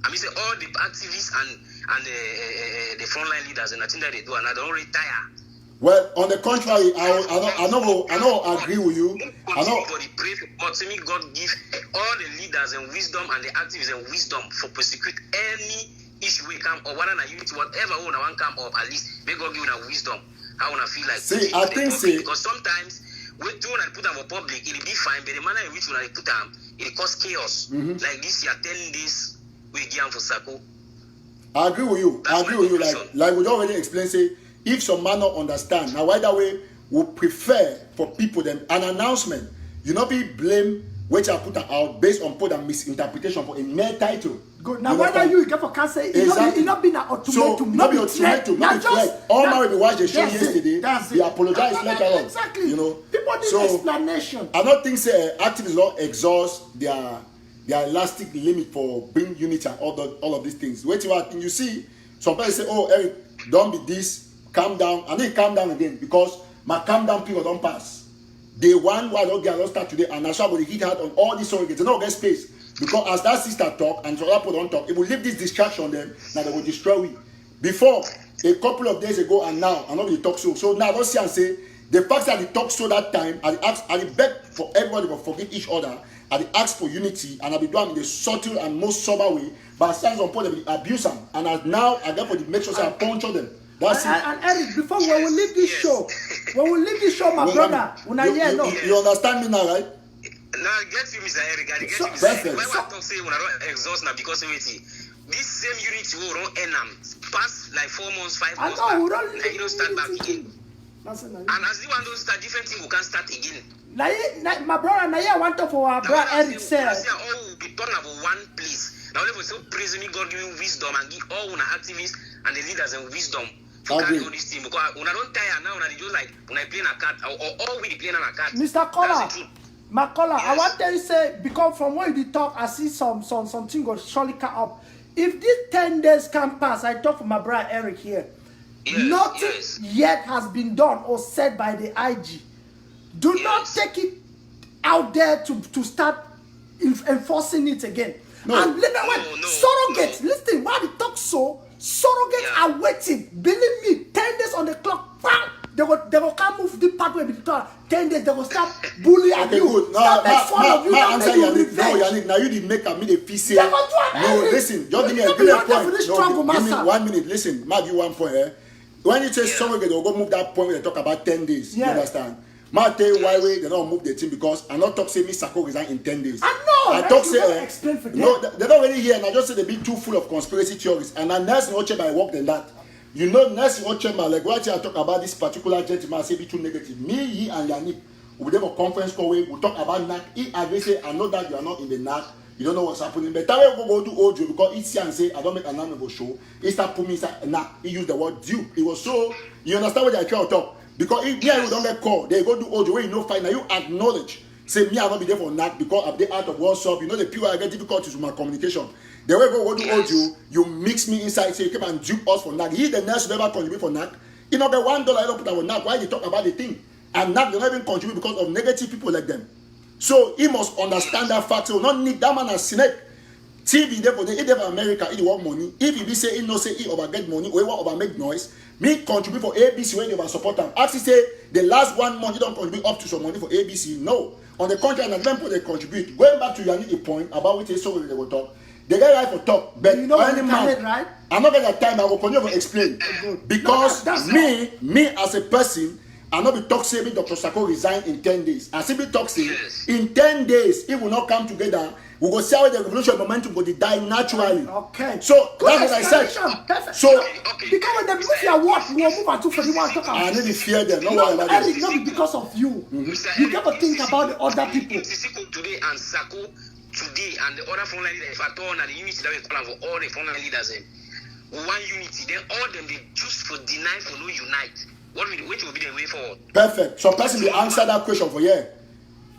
I mean, say all the activists and the frontline leaders and the thing that they do, and they don't retire. Well, on the contrary, I know agree with you. I know. Pray for God. See me, God give all the leaders and wisdom and the activists and wisdom for prosecute any issue we come or whether na unity, whatever we want come up. At least may God give you wisdom. How wanna feel like. See, I think say because sometimes we do not put them for public, it'll be fine, but the manner in which we put them, it cause chaos. Like this year, 10 days we give them for Sako. I agree with you. I agree with you. Like we already explained, say. If some man not understand, now why that way we prefer for people then an announcement. You not be blame which I put out based on put a misinterpretation for a mere title. Good. Now why that you get for cancer? Exactly. It not been an ultimatum. So not be ultimatum. Not be threat. All man we watch the show yesterday. They apologize later on. Exactly. You know. People need explanation. I don't think say activists not exhaust their elastic limit for bring unity and all of these things. Wait till you see some people say, oh Eric, don't be this. Calm down, and then calm down again because my calm down period don't pass. Day one, why don't get start today, and that's why we hit hard on all these surrogates. They don't get space because as that sister talk and some other people don't talk, it will leave this distraction on them. Now they will destroy we. Before a couple of days ago and now, and nobody talk so. So now don't see and say the fact that they talk so that time, and they beg for everybody to forgive each other, and they ask for unity, and I be doing in the subtle and most sober way. But as times on point, they abuse them, and as now I get for the make sure I puncture them. That's and Eric, before when we leave this show, my brother, you understand me now, right? Now get you, Mr. Eric. I get you, Mr. Eric. Why I talk say when I don't exhaust now because of it, this same unity will run end past like 4 months, 5 months. I know, back. Now you don't start back again. And as you want to start different thing, we can start again. Now, my brother, now I want to for our brother Eric said. All will be done about one place. Now we say praise me, God give you wisdom and give all our activists and the leaders and wisdom. Carry all this team because when I don't tire now, when I just like when I play a card or all we play on a card. Mr. Kola, my Kola, I want to say because from where you talk, I see something go surely come up. If these 10 days can pass, I talk for my brother Eric here. Nothing yet has been done or said by the IG. Do not take it out there to start enforcing it again. No. And surrogates, listen, why they talk so. Surrogates are waiting. Believe me, 10 days on the clock. Bam! They will come move the pathway between 10 days. They will start bullying you. Good. Start make fun of you. Yannick, now you did make a minute PC. No, listen, just give me a point. No, give me 1 minute. Listen, I'll give you 1 point. When you say surrogate, they'll go move that point where they talk about 10 days. You understand? I tell you why they don't move the team because I'm not talk say Miss Sako resign in 10 days. I talk say no, they're not really here, and I just say they be too full of conspiracy theories. And then Nelson Ochemba I work than that. You know Nelson Ochemba, like what I talk about this particular gentleman, I say be too negative. Me, he and Yannick, we have a conference call where we talk about NAC. He agree say I know that you are not in the NAC. You don't know what's happening. But that way we go to audio because it's and say I don't make an animal show. He start putting me NAC. He used the word due. It was so you understand what I try to talk. Because if you don't get called, they go do audio where you know fine. Now you acknowledge. Say me I not be there for NAC because of the art of WhatsApp. You know the people I get difficulties with my communication. The way go do audio, you mix me inside, so you keep and dupe us for NAC. He the nurse never contribute for NAC. You know the $1 I don't put out for NAC. Why they talk about the thing? And NAC they not even contribute because of negative people like them. So he must understand that fact. So not need that man as snake. TV there for the if they have America, he want money. If he be say he no say he over get money or he want over make noise, me contribute for ABC when they over support them. Actually say the last 1 month you don't contribute up to some money for ABC. No. On the contrary, and then they contribute. Going back to Yannick point about which is so they will talk. They get right for talk, but you know any man, right? I'm not getting that time. I will continue to explain because that's me as a person, I'm not be talk say me Dr. Sako resign in 10 days. I see me talk say in 10 days it will not come together. We go see how the revolution momentum will die naturally. Okay. So Good that's what I said. Perfect. So because when they move your work, we will move at 241 talk about. I need to fear them. No worry about that. Not because of you. You got to think about the other people. Sicot today and Sako today and the other frontline leaders, if at all, and the unity that we plan for all the frontline leaders, one unity, then all them they choose for deny for no unite. Which will be the way forward? Perfect. So person will answer that question for you.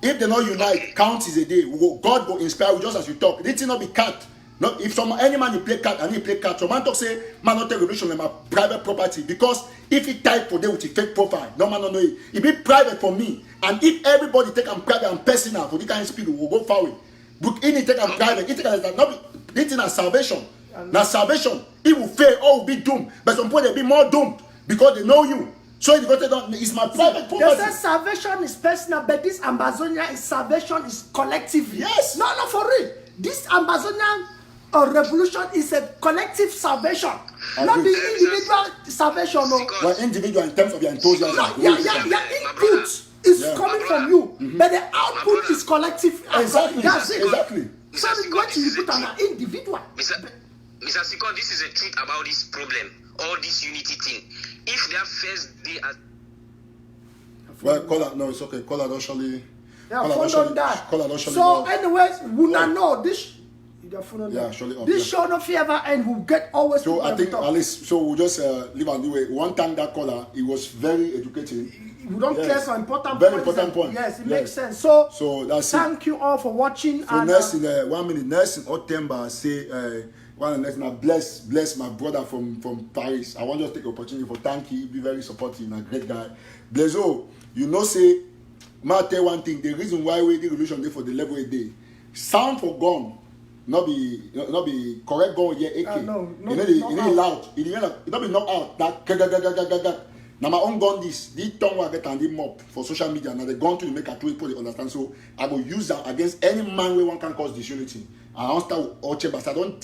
If they not unite, count is a day. God will inspire you just as you talk. It will not be cut. Not if any man he play cut and he play cut. So man talk say man not take revolution in my private property because if he type for them with a fake profile, no man don't know it. It be private for me. And if everybody take them private and personal for the kind of speed, we will go forward. But in it take them private, it take not it is salvation. Now salvation, it will fail or will be doomed. But some point they be more doomed because they know you. So it's my private property. They say salvation is personal, but this Ambazonia salvation is collective. Yes. No, for real. This Ambazonian revolution is a collective salvation, not the individual salvation. No. Well, individual in terms of your enthusiasm. Your input is coming from you, but the output is collective. Exactly. That's it. Exactly. So what you put on an individual. Mr. Sicot, this is the truth about this problem, all this unity thing. If their first day as well, caller, no, it's okay. Caller don't surely. Yeah, phone on that. So, anyways, we not know this. Yeah, surely. This show no fear ever end. We'll get always. So I think at least so we'll just leave and do it. One time that caller, it was very educating. We don't clear some important very points. Important point. Yes, it makes sense. So that's thank you all for watching. So and next in 1 minute, next in September, say one next now bless my brother from Paris. I want to take the opportunity for thank you. Be very supportive and a great guy. Blezo, you know say, ma tell one thing. The reason why we the revolution day for the level a day, sound for gun. Not be correct gun yeah AK. No, you know loud. It not be knock out that. Now my own gun this tongue will get and the mop for social media. Now the gun to make a tweet people understand. So I will use that against any man where one can cause disunity. I don't start all chambers. I don't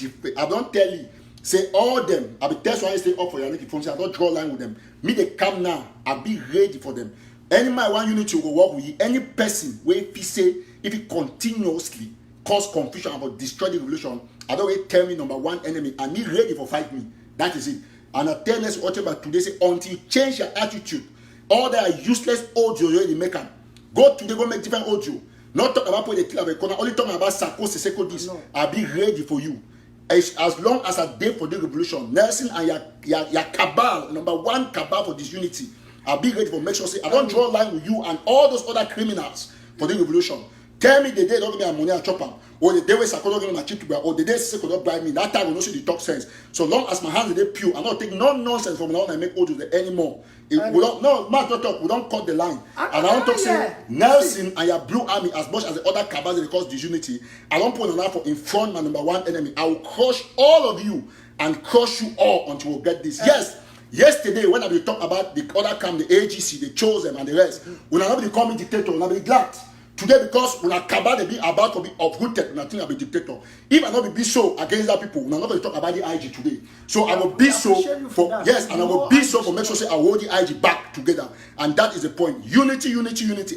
tell you. Say all them. I be test why I stay up for Yannick phone. I don't draw line with them. Me they come now. I be ready for them. Any man want unity will work with you. Any person where if he say if he continuously cause confusion about destroy the revolution, I don't wait tell me number one enemy and me ready for fight me. That is it. And I tell us whatever today say until you change your attitude, all that useless audio you already make them. Go today, go make different audio. Not talk about the kill of a corner, only talk about Sako Siseko this. No. I'll be ready for you. As long as I did for the revolution, Nelson and your cabal, number one cabal for this unity, I'll be ready for make sure say I don't draw a line with you and all those other criminals for the revolution. Tell me the day don't give me a money and chop am, or the day where Sako don't give me my chip to buy, or the day Siseko don't bribe me. That time will not see the talk sense. So long as my hands are pure, I'm not taking no nonsense from now on I make audio anymore. We don't talk, we don't cut the line. And I don't talk say Nelson and your blue army as much as the other cabals they cause disunity. I don't put on that for in front my number one enemy. I will crush all of you and crush you all until we get this. Yes. Yesterday, when I be talk about the other camp, the AGC, the Chosen and the rest, when I not be calling dictator, when I be glad. Today, because when I cabal they be about to be uprooted, when I think I be dictator. If I not be so against that people, when I not be talk about the IG today. So I will be so for yes, and I will be so for make sure say I hold the IG back together. And that is the point. Unity.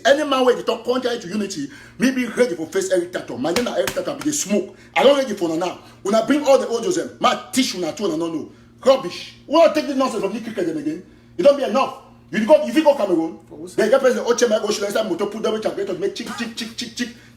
Any man where they talk contrary to unity, me be ready for face Eric Tato. My name is Eric Tato be the smoke. I don't ready for now. When I bring all the audios them, my teach you not to and no. Rubbish. We want to take this nonsense from the cricket them again. It don't be enough. If you go Cameroon, they get president Ochema go should inside motor put them to make chick.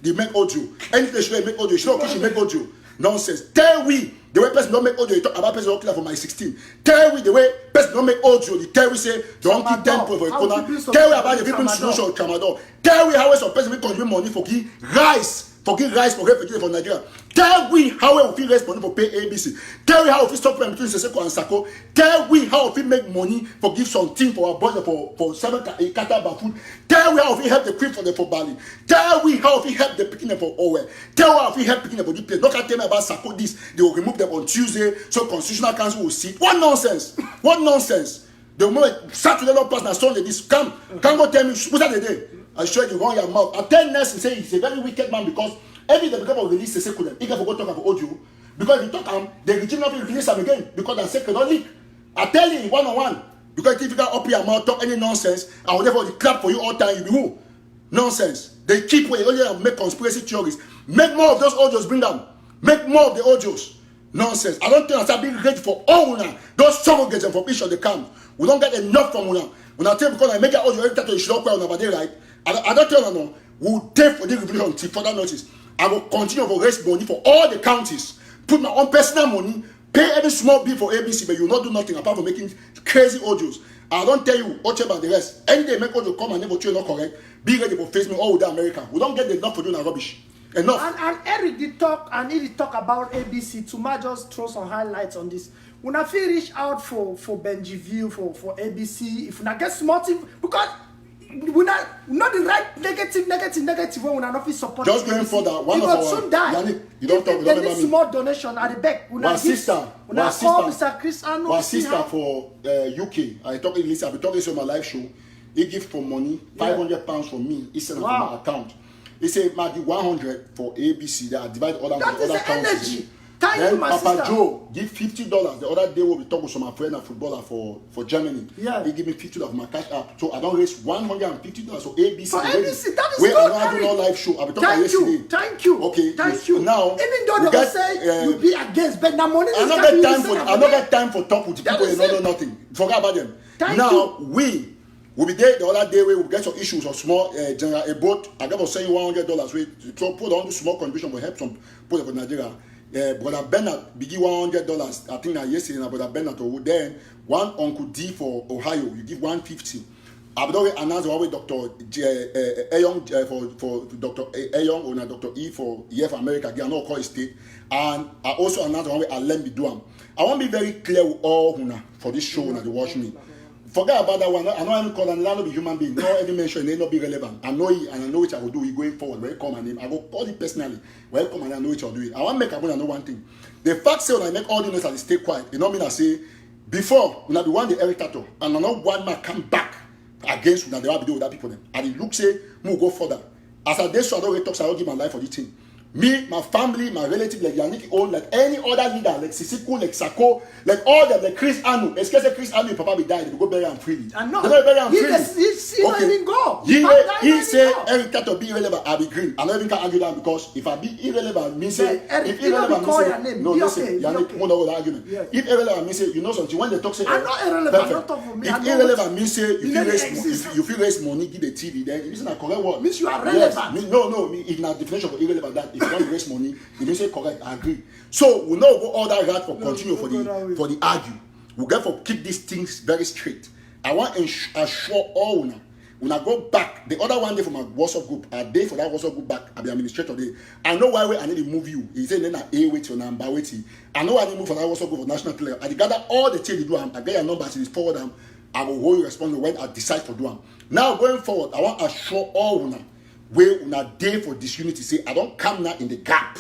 They make audio. Anything should make audio. Should make audio. Nonsense. Tell we the way person don't make audio. You talk about person for my 16. Tell we the way person don't make audio. The tell we say don't keep tempo for a corner. Tell we about the people solution of Cameroon. Tell we how some person will contribute money for key rice forgive rice for refugees for Nigeria. Tell we how we raise money for pay ABC. Tell we how we stop between Siseko and Sako. Tell we how we make money for give something for our budget for 7 kata food. Tell we how we help the queen for Bali. Tell we how we help the picking for Owe. Tell how we help picking for the place. Don't tell me about Sako this. They will remove them on Tuesday, so Constitutional Council will see. What nonsense! What nonsense! The moment Saturday not pass, now Sunday this come go tell me what's that the day? I show you run your mouth. I tell Ness and say he's a very wicked man because every day because of release the second, he can forget talk about audio because if you talk the regime not release them again because the second don't leak. I tell you one-on-one because if you can open your mouth talk any nonsense, I will never clap for you all time. You be who? Nonsense. They keep way only make conspiracy theories. Make more of those audios. Bring them. Make more of the audios. Nonsense. I don't think I start being ready for all now. Those surrogates and for each of the camp. We don't get enough from una. When I tell because I make an audio every time you should not cry on about day right. I don't tell you no. We'll take for the revolution until further notice. I will continue to raise money for all the counties. Put my own personal money. Pay every small bill for ABC, but you will not do nothing apart from making crazy audios. I don't tell you Oche and the rest. Any day make audio come and never you not correct. Be ready for face me all with America. We don't get enough for doing that rubbish. Enough. And Eric did talk and he did talk about ABC. Tuma just throw some highlights on this. When I feel reach out for Benjiville for ABC, if I get smart because we not the right negative when I not feel support. Just going further, one of our Yannick, you don't talk. There is small donation at the back. One sister for UK. I talk English. I be talking to my live show. He give for money £500 for me. He send on my account. He say maybe 100 for ABC. They are divided other counties. Thank then you, my Papa sister. Joe give $50. The other day we talk with my friend, a footballer for Germany. Yeah. He give me $50 of my cash app. So I don't raise $150 for ABC. For ABC, that is good. I good. do not live show. I be talking yesterday. Thank you. Okay. Thank you. Now, even though they will say you be against, but now money I don't get time for talk with people. They don't know nothing. Forget about them. Now we will be there the other day. We will get some issues of small general a boat. I got to send you $100. We put on the small contribution will help some people for Nigeria. Brother Bernard big $100. I think that yesterday Brother Bernard then one Uncle D for Ohio you give $150. I've already announced one with Dr. Ayong for Dr. Ayong or Dr. E for EF America. They are not called state, and I also announced one with Alem Biduam. I want to be very clear with all for this show that they watch me. Forget about that one. I know I'm called and I not be human being. No any mention may not be relevant. I know it and I know which I will do it going forward. When I call my name, I will call it personally. When I come and I know which I'll do it. I want to make I know one thing. The fact say when I make all the notes and stay quiet, it don't mean I say before when I be one the Eric Tataw and I know one man come back against when they will be doing with that people them. And it look say move go further. As I did so I don't talk, so I don't give my life for this thing. Me, my family, my relative, like Yannick own, like any other leader, like Sisiko, like Sako, like all them, like Chris Anu. Especially Chris Anu, Papa will die, they will go bury him freely. I know. They go bury him freely. He don't even go. He say Eric Tataw be irrelevant, I be green. I don't even can argue that because if I be irrelevant, means say if irrelevant means say no, listen, Yannick, one of the argument. If irrelevant means say you know something when they talk say I'm not irrelevant, don't talk for me. If irrelevant means say if you raise money, give the TV, then it means not correct word. Means you are relevant. No, if not definition of irrelevant that if you don't raise money. You don't say correct, I agree. So we now go all that route for continue for the argue. We get for keep these things very straight. I want to assure all now. When I go back, the other one day for my WhatsApp group, a day for that WhatsApp group back, I'll be administrator day. I know why I need to move you. He said then I wait or number waiting. I know I need to move for that WhatsApp group for national player. I gather all the things you do. I get your numbers and forward them. I will hold you responsible when I decide to do them. Now going forward, I want to assure all now where on a day for disunity say I don't come now in the gap.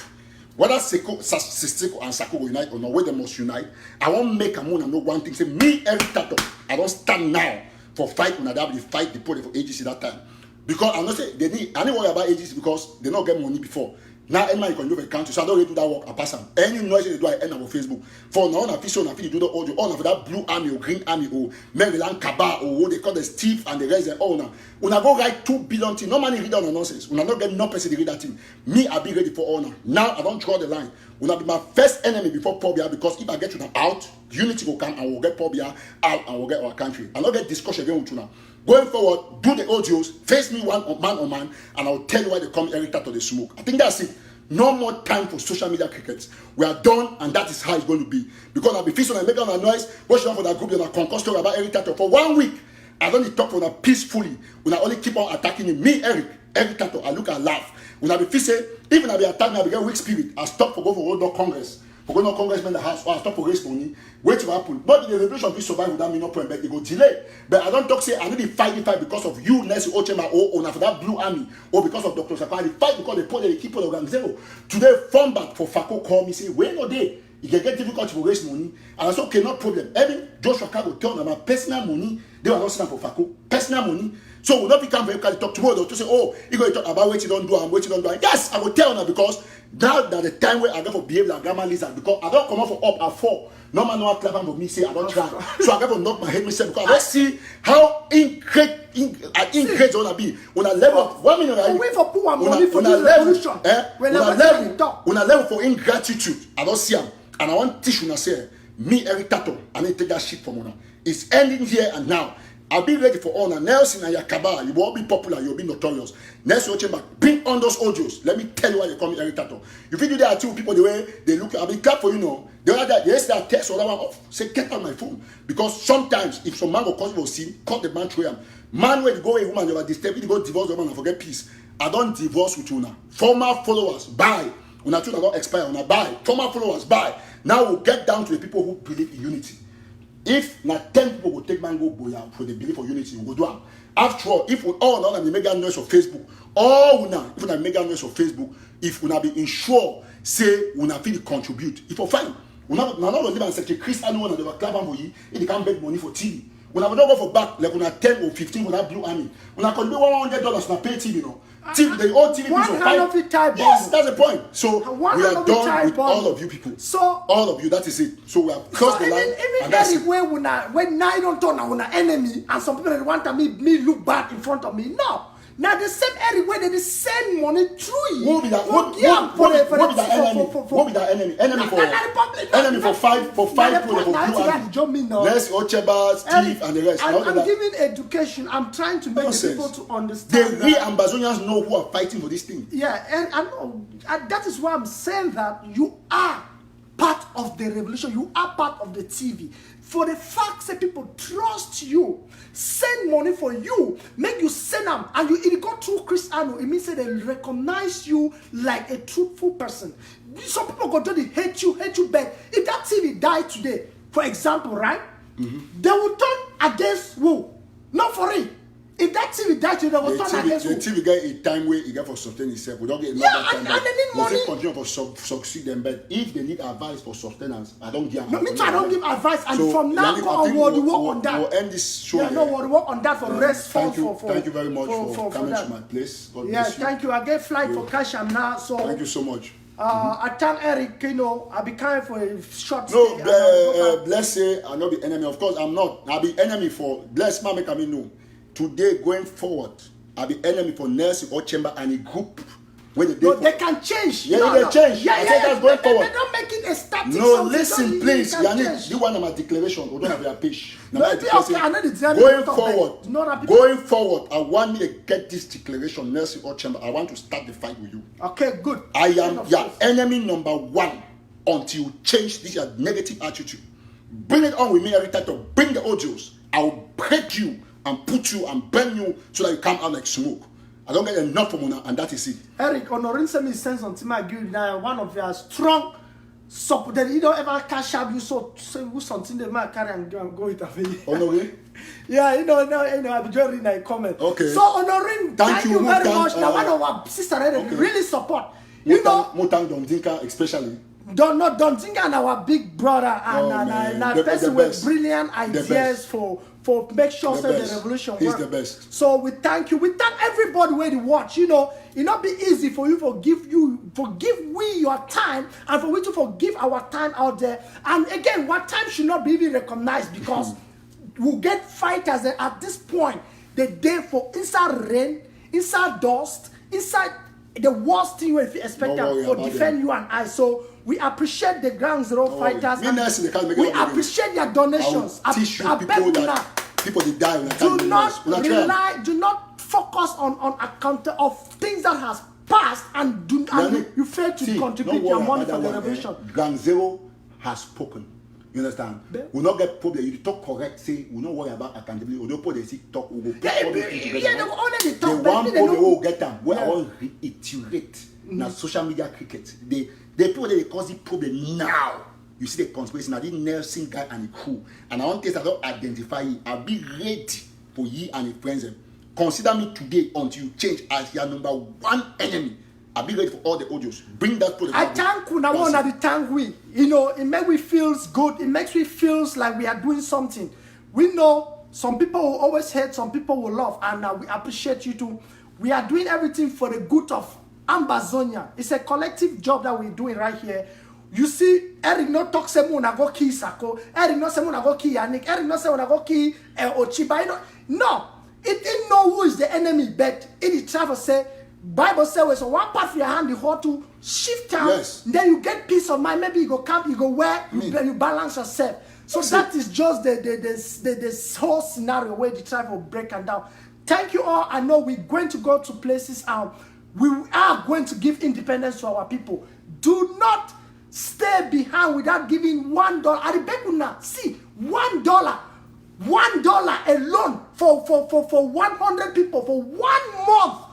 Whether Sisiko and Sako will unite or not, where they must unite, I won't make a moon and know one thing. Say, me, Eric Tataw, I don't stand now for fight when I fight the party for agency that time. Because I'm not saying they need, I don't worry about agency because they not get money before. Now, anyone can do a country, so I don't really do that work. I pass them. Any noise they do, I end up on Facebook. For now, on a official, do the audio, all of that blue army or green army or Maryland Kaba or what they call the Steve and the rest. Oh, now, when I go write 2 billion things, no money read on the nonsense. When I not get no person to read that thing, me, I'll be ready for honor. Now, I don't draw the line. When I be my first enemy before Pobia, because if I get to them out, unity will come and we'll get Pobia out and we'll get our country. I'll not get discussion again with you now. Going forward, do the audios, face me man on man, and I'll tell you why they come Eric Tataw the smoke. I think that's it. No more time for social media crickets. We are done, and that is how it's going to be. Because I'll be feasting and making a noise, watching for that group, and a concourse story about Eric Tataw. For 1 week, I don't talk for them peacefully. When I only keep on attacking him. Me, Eric, Every Tataw, I look and laugh. When I be feel say, even I be attacked, I be get weak spirit. I stop for go for World Congress. For going on congressman in the house, or I stop for raise money, wait to happen. But the revolution will survive without me no problem, but it go delay. But I don't talk say I need to fight because of you, Nelson Ochema, or for that blue army, or because of Dr. Sapa. I fight because they keep on the zero. Today, form back for Fako call me say, wait no day. It can get difficult to raise money. And I say, okay, no problem. Even Joshua Cargo tell them about personal money, they were not saying for Fako. Personal money. So we'll not become very clear to talk tomorrow to say, oh, you're going to talk about what you don't do and what you don't do. Yes, I will tell them because now that the time where I go for behave like grandma lizard because I don't come out for up at 4. No man no clap for me say I don't try. So I go to knock my head myself because I don't see how increase on be when I level 1 minute. Wait for poor money for the revolution. When I level for ingratitude, I don't see them. And I want to teach you say, me Eric Tataw, I need to take that shit from you. It's ending here and now. I'll be ready for honor. Nelson and Yakaba, you won't be popular, you'll be notorious. Nelson Ochemba, bring on those audios. Let me tell you why you call me Eric Tataw. If you do that to people the way they look, I'll be clap for you now. The other day, yesterday I text all that one off. Say, get on my phone. Because sometimes, if some man will cause you a sin, cut the man through him. Man, when you go away, woman, you are disturbed, you go divorce the woman and forget peace. I don't divorce with you now. Former followers, bye. Una truth, I don't expire, una bye. Former followers, bye. Now we'll get down to the people who believe in unity. If not 10 people will take mango boya for the belief of unity, we will do it. After all, if we all know that we make a noise of Facebook, all now, if we make a noise of Facebook, if we not be ensure, say we not feel contribute. If we find, we not live and say Chris anyone that they were clapping for you, if they can't make money for TV. We not go for back like we not 10 or 15 with that blue army. We not contribute $100 na pay TV, you know. TV, the old TV one hand of it type. Yes, that's the point. So we are done with all of you people. So all of you, that is it. So we have crossed the line. Even when I don't turn on an enemy, and some people want to me look bad in front of me. No. Now the same everywhere they send money through you. What be that? What be that enemy? What be that enemy? Enemy for five people for blue. Let's Ocheba, Steve, and the rest. I'm giving education. I'm trying to make people to understand. We Ambazonians know who are fighting for this thing. Yeah, and I know that is why I'm saying that you are part of the revolution. You are part of the TV. For the fact that people trust you, send money for you, make you send them, and it go through Chris Ano, it means that they recognize you like a truthful person. Some people go to hate you bad. If that TV died today, for example, right? They will turn against who? Not for it. If that TV died today, they will turn against who? The TV get a time where it get for sustain itself. We don't get and they need money. Continue for succeed them, but if they need advice for sustenance, I don't give. No, me too. I don't give advice, and so, from now on, we'll work on that. We'll end this show. Yeah, no, we'll work on that for rest. Thank you very much for coming to my place. God bless you. Thank you. I get flight for Kasham now, so thank you so much. I thank Eric. You know, I be kind for a short. No, bless say I not be enemy. Of course, I'm not. I'll be enemy for bless. Man, make me know. Today going forward, I'll be enemy for Nelson Ochemba and a group. They can change. Yeah, they change. Yeah, I said that's going forward. They don't make it a static. No, listen, please. Yannick, you want my declaration. We don't have your page. Going forward, I want me to get this declaration, Nelson Ochemba. I want to start the fight with you. Okay, good. I am your enemy number one until you change this your negative attitude. Bring it on with me every time to bring the audios. I will break you and put you and burn you so that you come out like smoke. I don't get enough from you, and that is it. Eric, Honorin sent me sense on Tima Guild now. One of your strong support that you don't ever cash out you so something they might carry and go with a video. Honorin? Yeah, you know, I'll be joining a comment. Okay. So Honorin, thank you very much. Now one of our sister really support. You know, Mutang Domdinka especially. Don Zinga and our big brother and a person with brilliant ideas for make sure that the revolution works. He's the best. So we thank you. We thank everybody where to watch. You know, it not be easy for you forgive we your time and for we to forgive our time out there. And again, what time should not be even recognized because we'll get fighters at this point. They there for inside rain, inside dust, inside the worst thing you expect for defend you and I. So we appreciate the Ground Zero fighters. We appreciate their donations. People they die. Do not focus on account of things that has passed and you fail to contribute your money for the revolution. Ground Zero has spoken. You understand? But- We not get problem. You talk correct, say we not worry about accountability. We don't put the sick talk. We go put all those things together. they already The talk. but one they problem we don't- will get them. Where I Yeah. want to reiterate. Now social media cricket. The people that they cause the problem now. You see the conspiracy. Now the Nelson guy and the crew. And I want to don't identify it. I'll be ready for you and your friends. Consider me today until you change as your number one enemy. I'll be ready for all the audios. Bring that to the I table. thank you now That's one it. at the thank we. You know, it makes me feels good. It makes me feels like we are doing something. We know some people will always hate, some people will love, and we appreciate you too. We are doing everything for the good of Ambazonia. It's a collective job that we're doing right here. You see, Eric not talk say mo na go kill Sako. Eric not say mo na go kill Yannick. Eric not say mo na go kill Ochiba. No, it didn't know who is the enemy, but it is try to say. Bible says, so one part of your hand, you have to shift out. Yes. Then you get peace of mind. Maybe you go camp, you go where, you balance yourself. So that is just the whole scenario where the tribe will break and down. Thank you all. I know we're going to go to places. We are going to give independence to our people. Do not stay behind without giving $1. I beg you now. See, $1. $1 alone for 100 people for 1 month.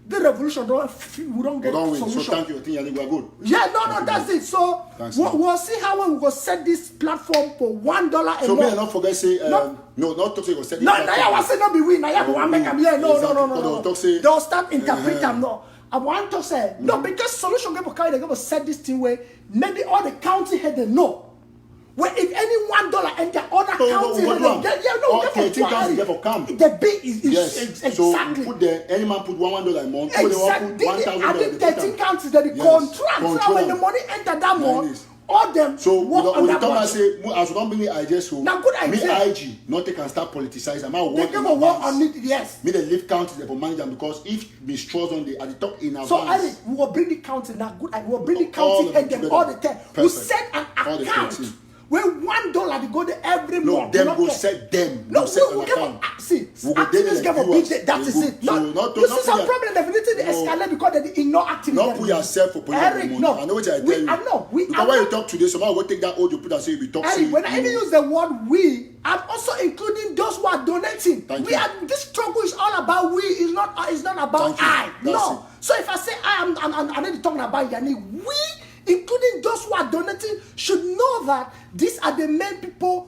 The revolution we don't get Don't win. solution. So thank you. I think Yannick, we are good. Yeah, no, that's it. So we'll see how we go set this platform for $1 a So month. me not forget say No. not talk say go set this No, platform. now I was saying not be win. Now I want make them. Yeah, no. Exactly. Talk say- They'll start interpret them. No, I want to say no because solution people carry they go set this thing where maybe all the county head they know. Where if any $1 enter other county head, all 13 counties get for camp. The big is Yes. exactly. So we put there. Any man put $1 a month. Exactly. I think 13 counties that the Yes. contract. So Control when the them. money enter that Yes. month, all them So work on we that don't budget. say as we don't bring the idea. So Now, good idea. me IG not take and start politicizing. I'm They work give in a work advance. on it, yes. Me the leave counties they for manage them because if mistrust on the at the top in So advance. Eric, we will bring the county now. Good, we will bring the All county of them and them together. all the time. We Perfect. set an All the account 13. where $1 they go there every No, month. them Not go care. set them. No, Go set we an give account. see. We go Activists daily give a viewers. big. That is They it. go- No, so not- you not see put some your- problem. Definitely the No. escalate because they no activity. Not put yourself for putting Eric, money. no. I know what I tell you. I know. Because when you talk today, somebody will take that audio, put and say we talk. Eric, when I even use the word we, I'm also including those who are donating. Thank we you. are this struggle is all about we. It's not about Thank you. I. That's No. it. So if I say I'm not talking about Yannick. We, including those who are donating, should know that these are the main people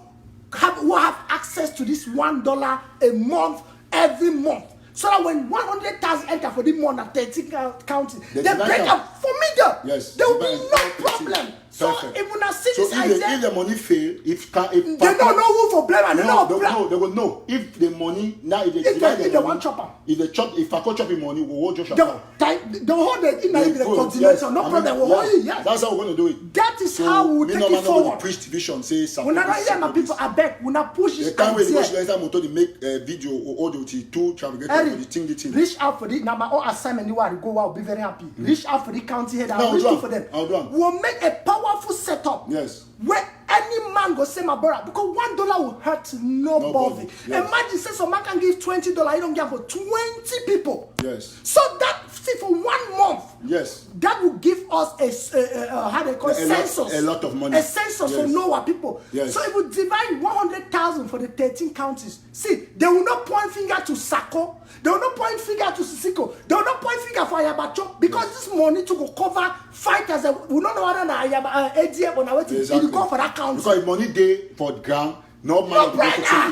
who have access to this $1 a month every month. So that when 100,000 enter for the month at 13 counties, they There's break divide up for me there. Yes. There will be divide no and problem. So Perfect. if when I see So this if idea, the money fail, if they don't know who for blame and they no, don't blame. they will know if the money now if they If divide they the want money, chopper. if I chop money, we'll hold Joshua. The whole day in the Good, continuation, no I mean, problem. We'll hold it, yes. That's how we're going to do it. That is So how we will me take no it man forward. preach division say When I hear my people, I beg, when I push they this can't wait to go idea, to the motor to make a video or audio to two travel Eric, for the thing. reach out for the now my own assignment. You want to go out, be very happy. Reach out for the county head. No, I'll reach I'll out do for them. I'll do it. We'll make a powerful setup. Yes. Where any man go say my brother because $1 will hurt nobody. Yes. Imagine say some man can give $20. You don't give for 20 people. Yes. So that see for 1 month. Yes. That will give us how they call it, census. A lot of money. A census Yes. to know our people. Yes. So if we divide 100,000 for the 13 counties, see, they will not point finger to Sako. They will not point finger to Sisiko. They will not point finger for Ayabacho because this money to go cover fighters. We don't know whether ADF or what it will go for that county. Because if money day for the ground, no money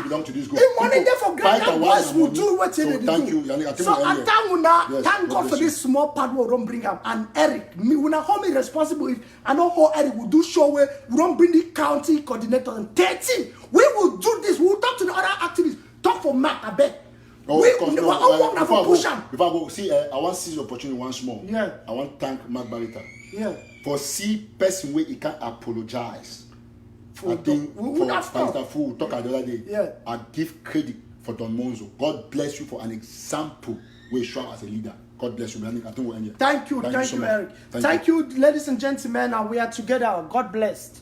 belong to this group. If money there for Fight grand and boys win will and do money. what they So do. thank you, Yannick. I think So we're at here. time Yes, thank God God for bless this small part we don't bring up. And Eric, me when I hold me responsible if I know how Eric will do show where we don't bring the county coordinator and 13. We will do this. We will talk to the other activists. Talk for Mark, I beg. Oh, We of course, all no. work now for push am. Before I go, see, I want to seize the opportunity once more. Yeah. I want to thank Mark Barita Yeah. for see person where he can apologize. For I think we for would have Pastor talked. Fu talk the other day. Yeah. I give credit for Don Monzo. God bless you for an example where you show as a leader. God bless you, man. I think we'll end here. Thank you, so much. Eric. Thank Thank you, ladies and gentlemen, and we are together. God blessed.